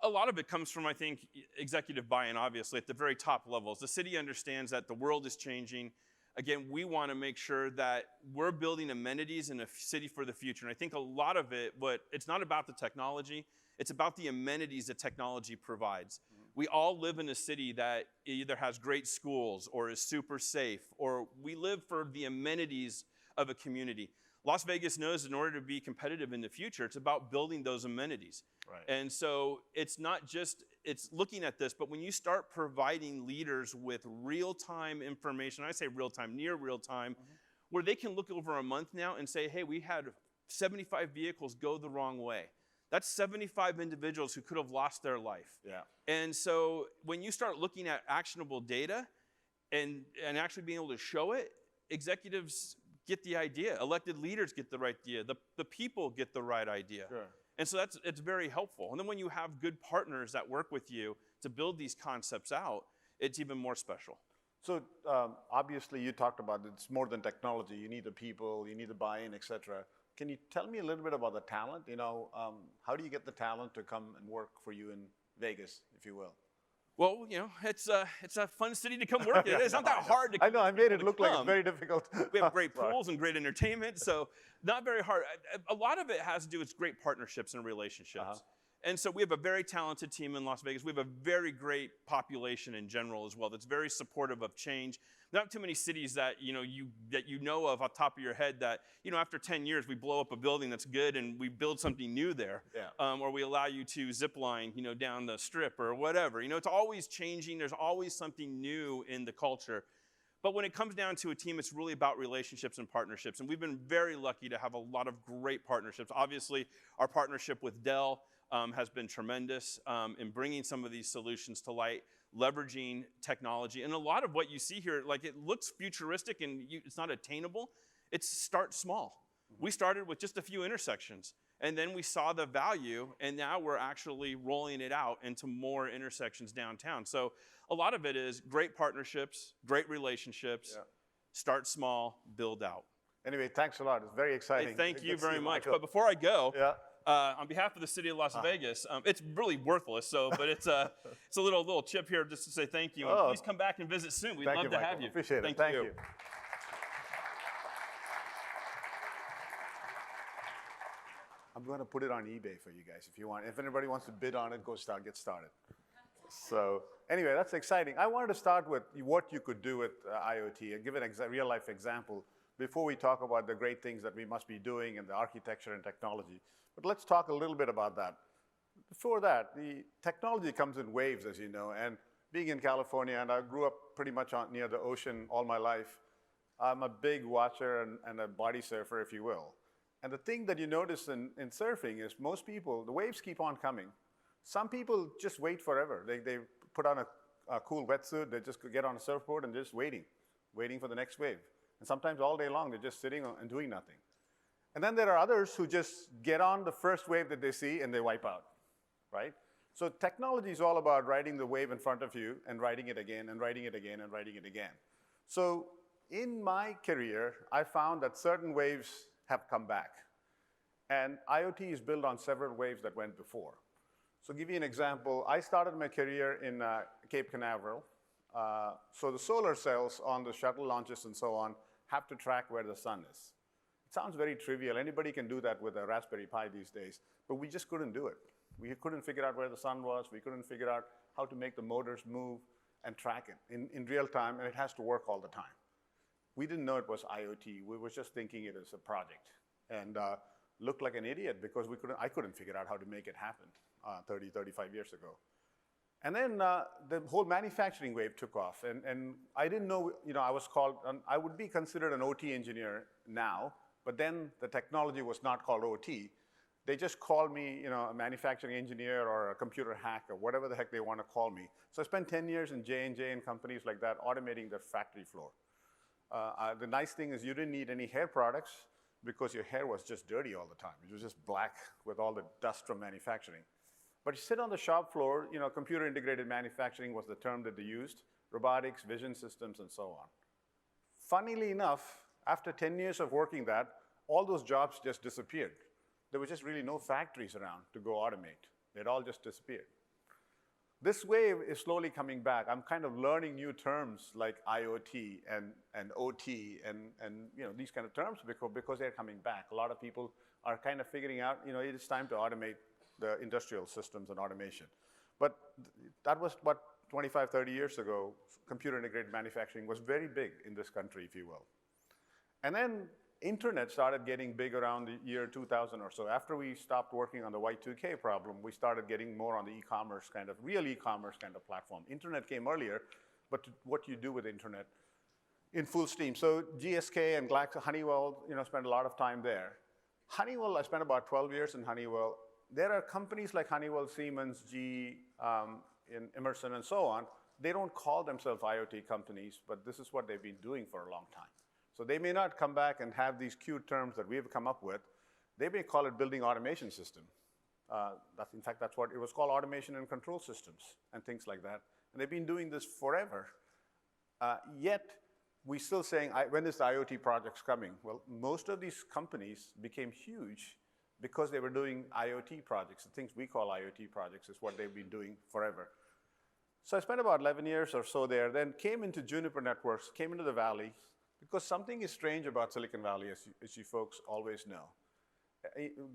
A lot of it comes from, I think, executive buy-in, obviously, at the very top levels. The city understands that the world is changing. Again, we want to make sure that we're building amenities in a city for the future. And I think a lot of it, it's not about the technology, it's about the amenities that technology provides. Mm-hmm. We all live in a city that either has great schools or is super safe, or we live for the amenities of a community. Las Vegas knows in order to be competitive in the future, it's about building those amenities. Right. And so it's not just, it's looking at this, but when you start providing leaders with real-time information, I say real-time, near real-time, where they can look over a month now and say, hey, we had 75 vehicles go the wrong way. That's 75 individuals who could have lost their life. Yeah. And so when you start looking at actionable data and actually being able to show it, executives get the idea. Elected leaders get the right idea. The people get the right idea. Sure. And so it's very helpful. And then when you have good partners that work with you to build these concepts out, it's even more special. So obviously you talked about it's more than technology. You need the people, you need the buy-in, et cetera. Can you tell me a little bit about the talent? You know, how do you get the talent to come and work for you in Vegas, if you will? Well, you know, it's a fun city to come work in. It's not that hard to come. I know, I made it look like it's very difficult. We have great pools and great entertainment, so not very hard. A lot of it has to do with great partnerships and relationships. And so we have a very talented team in Las Vegas. We have a very great population in general as well that's very supportive of change. Not too many cities that you know of off the top of your head that after 10 years we blow up a building that's good and we build something new there, or we allow you to zip line down the strip or whatever. It's always changing. There's always something new in the culture. But when it comes down to a team, it's really about relationships and partnerships. And we've been very lucky to have a lot of great partnerships. Obviously, our partnership with Dell has been tremendous in bringing some of these solutions to light, leveraging technology. And a lot of what you see here, like it looks futuristic and it's not attainable. It's start small. We started with just a few intersections. And then we saw the value, and now we're actually rolling it out into more intersections downtown. So a lot of it is great partnerships, great relationships, start small, build out. Anyway, thanks a lot. It's very exciting. Hey, thank you very much. Michael. But before I go, on behalf of the city of Las Vegas, it's really worthless, but it's a little chip here just to say thank you. And please come back and visit soon. We'd love to have you. Appreciate it. Thank you. I'm going to put it on eBay for you guys if you want. If anybody wants to bid on it, get started. So anyway, that's exciting. I wanted to start with what you could do with IoT and give an real-life example before we talk about the great things that we must be doing and the architecture and technology. But let's talk a little bit about that. Before that, the technology comes in waves, as you know, and being in California, and I grew up pretty much near the ocean all my life, I'm a big watcher and a body surfer, if you will. And the thing that you notice in surfing is most people, the waves keep on coming. Some people just wait forever. They put on a cool wetsuit, they just get on a surfboard and just waiting for the next wave. And sometimes all day long, they're just sitting and doing nothing. And then there are others who just get on the first wave that they see and they wipe out, right? So technology is all about riding the wave in front of you and riding it again and riding it again and riding it again. So in my career, I found that certain waves have come back. And IoT is built on several waves that went before. So give you an example, I started my career in Cape Canaveral. So the solar cells on the shuttle launches and so on have to track where the sun is. It sounds very trivial. Anybody can do that with a Raspberry Pi these days, but we just couldn't do it. We couldn't figure out where the sun was. We couldn't figure out how to make the motors move and track it in real time, and it has to work all the time. We didn't know it was IoT. We were just thinking it as a project and looked like an idiot because I couldn't figure out how to make it happen 30, 35 years ago. And then the whole manufacturing wave took off. And I didn't know, I would be considered an OT engineer now, but then the technology was not called OT. They just called me, a manufacturing engineer or a computer hack or whatever the heck they want to call me. So I spent 10 years in J&J and companies like that automating the factory floor. The nice thing is you didn't need any hair products because your hair was just dirty all the time. It was just black with all the dust from manufacturing. But you sit on the shop floor, computer integrated manufacturing was the term that they used, robotics, vision systems, and so on. Funnily enough, after 10 years of working that, all those jobs just disappeared. There was just really no factories around to go automate. They'd all just disappeared. This wave is slowly coming back. I'm kind of learning new terms like IoT and OT and these kind of terms because they're coming back. A lot of people are kind of figuring out, it is time to automate the industrial systems and automation. But that was what 25, 30 years ago, computer integrated manufacturing was very big in this country, if you will. And then internet started getting big around the year 2000 or so. After we stopped working on the Y2K problem, we started getting more on the e-commerce real e-commerce kind of platform. Internet came earlier, but what you do with internet in full steam. So GSK and Honeywell, spent a lot of time there. Honeywell, I spent about 12 years in Honeywell. There are companies like Honeywell, Siemens, GE, Emerson, and so on. They don't call themselves IoT companies, but this is what they've been doing for a long time. So they may not come back and have these cute terms that we've come up with. They may call it building automation system. In fact, that's what it was called, automation and control systems and things like that. And they've been doing this forever. Yet, we're still saying, when is the IoT projects coming? Well, most of these companies became huge because they were doing IoT projects. The things we call IoT projects is what they've been doing forever. So I spent about 11 years or so there, then came into Juniper Networks, came into the Valley, because something is strange about Silicon Valley, as you folks always know.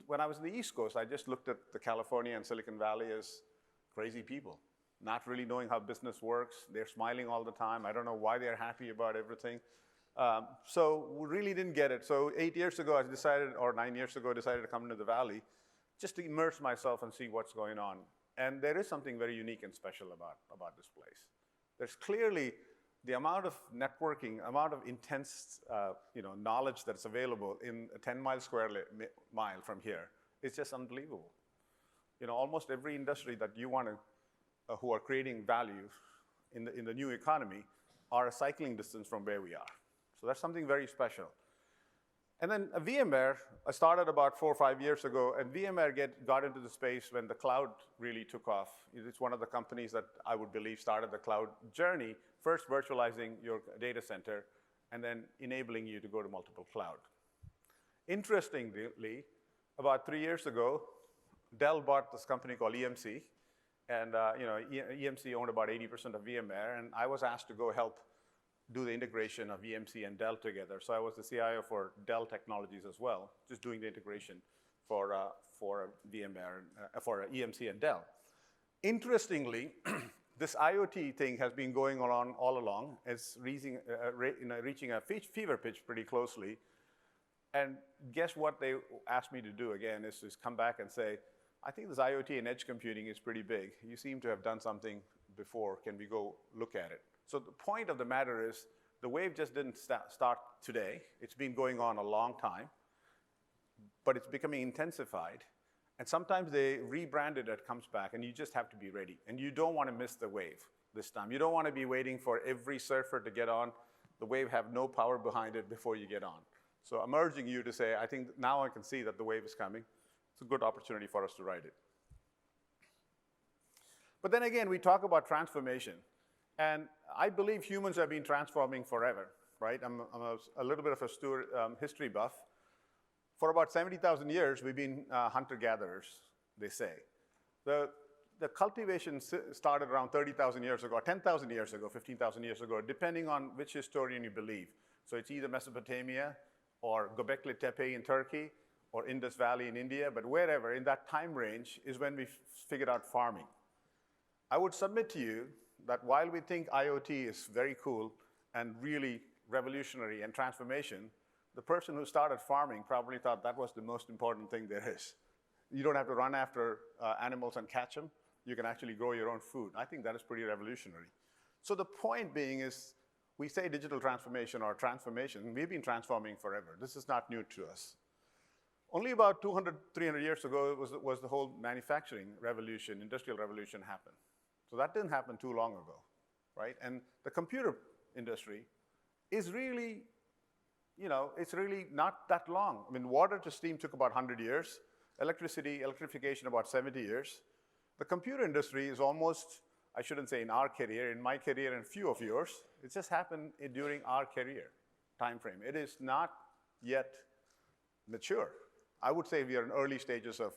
When I was in the East Coast, I just looked at the California and Silicon Valley as crazy people, not really knowing how business works. They're smiling all the time. I don't know why they're happy about everything. So we really didn't get it. So 8 years ago, I decided, or 9 years ago, I decided to come into the Valley just to immerse myself and see what's going on. And there is something very unique and special about this place. There's clearly the amount of networking, amount of intense knowledge that's available in a 10-mile square mile from here is just unbelievable. Almost every industry that you want to, who are creating value in the new economy are a cycling distance from where we are. So that's something very special. And then VMware, I started about 4 or 5 years ago, and VMware got into the space when the cloud really took off. It's one of the companies that I would believe started the cloud journey, first virtualizing your data center, and then enabling you to go to multiple cloud. Interestingly, about 3 years ago, Dell bought this company called EMC, and EMC owned about 80% of VMware, and I was asked to go help do the integration of EMC and Dell together. So I was the CIO for Dell Technologies as well, just doing the integration for VMware, for EMC and Dell. Interestingly, this IoT thing has been going on all along. It's reaching a fever pitch pretty closely. And guess what they asked me to do again is come back and say, I think this IoT and edge computing is pretty big. You seem to have done something before. Can we go look at it? So the point of the matter is the wave just didn't start today. It's been going on a long time, but it's becoming intensified. And sometimes they rebrand it, it comes back, and you just have to be ready. And you don't want to miss the wave this time. You don't want to be waiting for every surfer to get on. The wave have no power behind it before you get on. So I'm urging you to say, I think now I can see that the wave is coming. It's a good opportunity for us to ride it. But then again, we talk about transformation. And I believe humans have been transforming forever, right? I'm a little bit of a history buff. For about 70,000 years, we've been hunter-gatherers, they say. The cultivation started around 30,000 years ago, or 10,000 years ago, 15,000 years ago, depending on which historian you believe. So it's either Mesopotamia, or Göbekli Tepe in Turkey, or Indus Valley in India, but wherever in that time range is when we figured out farming. I would submit to you that while we think IoT is very cool and really revolutionary and transformation, the person who started farming probably thought that was the most important thing there is. You don't have to run after animals and catch them. You can actually grow your own food. I think that is pretty revolutionary. So the point being is, we say digital transformation or transformation. We've been transforming forever. This is not new to us. Only about 200, 300 years ago was the whole manufacturing revolution, industrial revolution happened. So that didn't happen too long ago, right? And the computer industry is really, it's really not that long. I mean, water to steam took about 100 years. Electrification about 70 years. The computer industry is almost, I shouldn't say in our career, in my career and few of yours, it just happened during our career time frame. It is not yet mature. I would say we are in early stages of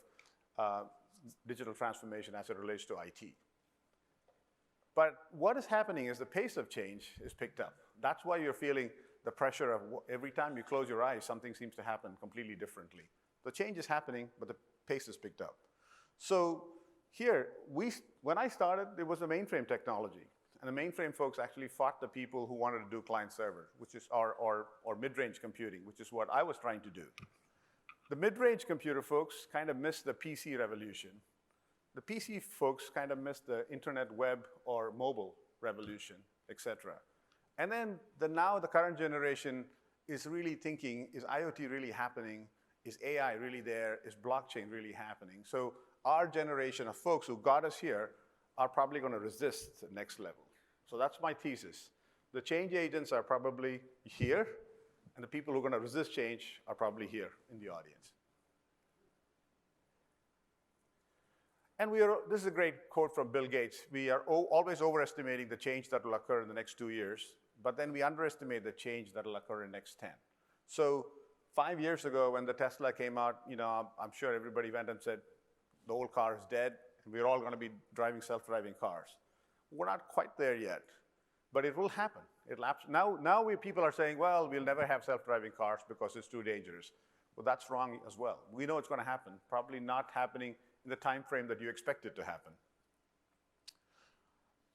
digital transformation as it relates to IT. But what is happening is the pace of change is picked up. That's why you're feeling the pressure of every time you close your eyes, something seems to happen completely differently. The change is happening, but the pace is picked up. So here, when I started, it was the mainframe technology. And the mainframe folks actually fought the people who wanted to do client-server, which is or mid-range computing, which is what I was trying to do. The mid-range computer folks kind of missed the PC revolution. The PC folks kind of missed the internet, web, or mobile revolution, et cetera. And then now the current generation is really thinking, is IoT really happening? Is AI really there? Is blockchain really happening? So our generation of folks who got us here are probably going to resist the next level. So that's my thesis. The change agents are probably here, and the people who are going to resist change are probably here in the audience. And this is a great quote from Bill Gates. We are always overestimating the change that will occur in the next 2 years, but then we underestimate the change that will occur in the next 10. So 5 years ago when the Tesla came out, I'm sure everybody went and said, the old car is dead, and we're all going to be driving self-driving cars. We're not quite there yet, but it will happen. Now people are saying, well, we'll never have self-driving cars because it's too dangerous. Well, that's wrong as well. We know it's going to happen, probably not happening in the time frame that you expect it to happen.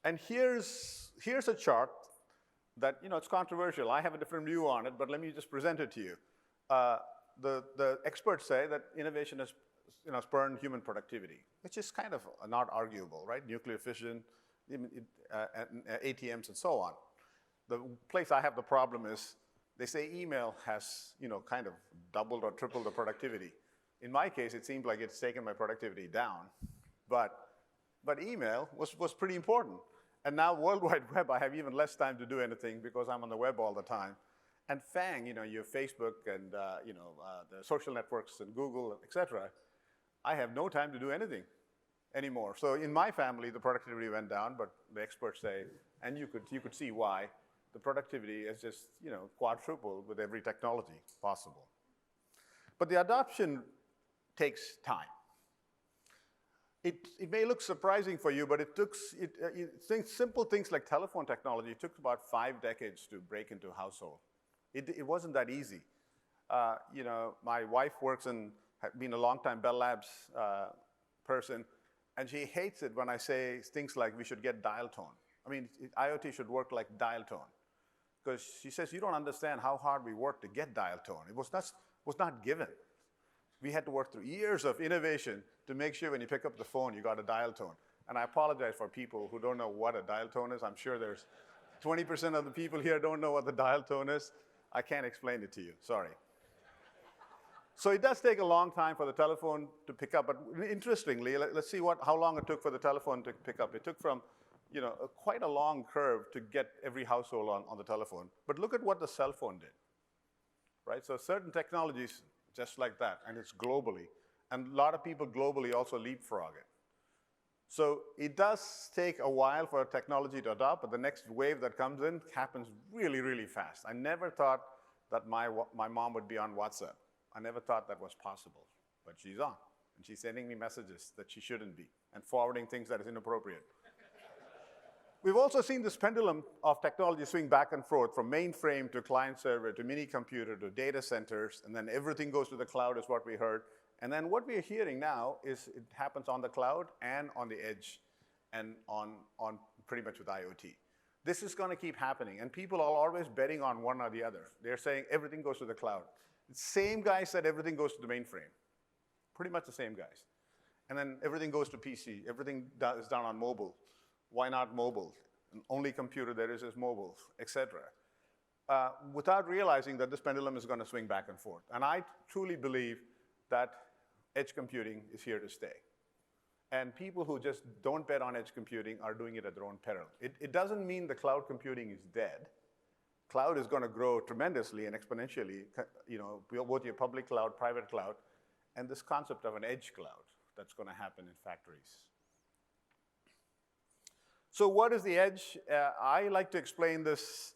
And here's a chart that, it's controversial. I have a different view on it, but let me just present it to you. The experts say that innovation has spurned human productivity, which is kind of not arguable, right? Nuclear fission, ATMs, and so on. The place I have the problem is they say email has, kind of doubled or tripled the productivity. In my case, it seems like it's taken my productivity down, but email was pretty important. And now World Wide Web, I have even less time to do anything because I'm on the web all the time. And FANG, you have Facebook and the social networks and Google, et cetera. I have no time to do anything anymore. So in my family, the productivity went down, but the experts say, and you could see why, the productivity is just quadrupled with every technology possible. But the adoption takes time. It may look surprising for you, but simple things like telephone technology took about 5 decades to break into a household. It wasn't that easy. My wife works has been a long-time Bell Labs person, and she hates it when I say things like we should get dial tone. I mean, IoT should work like dial tone. Because she says, you don't understand how hard we worked to get dial tone. It was not given. We had to work through years of innovation to make sure when you pick up the phone, you got a dial tone. And I apologize for people who don't know what a dial tone is. I'm sure there's 20% of the people here don't know what the dial tone is. I can't explain it to you, sorry. So it does take a long time for the telephone to pick up. But interestingly, let's see how long it took for the telephone to pick up. It took from quite a long curve to get every household on the telephone. But look at what the cell phone did, right? So certain technologies, just like that, and it's globally. And a lot of people globally also leapfrog it. So it does take a while for technology to adopt, but the next wave that comes in happens really, really fast. I never thought that my mom would be on WhatsApp. I never thought that was possible, but she's on. And she's sending me messages that she shouldn't be and forwarding things that is inappropriate. We've also seen this pendulum of technology swing back and forth from mainframe to client server to mini computer to data centers, and then everything goes to the cloud is what we heard. And then what we're hearing now is it happens on the cloud and on the edge and on pretty much with IoT. This is going to keep happening, and people are always betting on one or the other. They're saying everything goes to the cloud. The same guy said everything goes to the mainframe. Pretty much the same guys. And then everything goes to PC. Everything is done on mobile. Why not mobile? The only computer there is mobile, et cetera. Without realizing that this pendulum is going to swing back and forth. And I truly believe that edge computing is here to stay. And people who just don't bet on edge computing are doing it at their own peril. It doesn't mean the cloud computing is dead. Cloud is going to grow tremendously and exponentially, both your public cloud, private cloud, and this concept of an edge cloud that's going to happen in factories. So what is the edge? I like to explain this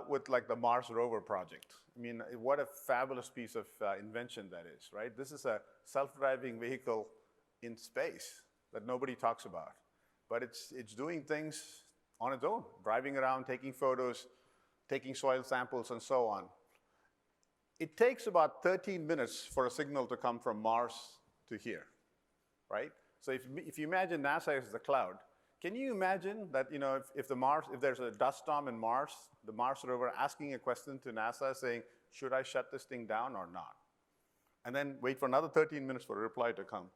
with like the Mars rover project. I mean, what a fabulous piece of invention that is, right? This is a self-driving vehicle in space that nobody talks about. But it's doing things on its own, driving around, taking photos, taking soil samples, and so on. It takes about 13 minutes for a signal to come from Mars to here, right? So if you imagine NASA as the cloud, can you imagine that if there's a dust storm in Mars, the Mars rover asking a question to NASA saying, should I shut this thing down or not? And then wait for another 13 minutes for a reply to come.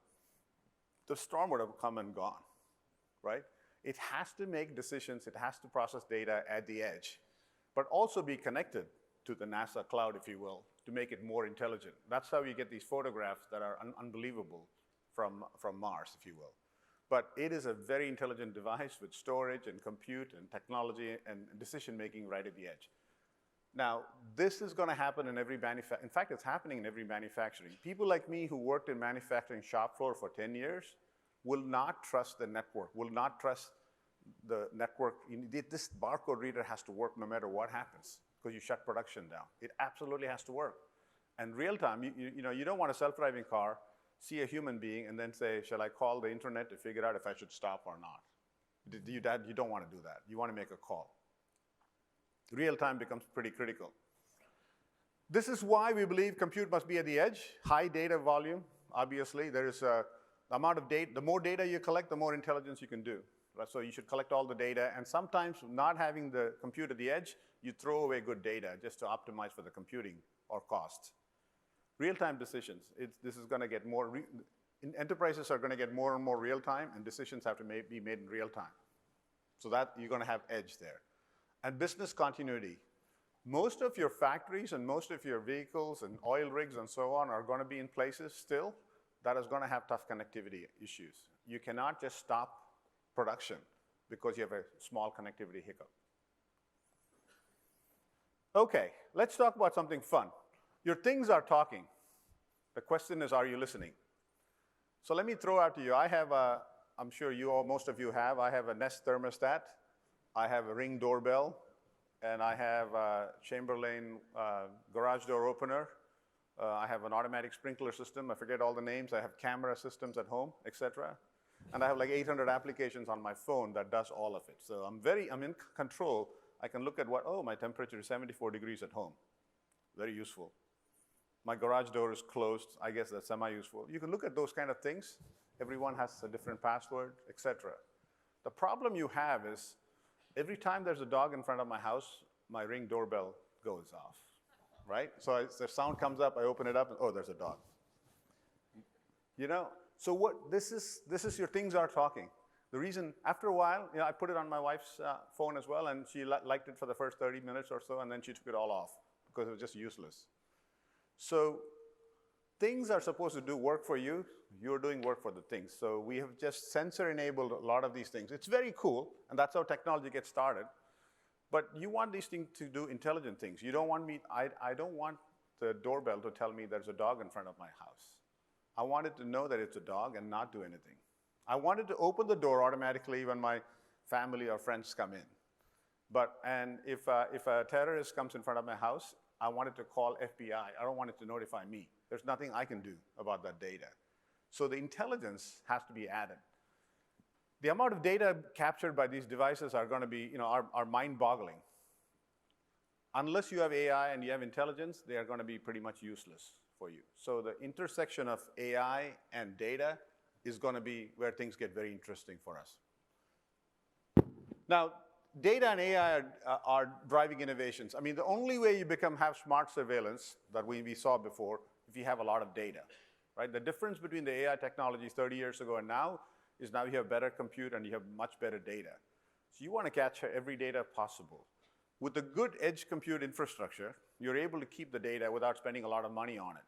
The storm would have come and gone, right? It has to make decisions, it has to process data at the edge, but also be connected to the NASA cloud, if you will, to make it more intelligent. That's how you get these photographs that are unbelievable from Mars, if you will. But it is a very intelligent device with storage and compute and technology and decision-making right at the edge. Now, this is going to happen in every manufacturing. In fact, it's happening in every manufacturing. People like me who worked in manufacturing shop floor for 10 years will not trust the network, will not trust the network. This barcode reader has to work no matter what happens because you shut production down. It absolutely has to work. And real time, you don't want a self-driving car, see a human being, and then say, shall I call the internet to figure out if I should stop or not? You don't want to do that. You want to make a call. Real time becomes pretty critical. This is why we believe compute must be at the edge. High data volume, obviously. There is the amount of data, the more data you collect, the more intelligence you can do. Right? So you should collect all the data, and sometimes not having the compute at the edge, you throw away good data just to optimize for the computing or cost. Real-time decisions, this is gonna get more, enterprises are gonna get more and more real-time, and decisions have to be made in real time. So that you're gonna have edge there. And business continuity. Most of your factories and most of your vehicles and oil rigs and so on are going to be in places still that is going to have tough connectivity issues. You cannot just stop production because you have a small connectivity hiccup. Okay, let's talk about something fun. Your things are talking. The question is, are you listening? So let me throw out to you, I have a, I'm sure you all, most of you have, I have a Nest thermostat, I have a Ring doorbell, and I have a Chamberlain garage door opener. I have an automatic sprinkler system. I forget all the names. I have camera systems at home, etc. And I have like 800 applications on my phone that does all of it. So I'm in control. I can look at what, oh, my temperature is 74 degrees at home. Very useful. My garage door is closed. I guess that's semi-useful. You can look at those kind of things. Everyone has a different password, etc. The problem you have is every time there's a dog in front of my house, my Ring doorbell goes off, right? So the sound comes up, I open it up, and oh, there's a dog. You know, so what this is your things are talking. The reason, after a while, I put it on my wife's phone as well, and she liked it for the first 30 minutes or so, and then she took it all off because it was just useless. So things are supposed to do work for you. You're doing work for the things. So we have just sensor-enabled a lot of these things. It's very cool, and that's how technology gets started. But you want these things to do intelligent things. You don't want me, I don't want the doorbell to tell me there's a dog in front of my house. I want it to know that it's a dog and not do anything. I want it to open the door automatically when my family or friends come in. And if a terrorist comes in front of my house, I want it to call FBI. I don't want it to notify me. There's nothing I can do about that data. So the intelligence has to be added. The amount of data captured by these devices are going to be, are mind-boggling. Unless you have AI and you have intelligence, they are going to be pretty much useless for you. So the intersection of AI and data is going to be where things get very interesting for us. Now, data and AI are driving innovations. I mean, the only way you have smart surveillance that we saw before, if you have a lot of data, right? The difference between the AI technologies 30 years ago and now is now you have better compute and you have much better data. So you want to capture every data possible. With a good edge compute infrastructure, you're able to keep the data without spending a lot of money on it.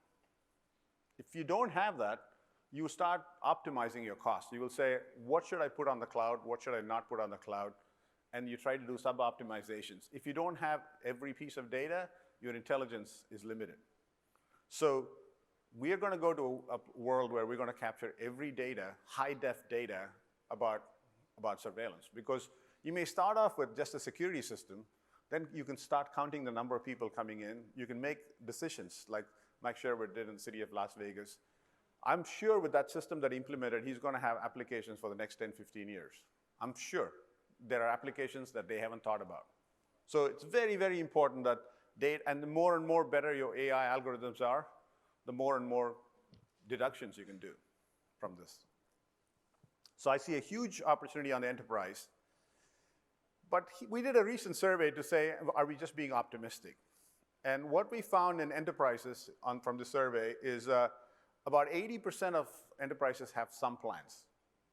If you don't have that, you start optimizing your costs. You will say, what should I put on the cloud? What should I not put on the cloud? And you try to do sub-optimizations. If you don't have every piece of data, your intelligence is limited. So we are going to go to a world where we're going to capture every data, high-def data about surveillance. Because you may start off with just a security system, then you can start counting the number of people coming in. You can make decisions like Mike Sherwood did in the city of Las Vegas. I'm sure with that system that he implemented, he's going to have applications for the next 10, 15 years. I'm sure there are applications that they haven't thought about. So it's very, very important that data, and the more and more better your AI algorithms are, the more and more deductions you can do from this. So I see a huge opportunity on the enterprise. But we did a recent survey to say, are we just being optimistic? And what we found in enterprises from the survey is about 80% of enterprises have some plans.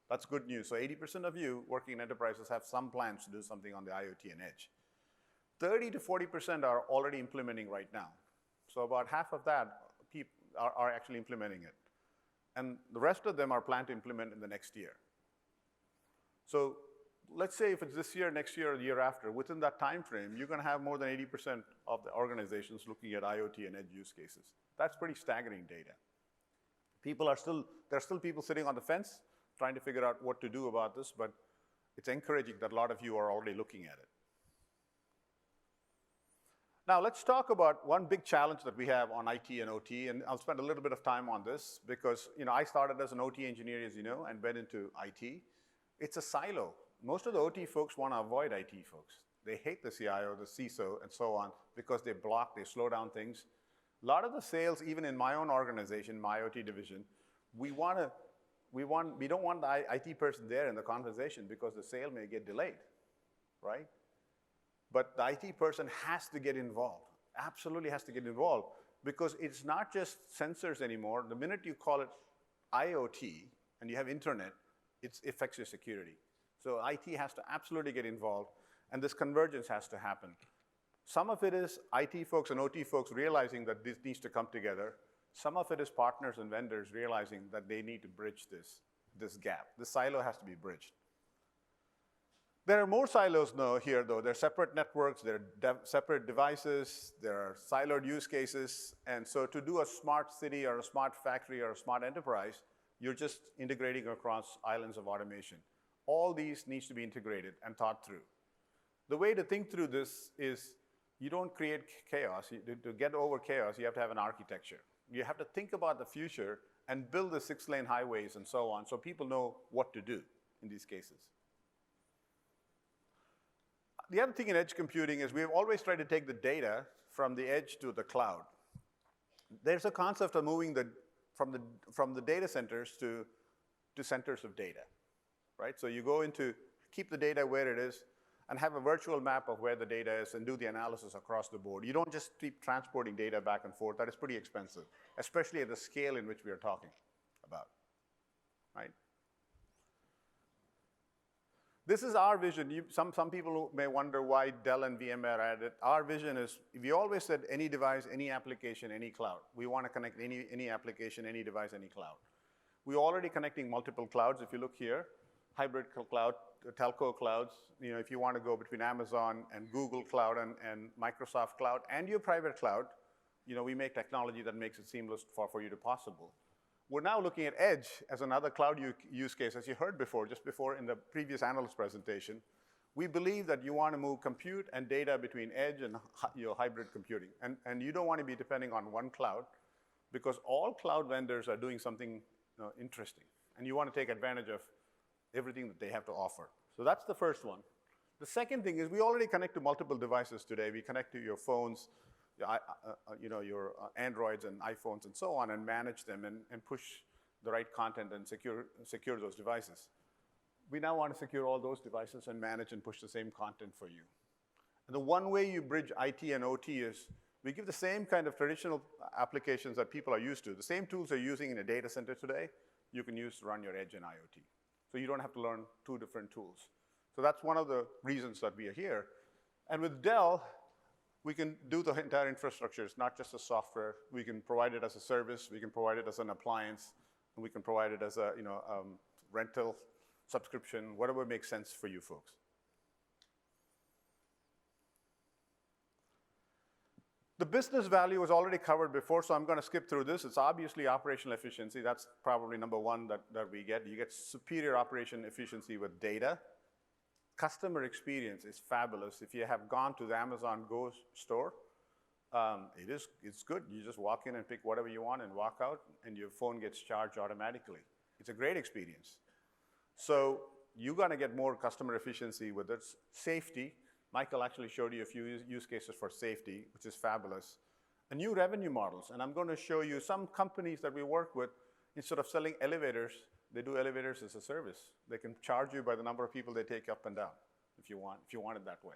That's good news. So 80% of you working in enterprises have some plans to do something on the IoT and edge. 30 to 40% are already implementing right now. So about half of that are actually implementing it. And the rest of them are planned to implement in the next year. So let's say if it's this year, next year, or the year after, within that time frame, you're going to have more than 80% of the organizations looking at IoT and edge use cases. That's pretty staggering data. There are still people sitting on the fence trying to figure out what to do about this, but it's encouraging that a lot of you are already looking at it. Now let's talk about one big challenge that we have on IT and OT, and I'll spend a little bit of time on this because I started as an OT engineer, as you know, and went into IT. It's a silo. Most of the OT folks want to avoid IT folks. They hate the CIO, the CISO, and so on because they block, they slow down things. A lot of the sales, even in my own organization, my IoT division, we don't want the IT person there in the conversation because the sale may get delayed, right? But the IT person has to get involved, absolutely has to get involved, because it's not just sensors anymore. The minute you call it IoT and you have internet, it affects your security. So IT has to absolutely get involved, and this convergence has to happen. Some of it is IT folks and OT folks realizing that this needs to come together. Some of it is partners and vendors realizing that they need to bridge this gap. This silo has to be bridged. There are more silos here, though. There are separate networks, there are separate devices, there are siloed use cases. And so to do a smart city or a smart factory or a smart enterprise, you're just integrating across islands of automation. All these needs to be integrated and thought through. The way to think through this is you don't create chaos. To get over chaos, you have to have an architecture. You have to think about the future and build the 6-lane highways and so on so people know what to do in these cases. The other thing in edge computing is we've always tried to take the data from the edge to the cloud. There's a concept of moving from the data centers to centers of data, right? So you go into, keep the data where it is, and have a virtual map of where the data is and do the analysis across the board. You don't just keep transporting data back and forth. That is pretty expensive, especially at the scale in which we are talking about, right? This is our vision. Some people may wonder why Dell and VMware added it. Our vision is, we always said any device, any application, any cloud. We want to connect any application, any device, any cloud. We're already connecting multiple clouds. If you look here, hybrid cloud, telco clouds. You know, if you want to go between Amazon and Google Cloud and Microsoft Cloud and your private cloud, you know, we make technology that makes it seamless for you to possible. We're now looking at edge as another cloud use case, as you heard before, just before in the previous analyst presentation. We believe that you want to move compute and data between edge and hybrid computing. And you don't want to be depending on one cloud because all cloud vendors are doing something interesting. And you want to take advantage of everything that they have to offer. So that's the first one. The second thing is we already connect to multiple devices today. We connect to your phones, your Androids and iPhones and so on, and manage them and push the right content and secure those devices. We now want to secure all those devices and manage and push the same content for you. And the one way you bridge IT and OT is we give the same kind of traditional applications that people are used to. The same tools they're using in a data center today, you can use to run your edge and IoT. So you don't have to learn two different tools. So that's one of the reasons that we are here. And with Dell, we can do the entire infrastructure. It's not just the software. We can provide it as a service. We can provide it as an appliance. And we can provide it as a rental, subscription, whatever makes sense for you folks. The business value was already covered before, so I'm going to skip through this. It's obviously operational efficiency. That's probably number one that we get. You get superior operation efficiency with data. Customer experience is fabulous. If you have gone to the Amazon Go store, it's good. You just walk in and pick whatever you want and walk out, and your phone gets charged automatically. It's a great experience. So you're going to get more customer efficiency with it. Safety. Michael actually showed you a few use cases for safety, which is fabulous. And new revenue models. And I'm going to show you some companies that we work with, instead of selling elevators, they do elevators as a service. They can charge you by the number of people they take up and down, if you want it that way.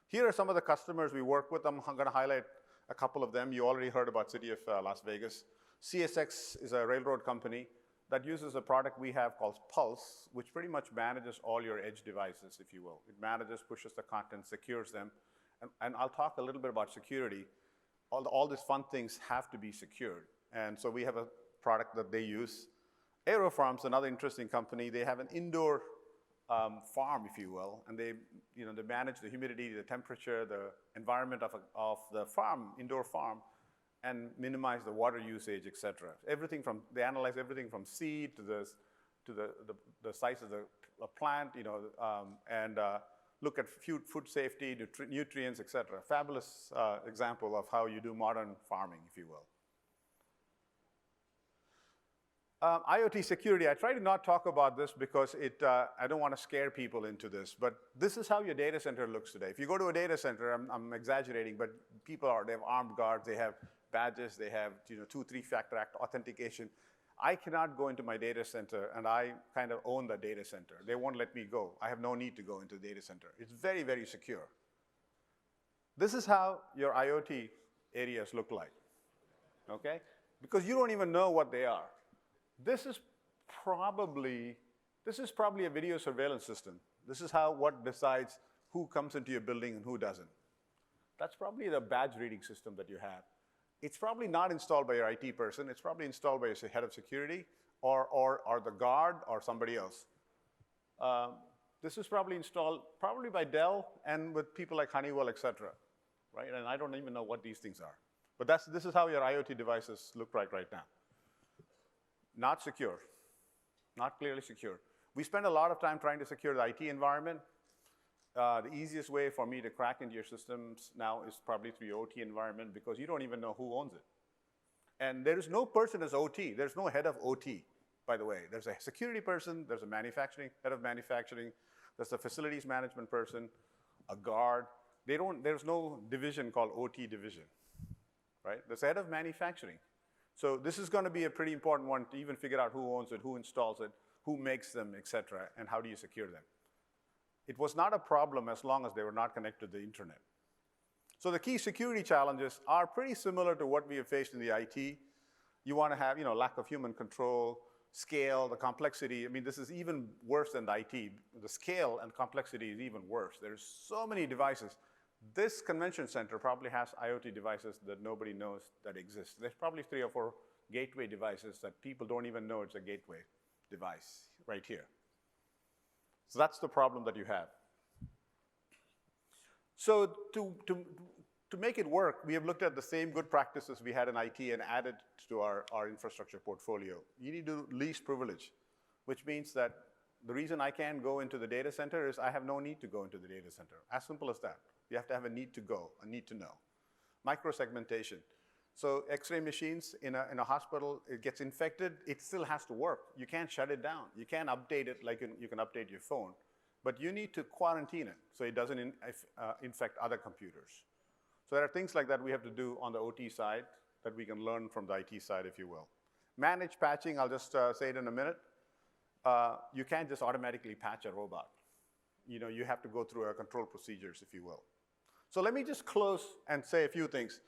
Here are some of the customers we work with. I'm going to highlight a couple of them. You already heard about City of Las Vegas. CSX is a railroad company that uses a product we have called Pulse, which pretty much manages all your edge devices, if you will. It manages, pushes the content, secures them. And I'll talk a little bit about security. All these fun things have to be secured. And so we have a product that they use. AeroFarm's another interesting company. They have an indoor farm, if you will, and they manage the humidity, the temperature, the environment of the farm, indoor farm, and minimize the water usage, et cetera. They analyze everything from seed to the size of the plant, and look at food safety, nutrients, et cetera. Fabulous example of how you do modern farming, if you will. IoT security, I try to not talk about this because I don't want to scare people into this, but this is how your data center looks today. If you go to a data center, I'm exaggerating, but they have armed guards, they have badges, they have 2, 3-factor authentication. I cannot go into my data center, and I kind of own the data center. They won't let me go. I have no need to go into the data center. It's very, very secure. This is how your IoT areas look like, okay? Because you don't even know what they are. This is probably a video surveillance system. This is what decides who comes into your building and who doesn't. That's probably the badge reading system that you have. It's probably not installed by your IT person. It's probably installed by your head of security or the guard or somebody else. This is probably installed by Dell and with people like Honeywell, et cetera, right? And I don't even know what these things are. But this is how your IoT devices look like right now. Not secure, not clearly secure. We spend a lot of time trying to secure the IT environment. The easiest way for me to crack into your systems now is probably through your OT environment because you don't even know who owns it. And there is no person as OT. There's no head of OT, by the way. There's a security person, there's a head of manufacturing, there's a facilities management person, a guard. There's no division called OT division, right? There's a head of manufacturing. So this is going to be a pretty important one to even figure out who owns it, who installs it, who makes them, et cetera, and how do you secure them. It was not a problem as long as they were not connected to the internet. So the key security challenges are pretty similar to what we have faced in the IT. You want to have lack of human control, scale, the complexity. I mean, this is even worse than the IT. The scale and complexity is even worse. There's so many devices. This convention center probably has IoT devices that nobody knows that exist. There's probably 3 or 4 gateway devices that people don't even know it's a gateway device right here. So that's the problem that you have. So to make it work, we have looked at the same good practices we had in IT and added to our infrastructure portfolio. You need to least privilege, which means that the reason I can't go into the data center is I have no need to go into the data center. As simple as that. You have to have a need to go, a need to know. Micro-segmentation. So X-ray machines in a hospital, it gets infected, it still has to work. You can't shut it down. You can't update it like you can update your phone. But you need to quarantine it so it doesn't infect other computers. So there are things like that we have to do on the OT side that we can learn from the IT side, if you will. Managed patching, I'll just say it in a minute. You can't just automatically patch a robot. You have to go through a control procedures, if you will. So let me just close and say a few things.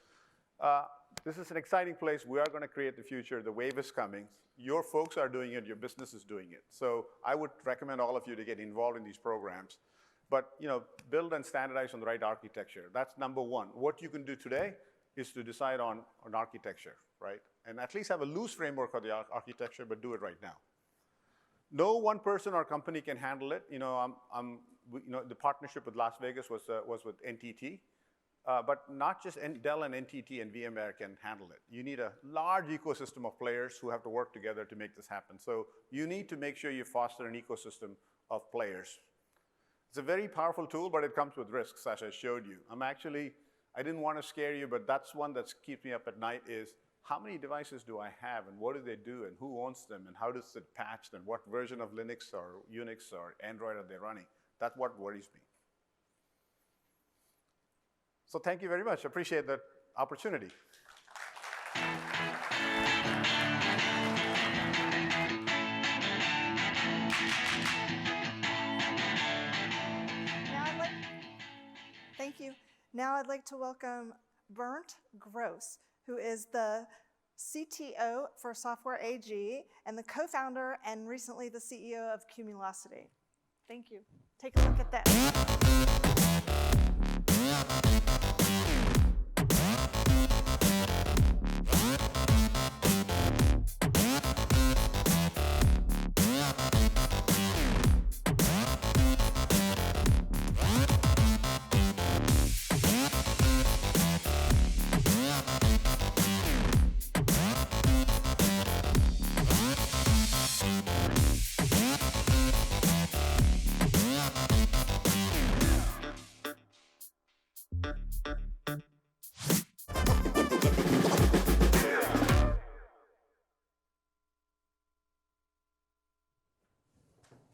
This is an exciting place. We are going to create the future. The wave is coming. Your folks are doing it. Your business is doing it. So I would recommend all of you to get involved in these programs. But build and standardize on the right architecture. That's number one. What you can do today is to decide on architecture, right? And at least have a loose framework of the architecture, but do it right now. No one person or company can handle it. The partnership with Las Vegas was with NTT. But not just Dell and NTT and VMware can handle it. You need a large ecosystem of players who have to work together to make this happen. So you need to make sure you foster an ecosystem of players. It's a very powerful tool, but it comes with risks, as I showed you. I didn't want to scare you, but that's one that keeps me up at night is how many devices do I have and what do they do and who owns them and how does it patch and what version of Linux or Unix or Android are they running? That's what worries me. So thank you very much. I appreciate that opportunity. Thank you. Now I'd like to welcome Bernd Gross, who is the CTO for Software AG and the co-founder and recently the CEO of Cumulocity. Thank you. Take a look at that.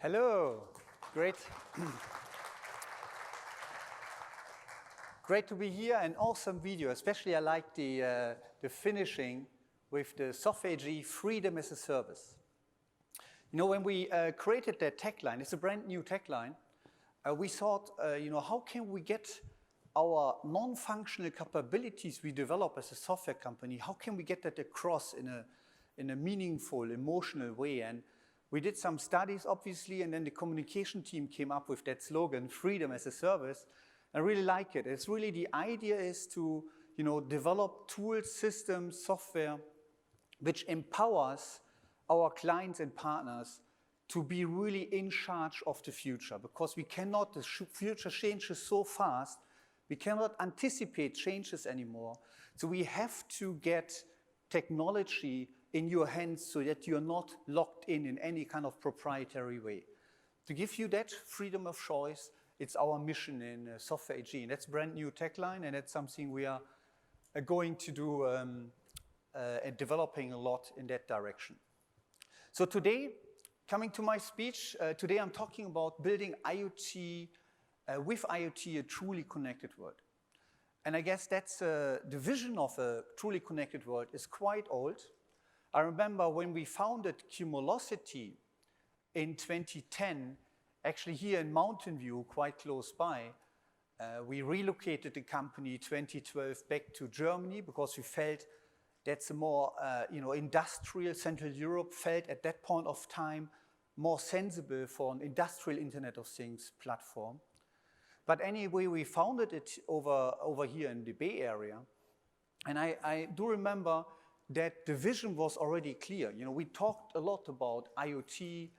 Hello, great. Great to be here, and awesome video. Especially I like the finishing with the Software AG Freedom as a Service. You know, when we created that tagline, it's a brand new tagline, we thought, you know, how can we get our non-functional capabilities we develop as a software company, how can we get that across in a meaningful, emotional way? And we did some studies, obviously, and then the communication team came up with that slogan, Freedom as a Service. I really like it. It's really the idea is to, you know, develop tools, systems, software, which empowers our clients and partners to be really in charge of the future, because we cannot, the future changes so fast, we cannot anticipate changes anymore. So we have to get technology in your hands so that you're not locked in any kind of proprietary way. To give you that freedom of choice, it's our mission in Software AG. And that's a brand new tagline, and that's something we are going to do and developing a lot in that direction. So today, coming to my speech, today I'm talking about building IoT, with IoT, a truly connected world. And I guess that's the vision of a truly connected world is quite old. I remember when we founded Cumulosity in 2010, actually here in Mountain View, quite close by, we relocated the company 2012 back to Germany because we felt that's a more, you know, industrial, Central Europe felt at that point of time more sensible for an industrial Internet of Things platform. But anyway, we founded it over here in the Bay Area. And I do remember that the vision was already clear. You know, we talked a lot about IoT.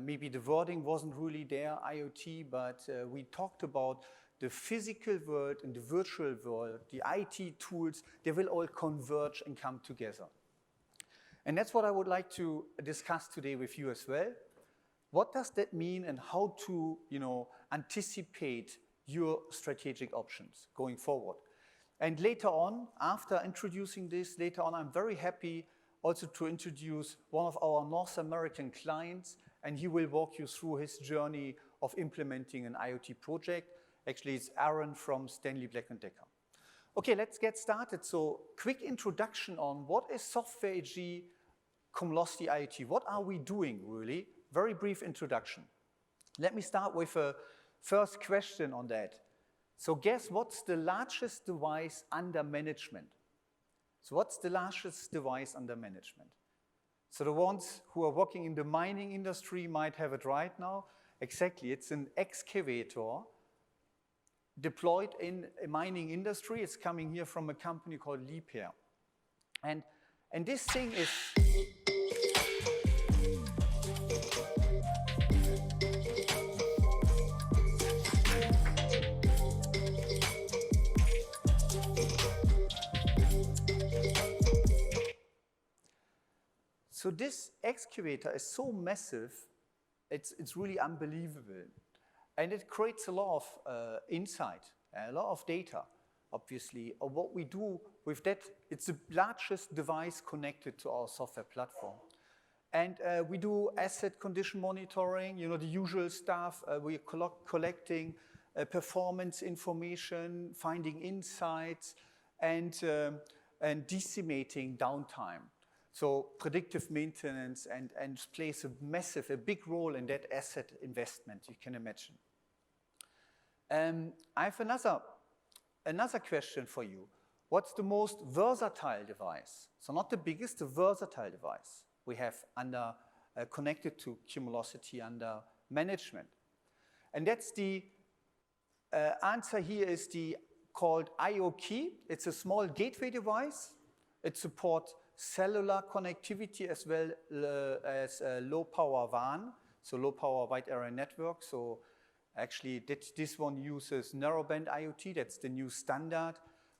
Maybe the wording wasn't really there, IoT, but we talked about the physical world and the virtual world, the IT tools, they will all converge and come together. And that's what I would like to discuss today with you as well. What does that mean, and how to, you know, anticipate your strategic options going forward? And later on, after introducing this, later on, I'm very happy also to introduce one of our North American clients, and he will walk you through his journey of implementing an IoT project. Actually, it's Aaron from Stanley Black & Decker. Okay, let's get started. So, quick introduction on what is Software AG Cumulosity IoT? What are we doing, really? Very brief introduction. Let me start with a first question on that. So guess what's the largest device under management? So what's the largest device under management? So the ones who are working in the mining industry might have it right now. Exactly, it's an excavator deployed in a mining industry. It's coming here from a company called Liebherr. And this thing is... So this excavator is so massive, it's really unbelievable. And it creates a lot of insight, a lot of data, obviously, of what we do with that. It's the largest device connected to our software platform. And we do asset condition monitoring, you know, the usual stuff. We are collecting performance information, finding insights, and decimating downtime. So predictive maintenance and plays a big role in that asset investment, you can imagine. I have another question for you. What's the most versatile device? So not the biggest, the versatile device we have under connected to Cumulosity under management. And that's the answer here is called IoT. It's a small gateway device. It supports cellular connectivity as well as low power WAN, so low power wide area network. So actually this one uses narrowband IoT, that's the new standard,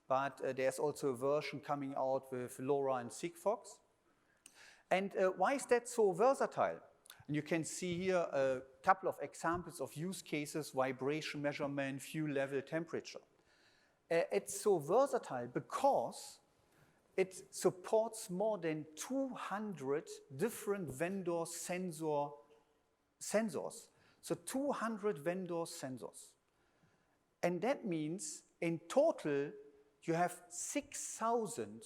but there's also a version coming out with LoRa and Sigfox. And why is that so versatile? And you can see here a couple of examples of use cases: vibration measurement, fuel level, temperature. It's so versatile because it supports more than 200 different vendor sensor sensors. So 200 vendors sensors. And that means in total, you have 6,000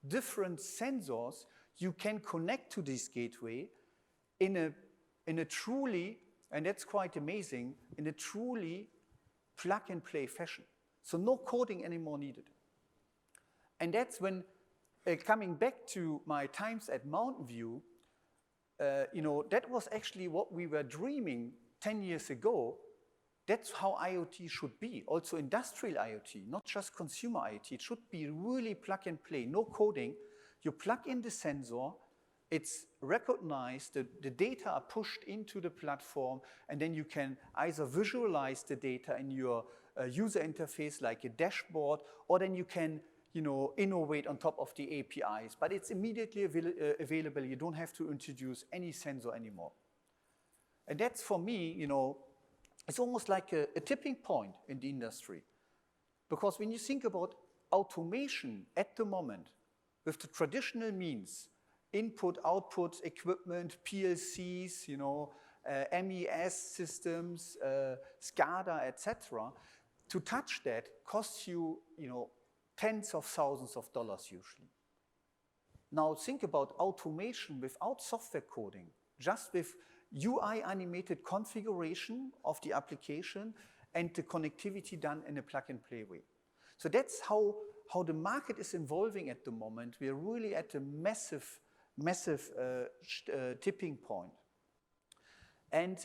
different sensors you can connect to this gateway in a truly, and that's quite amazing, in a truly plug-and-play fashion. So no coding anymore needed. And that's when, coming back to my times at Mountain View, that was actually what we were dreaming 10 years ago. That's how IoT should be, also industrial IoT, not just consumer IoT. It should be really plug and play, no coding. You plug in the sensor, it's recognized, the data are pushed into the platform, and then you can either visualize the data in your user interface like a dashboard, or then you can innovate on top of the APIs. But it's immediately available. You don't have to introduce any sensor anymore. And that's, for me, it's almost like a tipping point in the industry. Because when you think about automation at the moment, with the traditional means, input, output, equipment, PLCs, MES systems, SCADA, etc., to touch that costs you, tens of thousands of dollars usually. Now think about automation without software coding, just with UI animated configuration of the application and the connectivity done in a plug-and-play way. So that's how the market is evolving at the moment. We are really at a massive tipping point. And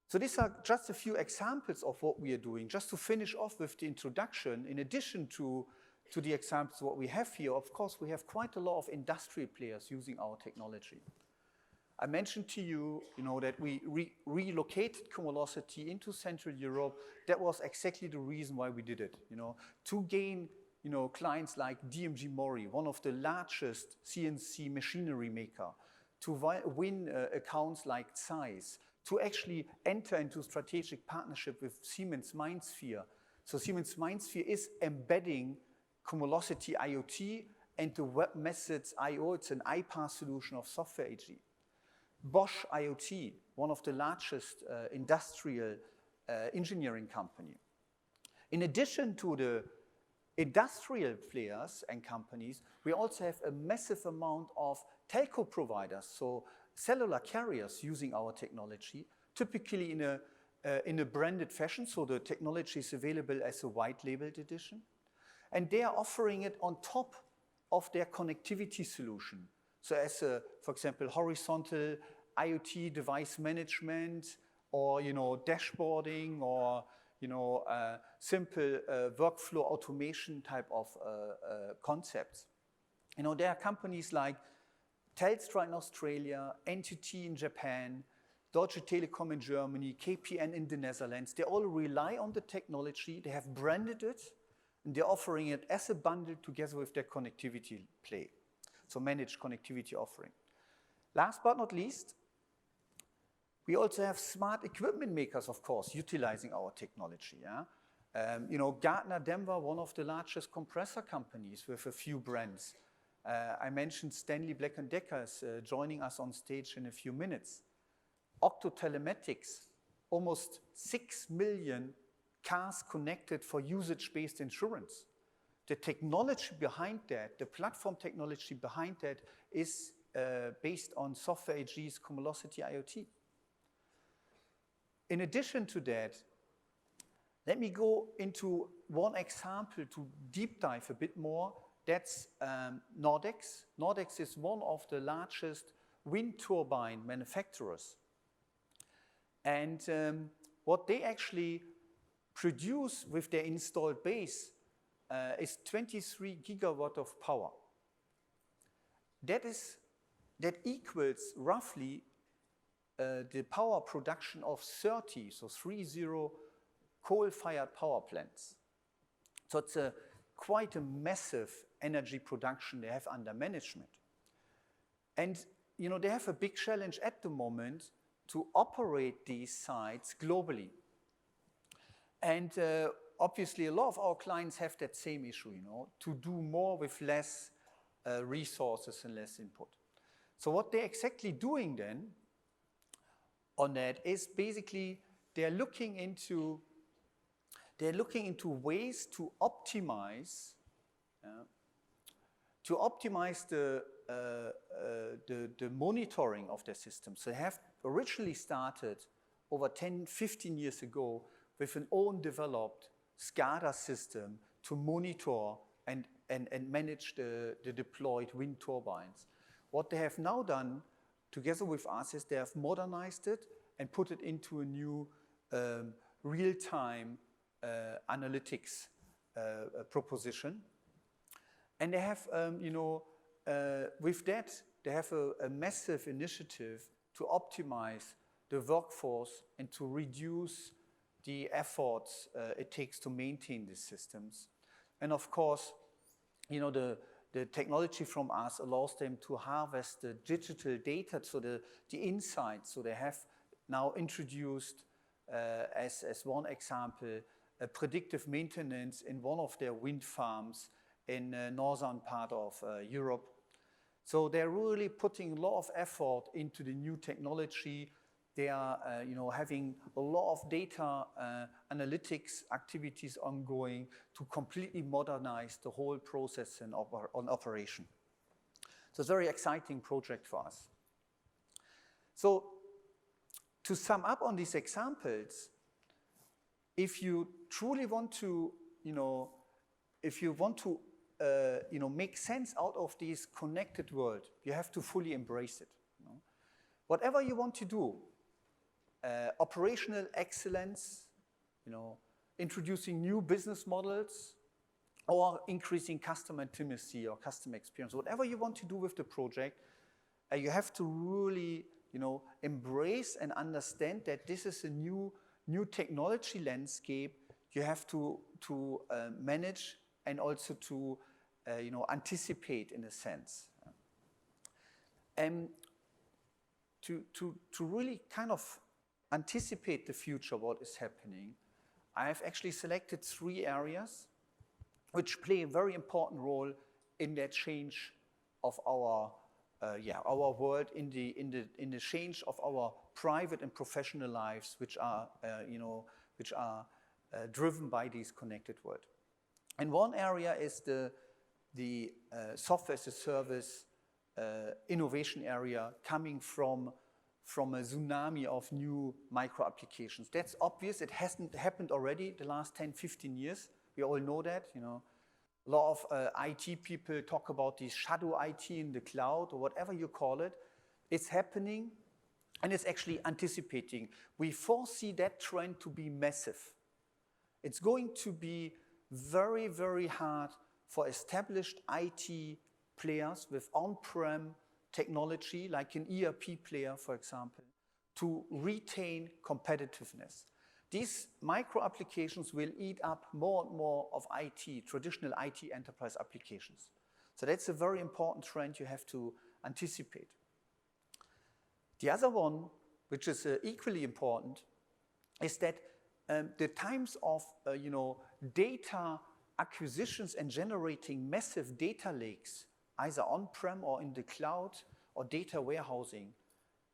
so these are just a few examples of what we are doing. Just to finish off with the introduction, in addition to the examples what we have here, of course, we have quite a lot of industry players using our technology. I mentioned to you, that we relocated Cumulocity into Central Europe. That was exactly the reason why we did it, to gain, clients like DMG Mori, one of the largest CNC machinery maker, to win accounts like Zeiss, to actually enter into strategic partnership with Siemens MindSphere. So Siemens MindSphere is embedding Cumulocity IoT and the Web Methods IO. It's an iPaaS solution of Software AG. Bosch IoT, one of the largest industrial engineering company. In addition to the industrial players and companies, we also have a massive amount of telco providers, so cellular carriers using our technology, typically in a branded fashion, so the technology is available as a white labeled edition. And they are offering it on top of their connectivity solution. So as for example, horizontal IoT device management, or dashboarding, or simple workflow automation type of concepts. There are companies like Telstra in Australia, NTT in Japan, Deutsche Telekom in Germany, KPN in the Netherlands. They all rely on the technology. They have branded it, and they're offering it as a bundle together with their connectivity play. So managed connectivity offering. Last but not least, we also have smart equipment makers, of course, utilizing our technology. Gartner Denver, one of the largest compressor companies with a few brands. I mentioned Stanley Black & Decker is joining us on stage in a few minutes. Octo Telematics, almost 6 million cars connected for usage-based insurance. The technology behind that, the platform technology behind that, is based on Software AG's Cumulocity IoT. In addition to that, let me go into one example to deep dive a bit more. That's Nordex. Nordex is one of the largest wind turbine manufacturers. And what they actually produce with their installed base is 23 gigawatt of power. That equals roughly the power production of 30 coal-fired power plants. So it's quite a massive energy production they have under management. And they have a big challenge at the moment to operate these sites globally. And obviously a lot of our clients have that same issue, to do more with less resources and less input. So what they're exactly doing then, on that is basically they're looking into ways to optimize the monitoring of their system. So they have originally started over 10, 15 years ago with an own developed SCADA system to monitor and manage the deployed wind turbines. What they have now done together with us is they have modernized it and put it into a new real-time analytics proposition. And they have, with that, they have a massive initiative to optimize the workforce and to reduce the efforts it takes to maintain these systems. And of course, the technology from us allows them to harvest the digital data, so the insights. So they have now introduced, as one example, a predictive maintenance in one of their wind farms in the northern part of Europe. So they're really putting a lot of effort into the new technology. They are, having a lot of data analytics activities ongoing to completely modernize the whole process on operation. So it's a very exciting project for us. So to sum up on these examples, if you truly want to, make sense out of this connected world, you have to fully embrace it. Whatever you want to do, operational excellence, introducing new business models, or increasing customer intimacy or customer experience, whatever you want to do with the project, you have to really, embrace and understand that this is a new technology landscape you have to manage and also to, anticipate in a sense. And to really kind of anticipate the future, what is happening, I have actually selected 3 areas which play a very important role in that change of our world, in the change of our private and professional lives, which are driven by this connected world. And one area is the software as a service innovation area coming from a tsunami of new micro applications. That's obvious. It hasn't happened already the last 10, 15 years. We all know that. A lot of IT people talk about this shadow IT in the cloud or whatever you call it. It's happening and it's actually anticipating. We foresee that trend to be massive. It's going to be very, very hard for established IT players with on-prem technology, like an ERP player, for example, to retain competitiveness. These micro applications will eat up more and more of IT, traditional IT enterprise applications. So that's a very important trend you have to anticipate. The other one, which is equally important, is that the times of data acquisitions and generating massive data lakes, either on-prem or in the cloud or data warehousing,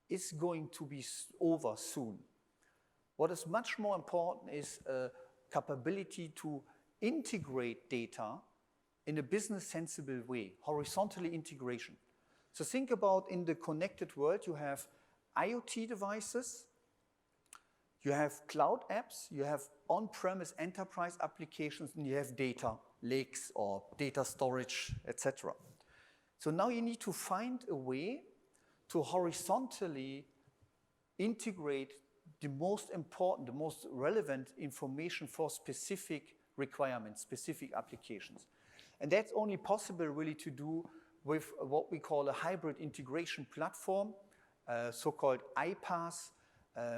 is going to be over soon. What is much more important is a capability to integrate data in a business sensible way, horizontally integration. So think about, in the connected world, you have IoT devices, you have cloud apps, you have on-premise enterprise applications, and you have data lakes or data storage, etc. So now you need to find a way to horizontally integrate the most important, the most relevant information for specific requirements, specific applications. And that's only possible really to do with what we call a hybrid integration platform, so-called iPaaS.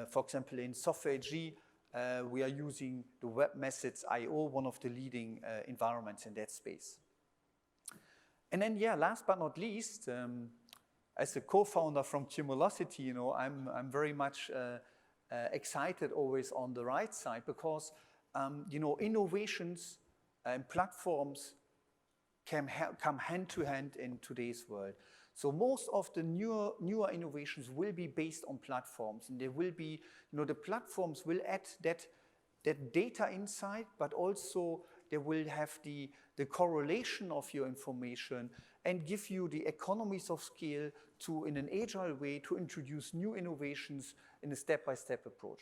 For example, in Software AG, we are using the Web Methods I/O, one of the leading environments in that space. And then, last but not least, as a co-founder from Cumulosity, I'm very much excited always on the right side because, innovations and platforms can come hand to hand in today's world. So most of the newer innovations will be based on platforms, and they will be, the platforms will add that data insight, but also they will have the correlation of your information and give you the economies of scale to, in an agile way, to introduce new innovations in a step-by-step approach.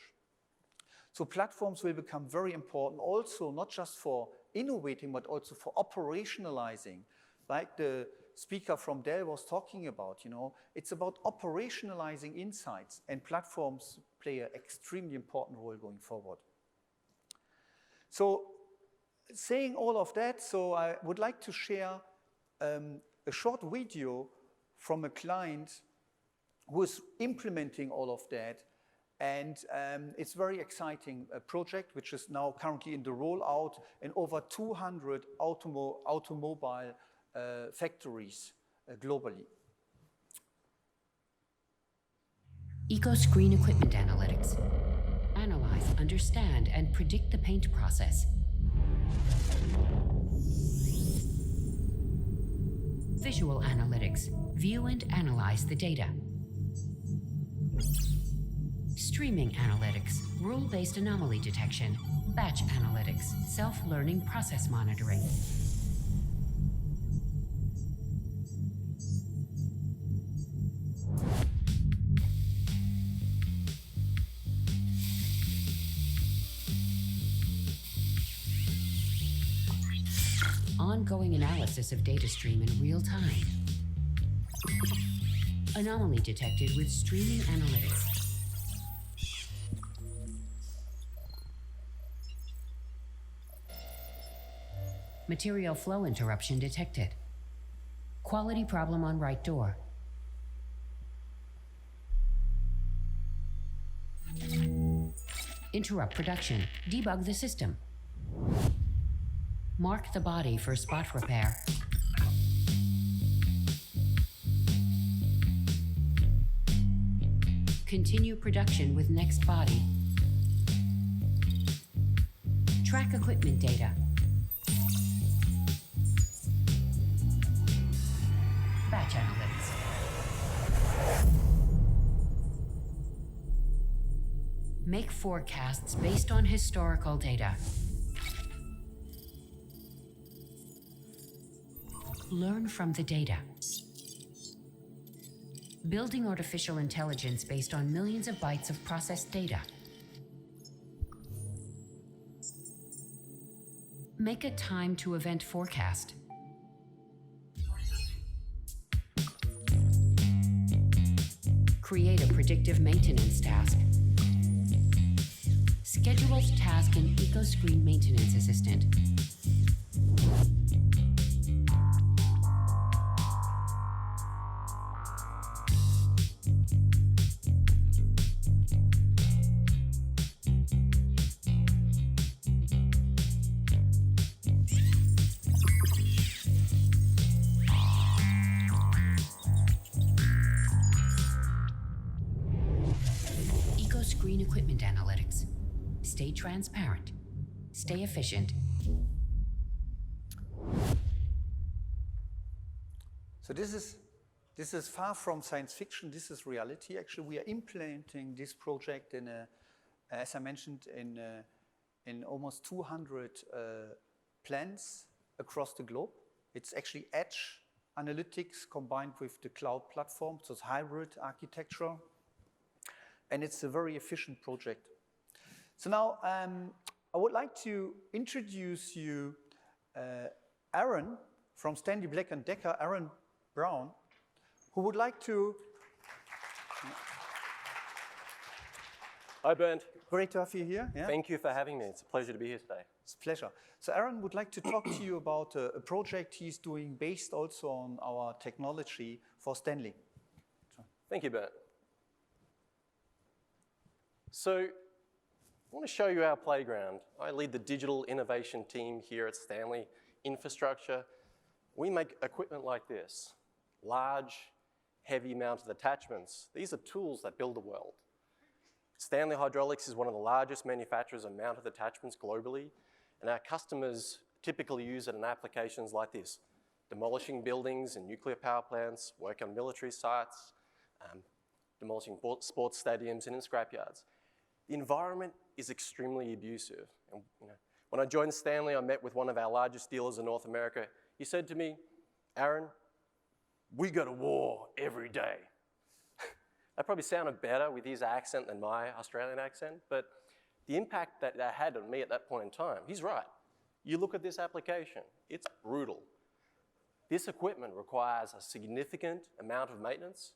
So platforms will become very important also, not just for innovating, but also for operationalizing. Like the speaker from Dell was talking about, it's about operationalizing insights, and platforms play an extremely important role going forward. So saying all of that, so I would like to share a short video from a client who is implementing all of that. And it's a very exciting project, which is now currently in the rollout in over 200 automobile factories globally. EcoScreen Equipment Analytics. Analyze, understand, and predict the paint process. Visual Analytics. View and analyze the data. Streaming Analytics. Rule-based anomaly detection. Batch Analytics. Self-learning process monitoring. Ongoing analysis of data stream in real time. Anomaly detected with streaming analytics. Material flow interruption detected. Quality problem on right door. Interrupt production. Debug the system. Mark the body for spot repair. Continue production with next body. Track equipment data. Batch analytics. Make forecasts based on historical data. Learn from the data. Building artificial intelligence based on millions of bytes of processed data. Make a time to event forecast. Create a predictive maintenance task. Scheduled task in EcoScreen Maintenance Assistant. EcoScreen Equipment Analytics. Stay transparent. Stay efficient. So this is far from science fiction. This is reality. Actually, we are implementing this project in as I mentioned, in almost 200 plants across the globe. It's actually edge analytics combined with the cloud platform, so it's hybrid architecture, and it's a very efficient project. So now I would like to introduce you Aaron from Stanley Black & Decker, Aaron Brown, who would like to... Hi, Bernd. Great to have you here. Yeah. Thank you for having me. It's a pleasure to be here today. It's a pleasure. So Aaron would like to talk to you about a project he's doing based also on our technology for Stanley. Thank you, Bernd. So I want to show you our playground. I lead the digital innovation team here at Stanley Infrastructure. We make equipment like this, large, heavy mounted attachments. These are tools that build the world. Stanley Hydraulics is one of the largest manufacturers of mounted attachments globally, and our customers typically use it in applications like this: demolishing buildings and nuclear power plants, working on military sites, demolishing sports stadiums and in scrapyards. The environment is extremely abusive. And, when I joined Stanley, I met with one of our largest dealers in North America. He said to me, "Aaron, we go to war every day." That probably sounded better with his accent than my Australian accent, but the impact that that had on me at that point in time, he's right. You look at this application, it's brutal. This equipment requires a significant amount of maintenance,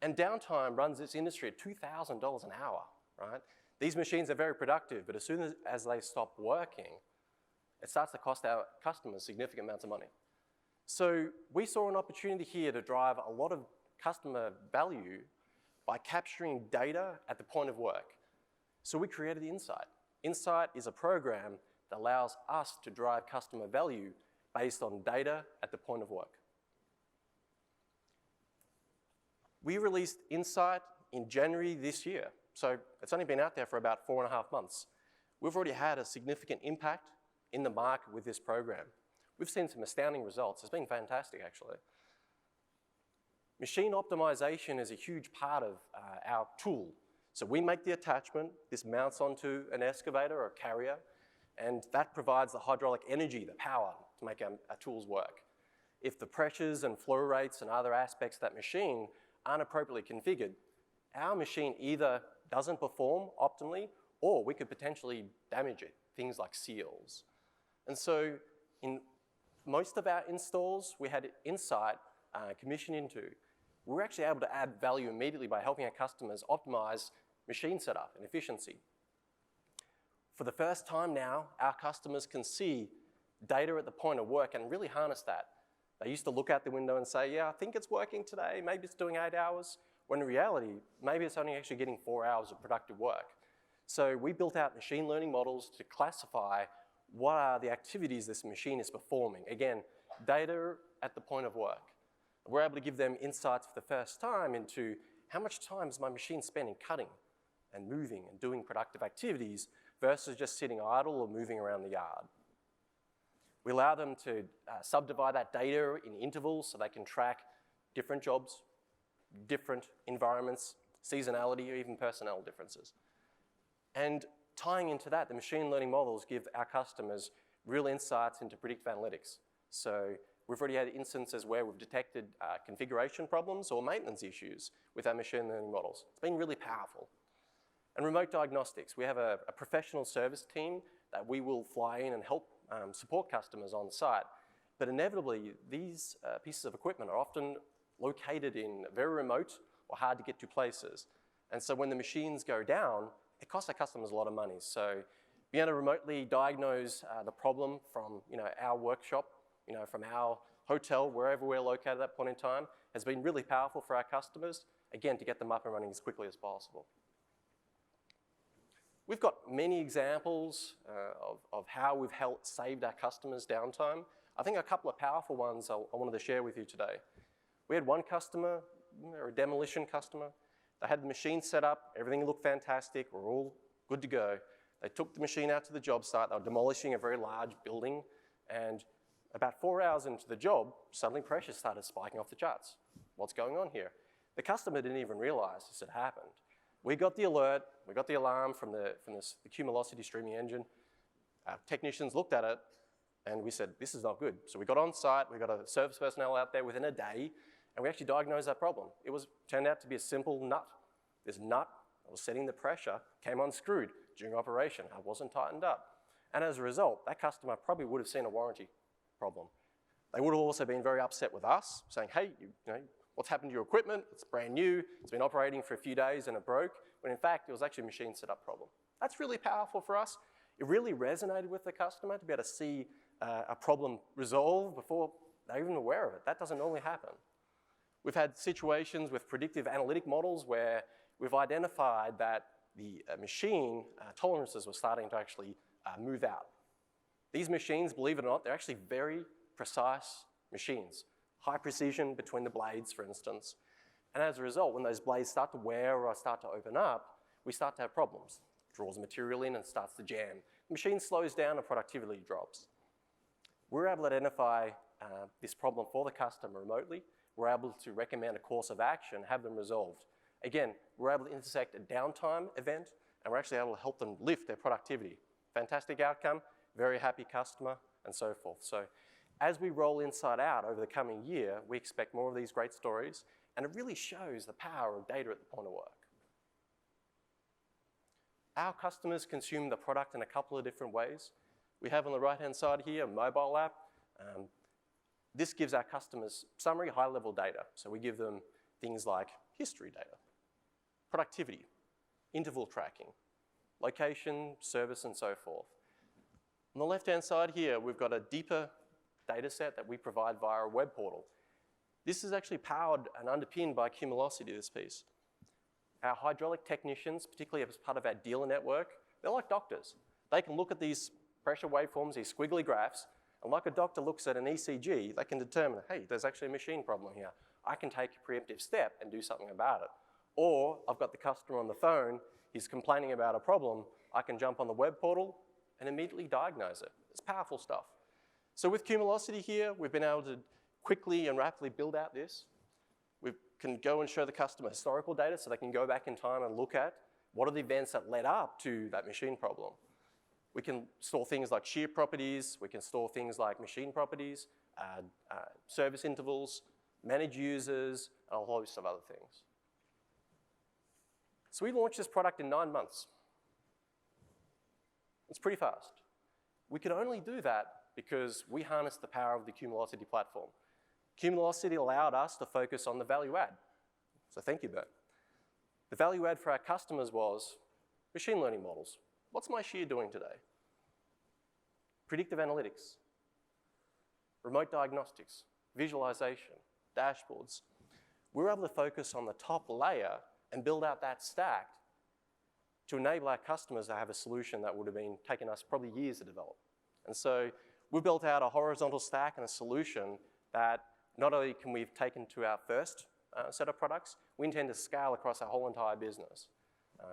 and downtime runs this industry at $2,000 an hour, right? These machines are very productive, but as soon as they stop working, it starts to cost our customers significant amounts of money. So we saw an opportunity here to drive a lot of customer value by capturing data at the point of work. So we created Insight. Insight is a program that allows us to drive customer value based on data at the point of work. We released Insight in January this year, so it's only been out there for about 4.5 months. We've already had a significant impact in the market with this program. We've seen some astounding results. It's been fantastic, actually. Machine optimization is a huge part of our tool. So we make the attachment, this mounts onto an excavator or a carrier, and that provides the hydraulic energy, the power, to make our tools work. If the pressures and flow rates and other aspects of that machine aren't appropriately configured, our machine either doesn't perform optimally or we could potentially damage it, things like seals. And so in most of our installs, we had Insight commissioned into. We were actually able to add value immediately by helping our customers optimize machine setup and efficiency. For the first time now, our customers can see data at the point of work and really harness that. They used to look out the window and say, yeah, I think it's working today, maybe it's doing 8 hours, when in reality, maybe it's only actually getting 4 hours of productive work. So we built out machine learning models to classify what are the activities this machine is performing. Again, data at the point of work. We're able to give them insights for the first time into how much time is my machine spending cutting and moving and doing productive activities versus just sitting idle or moving around the yard. We allow them to subdivide that data in intervals so they can track different jobs, different environments, seasonality, or even personnel differences. And tying into that, the machine learning models give our customers real insights into predictive analytics. So we've already had instances where we've detected configuration problems or maintenance issues with our machine learning models. It's been really powerful. And remote diagnostics. We have a professional service team that we will fly in and help support customers on site. But inevitably, these pieces of equipment are often located in very remote or hard to get to places. And so when the machines go down, it costs our customers a lot of money. So being able to remotely diagnose the problem from our workshop, from our hotel, wherever we're located at that point in time, has been really powerful for our customers, again, to get them up and running as quickly as possible. We've got many examples of how we've saved our customers downtime. I think a couple of powerful ones I wanted to share with you today. We had one customer, a demolition customer. They had the machine set up, everything looked fantastic, we're all good to go. They took the machine out to the job site, they were demolishing a very large building, and about 4 hours into the job, suddenly pressure started spiking off the charts. What's going on here? The customer didn't even realize this had happened. We got the alert, we got the alarm from the Cumulocity streaming engine. Our technicians looked at it, and we said, this is not good. So we got on site, we got a service personnel out there within a day, and we actually diagnosed that problem. It turned out to be a simple nut. This nut that was setting the pressure came unscrewed during operation. It wasn't tightened up. And as a result, that customer probably would have seen a warranty problem. They would have also been very upset with us, saying, hey, what's happened to your equipment? It's brand new, it's been operating for a few days and it broke, when in fact it was actually a machine setup problem. That's really powerful for us. It really resonated with the customer to be able to see a problem resolved before they're even aware of it. That doesn't normally happen. We've had situations with predictive analytic models where we've identified that the machine tolerances were starting to actually move out. These machines, believe it or not, they're actually very precise machines. High precision between the blades, for instance. And as a result, when those blades start to wear or start to open up, we start to have problems. It draws material in and starts to jam. The machine slows down and productivity drops. We're able to identify this problem for the customer remotely. We're able to recommend a course of action, have them resolved. Again, we're able to intersect a downtime event, and we're actually able to help them lift their productivity. Fantastic outcome, very happy customer, and so forth. So as we roll Insight out over the coming year, we expect more of these great stories, and it really shows the power of data at the point of work. Our customers consume the product in a couple of different ways. We have on the right-hand side here a mobile app. This gives our customers summary, high-level data. So we give them things like history data, productivity, interval tracking, location, service, and so forth. On the left-hand side here, we've got a deeper data set that we provide via a web portal. This is actually powered and underpinned by Cumulosity, this piece. Our hydraulic technicians, particularly as part of our dealer network, they're like doctors. They can look at these pressure waveforms, these squiggly graphs, and like a doctor looks at an ECG, they can determine, hey, there's actually a machine problem here. I can take a preemptive step and do something about it. Or I've got the customer on the phone, he's complaining about a problem, I can jump on the web portal and immediately diagnose it. It's powerful stuff. So with Cumulosity here, we've been able to quickly and rapidly build out this. We can go and show the customer historical data so they can go back in time and look at what are the events that led up to that machine problem. We can store things like shear properties, we can store things like machine properties, service intervals, manage users, and a whole host of other things. So we launched this product in 9 months. It's pretty fast. We could only do that because we harnessed the power of the Cumulosity platform. Cumulosity allowed us to focus on the value add. So thank you, Bert. The value add for our customers was machine learning models. What's my shear doing today? Predictive analytics, remote diagnostics, visualization, dashboards. We were able to focus on the top layer and build out that stack to enable our customers to have a solution that would have been taken us probably years to develop. And so we built out a horizontal stack and a solution that not only can we take into our first set of products, we intend to scale across our whole entire business.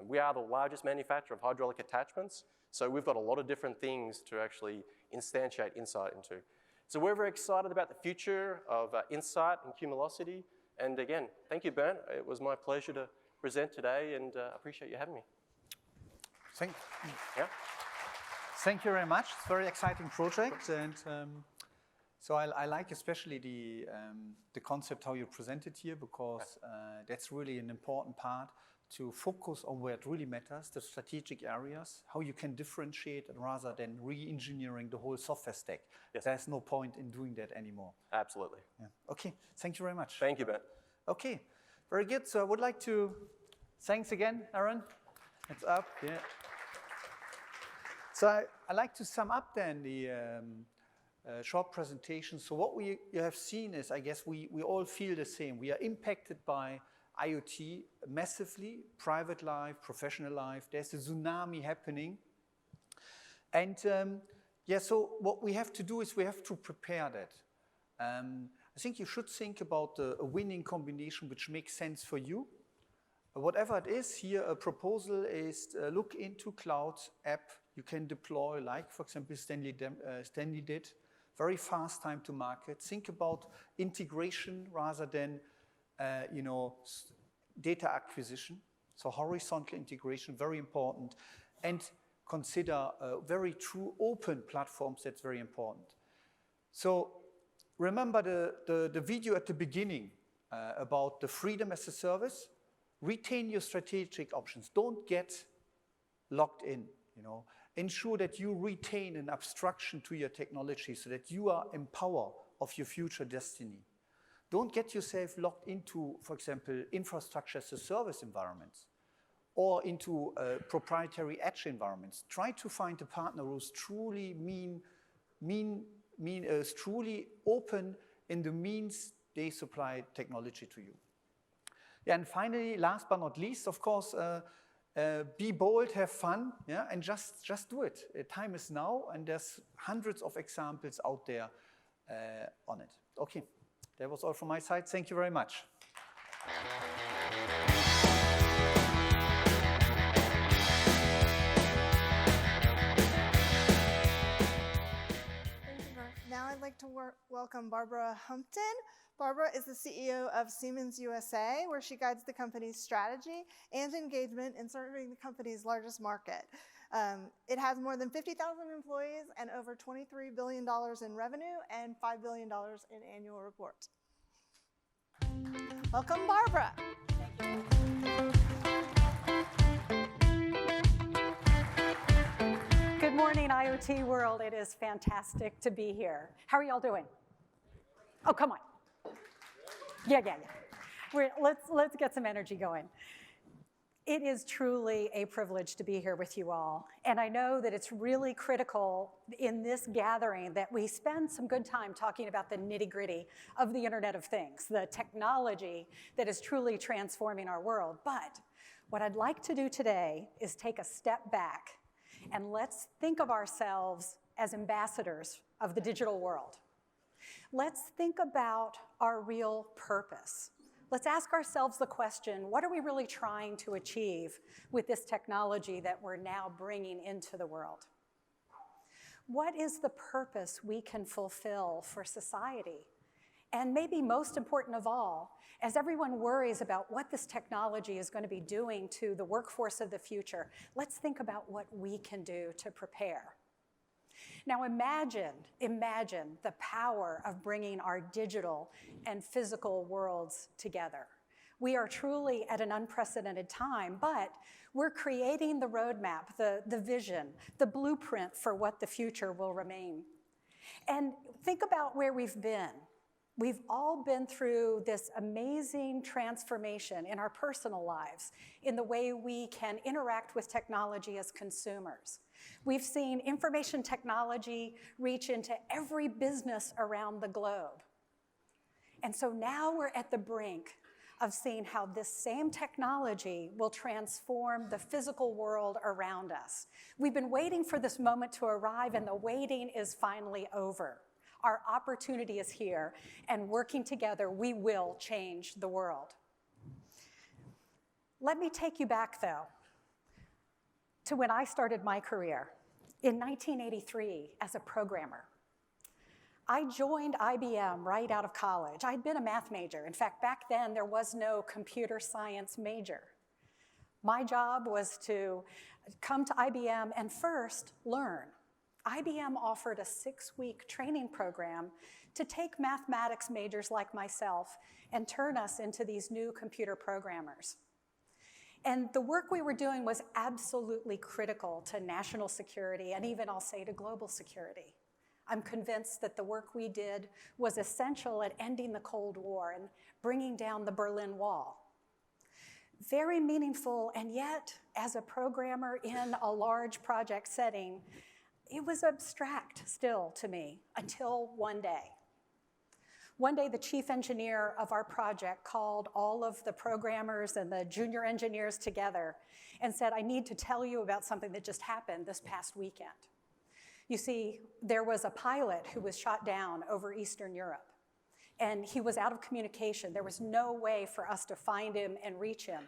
We are the largest manufacturer of hydraulic attachments, so we've got a lot of different things to actually instantiate Insight into. So we're very excited about the future of Insight and Cumulosity. And again, thank you, Bernd. It was my pleasure to present today, and I appreciate you having me. Thank you very much. It's a very exciting project, and so I like especially the concept how you presented here, because that's really an important part to focus on where it really matters, the strategic areas, how you can differentiate rather than re-engineering the whole software stack. Yes. There's no point in doing that anymore. Absolutely. Yeah. Okay, thank you very much. Thank you, Ben. Okay, very good. So I would like to, thanks again, Aaron. It's up, yeah. So I'd like to sum up then the short presentation. So what you have seen is, I guess we all feel the same. We are impacted by IoT massively, private life, professional life. There's a tsunami happening. And so what we have to do is we have to prepare that. I think you should think about a winning combination which makes sense for you. Whatever it is, here a proposal is look into cloud app you can deploy, like for example Stanley did. Very fast time to market. Think about integration rather than data acquisition. So horizontal integration, very important. And consider very true open platforms, that's very important. So remember the video at the beginning about the freedom as a service. Retain your strategic options. Don't get locked in, Ensure that you retain an abstraction to your technology so that you are in power of your future destiny. Don't get yourself locked into, for example, infrastructure as a service environments or into proprietary edge environments. Try to find a partner who's truly truly open in the means they supply technology to you. Yeah, and finally, last but not least, of course, be bold, have fun, and just do it. Time is now, and there's hundreds of examples out there on it. Okay, that was all from my side. Thank you very much. Now I'd like to welcome Barbara Humpton. Barbara is the CEO of Siemens USA, where she guides the company's strategy and engagement in serving the company's largest market. It has more than 50,000 employees and over $23 billion in revenue and $5 billion in annual reports. Welcome, Barbara. Good morning, IoT World. It is fantastic to be here. How are y'all doing? Oh, come on. Yeah. Let's get some energy going. It is truly a privilege to be here with you all. And I know that it's really critical in this gathering that we spend some good time talking about the nitty-gritty of the Internet of Things, the technology that is truly transforming our world. But what I'd like to do today is take a step back and let's think of ourselves as ambassadors of the digital world. Let's think about our real purpose. Let's ask ourselves the question, what are we really trying to achieve with this technology that we're now bringing into the world? What is the purpose we can fulfill for society? And maybe most important of all, as everyone worries about what this technology is going to be doing to the workforce of the future, let's think about what we can do to prepare. Now imagine the power of bringing our digital and physical worlds together. We are truly at an unprecedented time, but we're creating the roadmap, the vision, the blueprint for what the future will remain. And think about where we've been. We've all been through this amazing transformation in our personal lives, in the way we can interact with technology as consumers. We've seen information technology reach into every business around the globe. And so now we're at the brink of seeing how this same technology will transform the physical world around us. We've been waiting for this moment to arrive, and the waiting is finally over. Our opportunity is here, and working together, we will change the world. Let me take you back, though, to when I started my career in 1983 as a programmer. I joined IBM right out of college. I'd been a math major. In fact, back then, there was no computer science major. My job was to come to IBM and first learn. IBM offered a 6-week training program to take mathematics majors like myself and turn us into these new computer programmers. And the work we were doing was absolutely critical to national security and even, I'll say, to global security. I'm convinced that the work we did was essential at ending the Cold War and bringing down the Berlin Wall. Very meaningful, and yet, as a programmer in a large project setting, it was abstract still to me until one day. One day, the chief engineer of our project called all of the programmers and the junior engineers together and said, I need to tell you about something that just happened this past weekend. You see, there was a pilot who was shot down over Eastern Europe, and he was out of communication. There was no way for us to find him and reach him.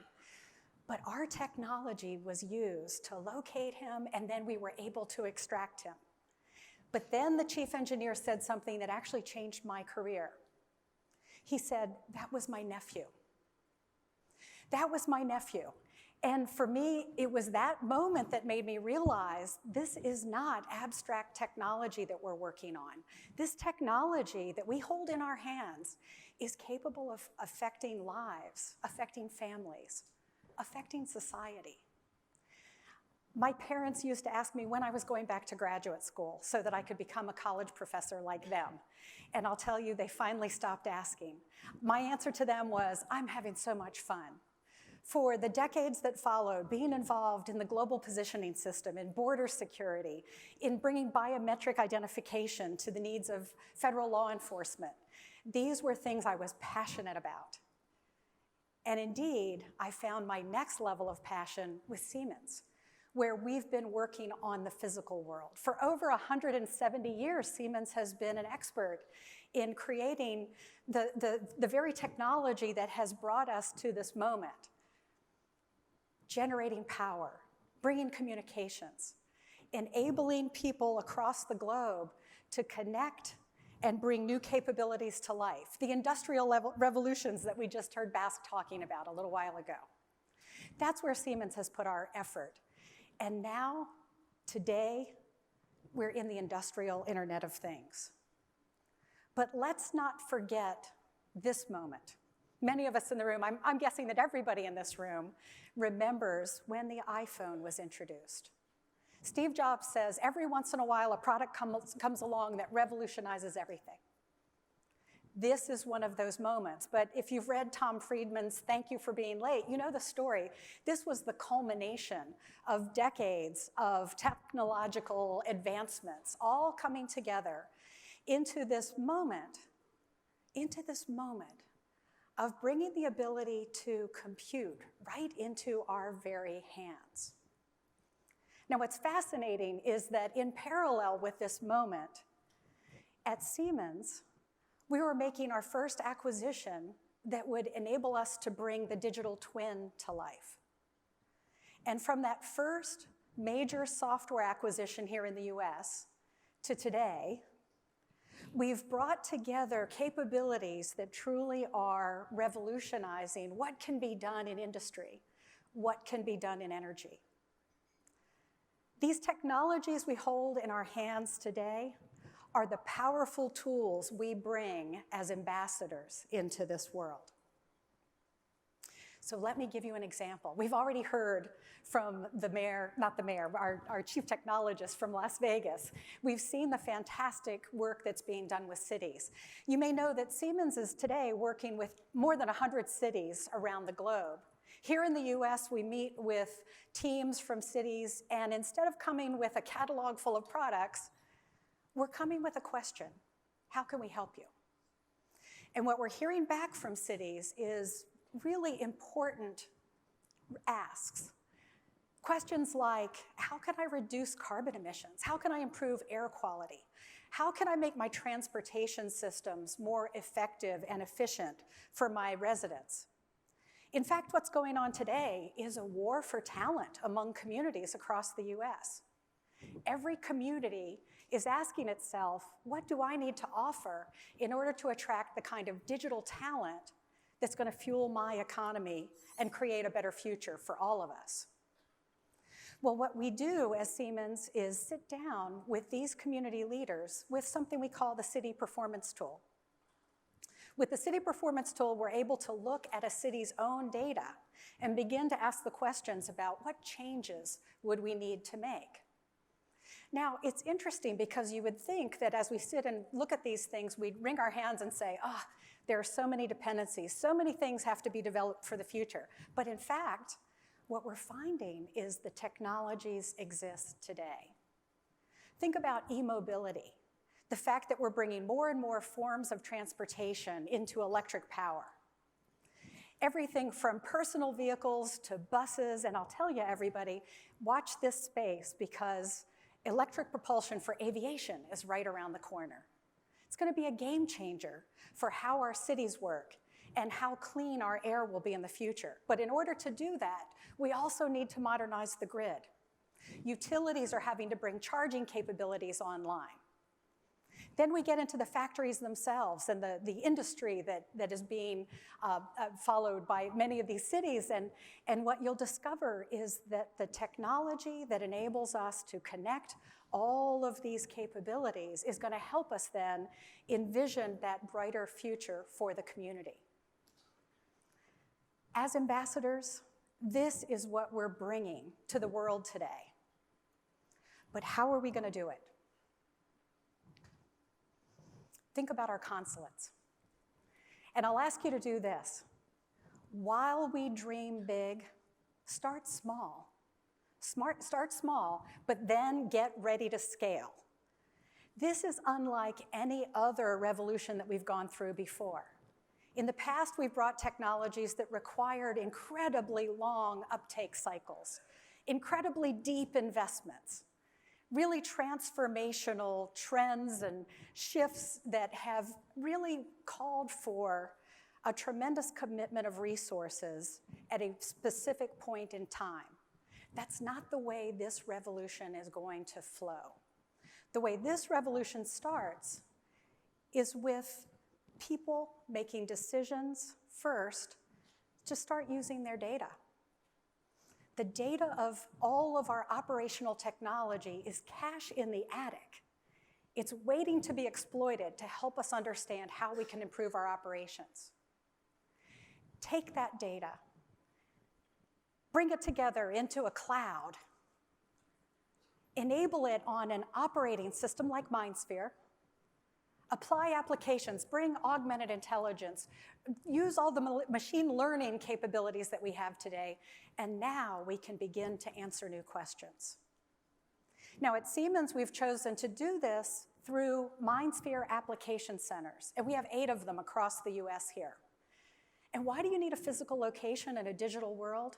But our technology was used to locate him, and then we were able to extract him. But then the chief engineer said something that actually changed my career. He said, that was my nephew. That was my nephew. And for me, it was that moment that made me realize this is not abstract technology that we're working on. This technology that we hold in our hands is capable of affecting lives, affecting families, affecting society. My parents used to ask me when I was going back to graduate school so that I could become a college professor like them. And I'll tell you, they finally stopped asking. My answer to them was, I'm having so much fun. For the decades that followed, being involved in the global positioning system, in border security, in bringing biometric identification to the needs of federal law enforcement, these were things I was passionate about. And indeed, I found my next level of passion with Siemens, where we've been working on the physical world. For over 170 years, Siemens has been an expert in creating the very technology that has brought us to this moment. Generating power, bringing communications, enabling people across the globe to connect and bring new capabilities to life, the industrial revolutions that we just heard Bask talking about a little while ago. That's where Siemens has put our effort. And now, today, we're in the industrial Internet of Things. But let's not forget this moment. Many of us in the room, I'm guessing that everybody in this room remembers when the iPhone was introduced. Steve Jobs says every once in a while a product comes along that revolutionizes everything. This is one of those moments. But if you've read Tom Friedman's Thank You for Being Late, you know the story. This was the culmination of decades of technological advancements all coming together into this moment of bringing the ability to compute right into our very hands. Now, what's fascinating is that in parallel with this moment, at Siemens, we were making our first acquisition that would enable us to bring the digital twin to life. And from that first major software acquisition here in the US to today, we've brought together capabilities that truly are revolutionizing what can be done in industry, what can be done in energy. These technologies we hold in our hands today are the powerful tools we bring as ambassadors into this world. So let me give you an example. We've already heard from the mayor, not the mayor, our chief technologist from Las Vegas. We've seen the fantastic work that's being done with cities. You may know that Siemens is today working with more than 100 cities around the globe. Here in the US, we meet with teams from cities, and instead of coming with a catalog full of products, we're coming with a question. How can we help you? And what we're hearing back from cities is really important asks. Questions like, how can I reduce carbon emissions? How can I improve air quality? How can I make my transportation systems more effective and efficient for my residents? In fact, what's going on today is a war for talent among communities across the US. Every community is asking itself, what do I need to offer in order to attract the kind of digital talent that's going to fuel my economy and create a better future for all of us? Well, what we do as Siemens is sit down with these community leaders with something we call the City Performance Tool. With the City Performance Tool, we're able to look at a city's own data and begin to ask the questions about what changes would we need to make. Now, it's interesting because you would think that as we sit and look at these things, we'd wring our hands and say, there are so many dependencies, so many things have to be developed for the future. But in fact, what we're finding is the technologies exist today. Think about e-mobility, the fact that we're bringing more and more forms of transportation into electric power. Everything from personal vehicles to buses, and I'll tell you, everybody, watch this space because electric propulsion for aviation is right around the corner. It's going to be a game changer for how our cities work and how clean our air will be in the future. But in order to do that, we also need to modernize the grid. Utilities are having to bring charging capabilities online. Then we get into the factories themselves and the industry that is being followed by many of these cities. And what you'll discover is that the technology that enables us to connect all of these capabilities is going to help us then envision that brighter future for the community. As ambassadors, this is what we're bringing to the world today. But how are we going to do it? Think about our consulates. And I'll ask you to do this. While we dream big, start small. Start small, but then get ready to scale. This is unlike any other revolution that we've gone through before. In the past, we've brought technologies that required incredibly long uptake cycles, incredibly deep investments, really transformational trends and shifts that have really called for a tremendous commitment of resources at a specific point in time. That's not the way this revolution is going to flow. The way this revolution starts is with people making decisions first to start using their data. The data of all of our operational technology is cash in the attic. It's waiting to be exploited to help us understand how we can improve our operations. Take that data, bring it together into a cloud, enable it on an operating system like MindSphere, apply applications, bring augmented intelligence, use all the machine learning capabilities that we have today, and now we can begin to answer new questions. Now at Siemens, we've chosen to do this through MindSphere application centers, and we have 8 of them across the US here. And why do you need a physical location in a digital world?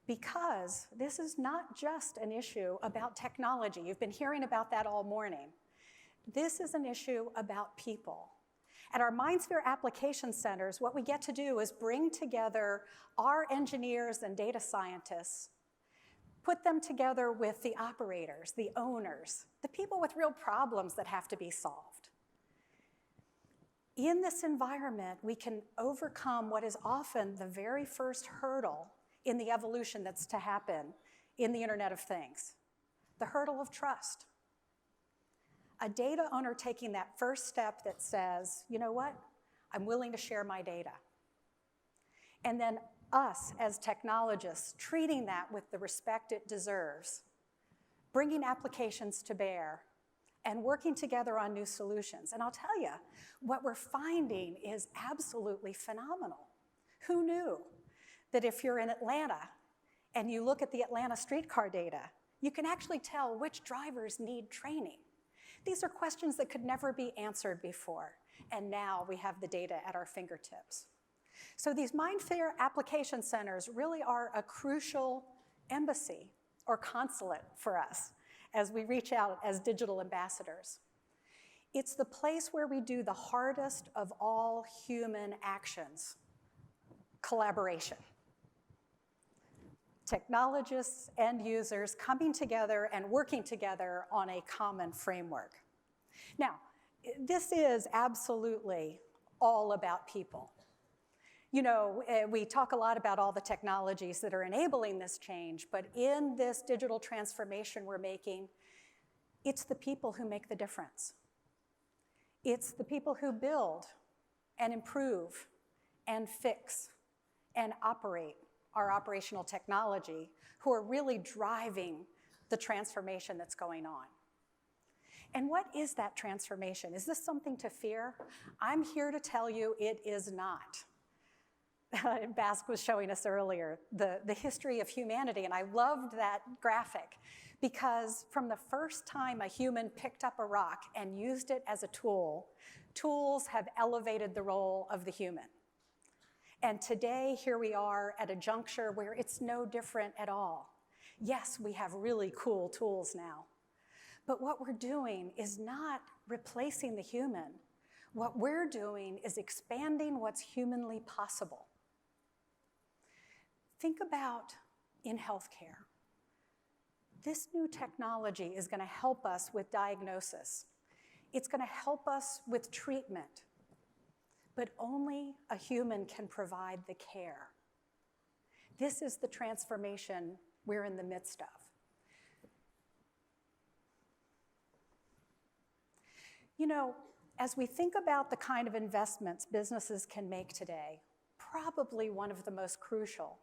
Because this is not just an issue about technology. You've been hearing about that all morning. This is an issue about people. At our MindSphere application centers, what we get to do is bring together our engineers and data scientists, put them together with the operators, the owners, the people with real problems that have to be solved. In this environment, we can overcome what is often the very first hurdle in the evolution that's to happen in the Internet of Things, the hurdle of trust. A data owner taking that first step that says, you know what, I'm willing to share my data. And then us as technologists treating that with the respect it deserves, bringing applications to bear, and working together on new solutions. And I'll tell you, what we're finding is absolutely phenomenal. Who knew that if you're in Atlanta and you look at the Atlanta streetcar data, you can actually tell which drivers need training? These are questions that could never be answered before, and now we have the data at our fingertips. So these MindSphere application centers really are a crucial embassy or consulate for us as we reach out as digital ambassadors. It's the place where we do the hardest of all human actions, collaboration. Technologists and users coming together and working together on a common framework. Now, this is absolutely all about people. You know, we talk a lot about all the technologies that are enabling this change, but in this digital transformation we're making, it's the people who make the difference. It's the people who build and improve and fix and operate our operational technology who are really driving the transformation that's going on. And what is that transformation? Is this something to fear? I'm here to tell you it is not. Bask was showing us earlier the history of humanity, and I loved that graphic because from the first time a human picked up a rock and used it as a tool, tools have elevated the role of the human. And today, here we are at a juncture where it's no different at all. Yes, we have really cool tools now, but what we're doing is not replacing the human. What we're doing is expanding what's humanly possible. Think about in healthcare. This new technology is going to help us with diagnosis. It's going to help us with treatment, but only a human can provide the care. This is the transformation we're in the midst of. You know, as we think about the kind of investments businesses can make today, probably one of the most crucial,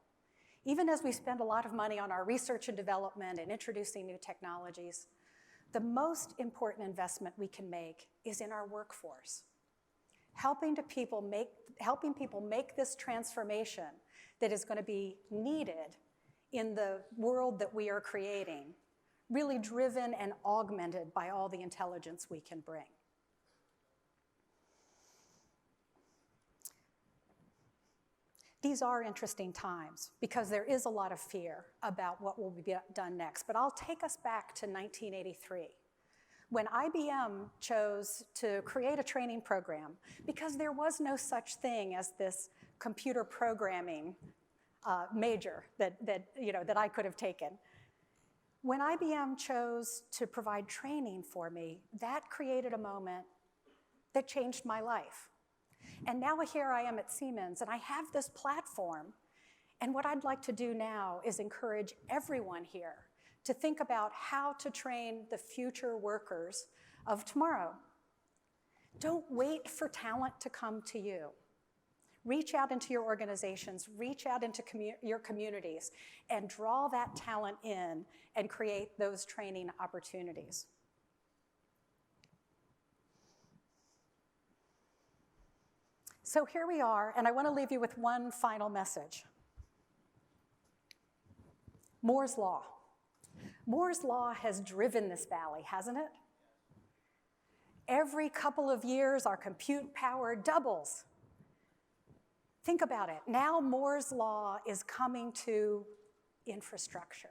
even as we spend a lot of money on our research and development and introducing new technologies, the most important investment we can make is in our workforce. Helping people make this transformation that is going to be needed in the world that we are creating, really driven and augmented by all the intelligence we can bring. These are interesting times because there is a lot of fear about what will be done next, but I'll take us back to 1983. When IBM chose to create a training program, because there was no such thing as this computer programming major that I could have taken. When IBM chose to provide training for me, that created a moment that changed my life. And now here I am at Siemens, and I have this platform. And what I'd like to do now is encourage everyone here to think about how to train the future workers of tomorrow. Don't wait for talent to come to you. Reach out into your organizations, reach out into your communities, and draw that talent in and create those training opportunities. So here we are, and I want to leave you with one final message. Moore's Law. Moore's Law has driven this valley, hasn't it? Every couple of years, our compute power doubles. Think about it. Now Moore's Law is coming to infrastructure.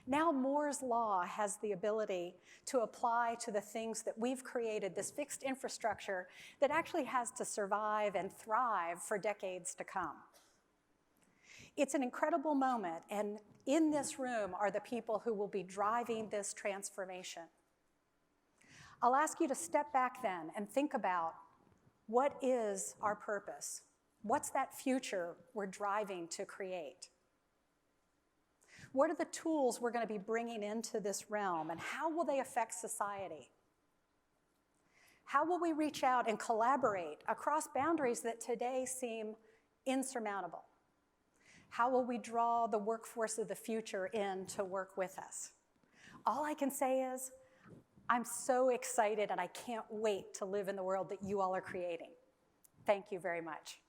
Now Moore's Law has the ability to apply to the things that we've created, this fixed infrastructure that actually has to survive and thrive for decades to come. It's an incredible moment, and in this room are the people who will be driving this transformation. I'll ask you to step back then and think about what is our purpose? What's that future we're driving to create? What are the tools we're going to be bringing into this realm, and how will they affect society? How will we reach out and collaborate across boundaries that today seem insurmountable? How will we draw the workforce of the future in to work with us? All I can say is, I'm so excited and I can't wait to live in the world that you all are creating. Thank you very much.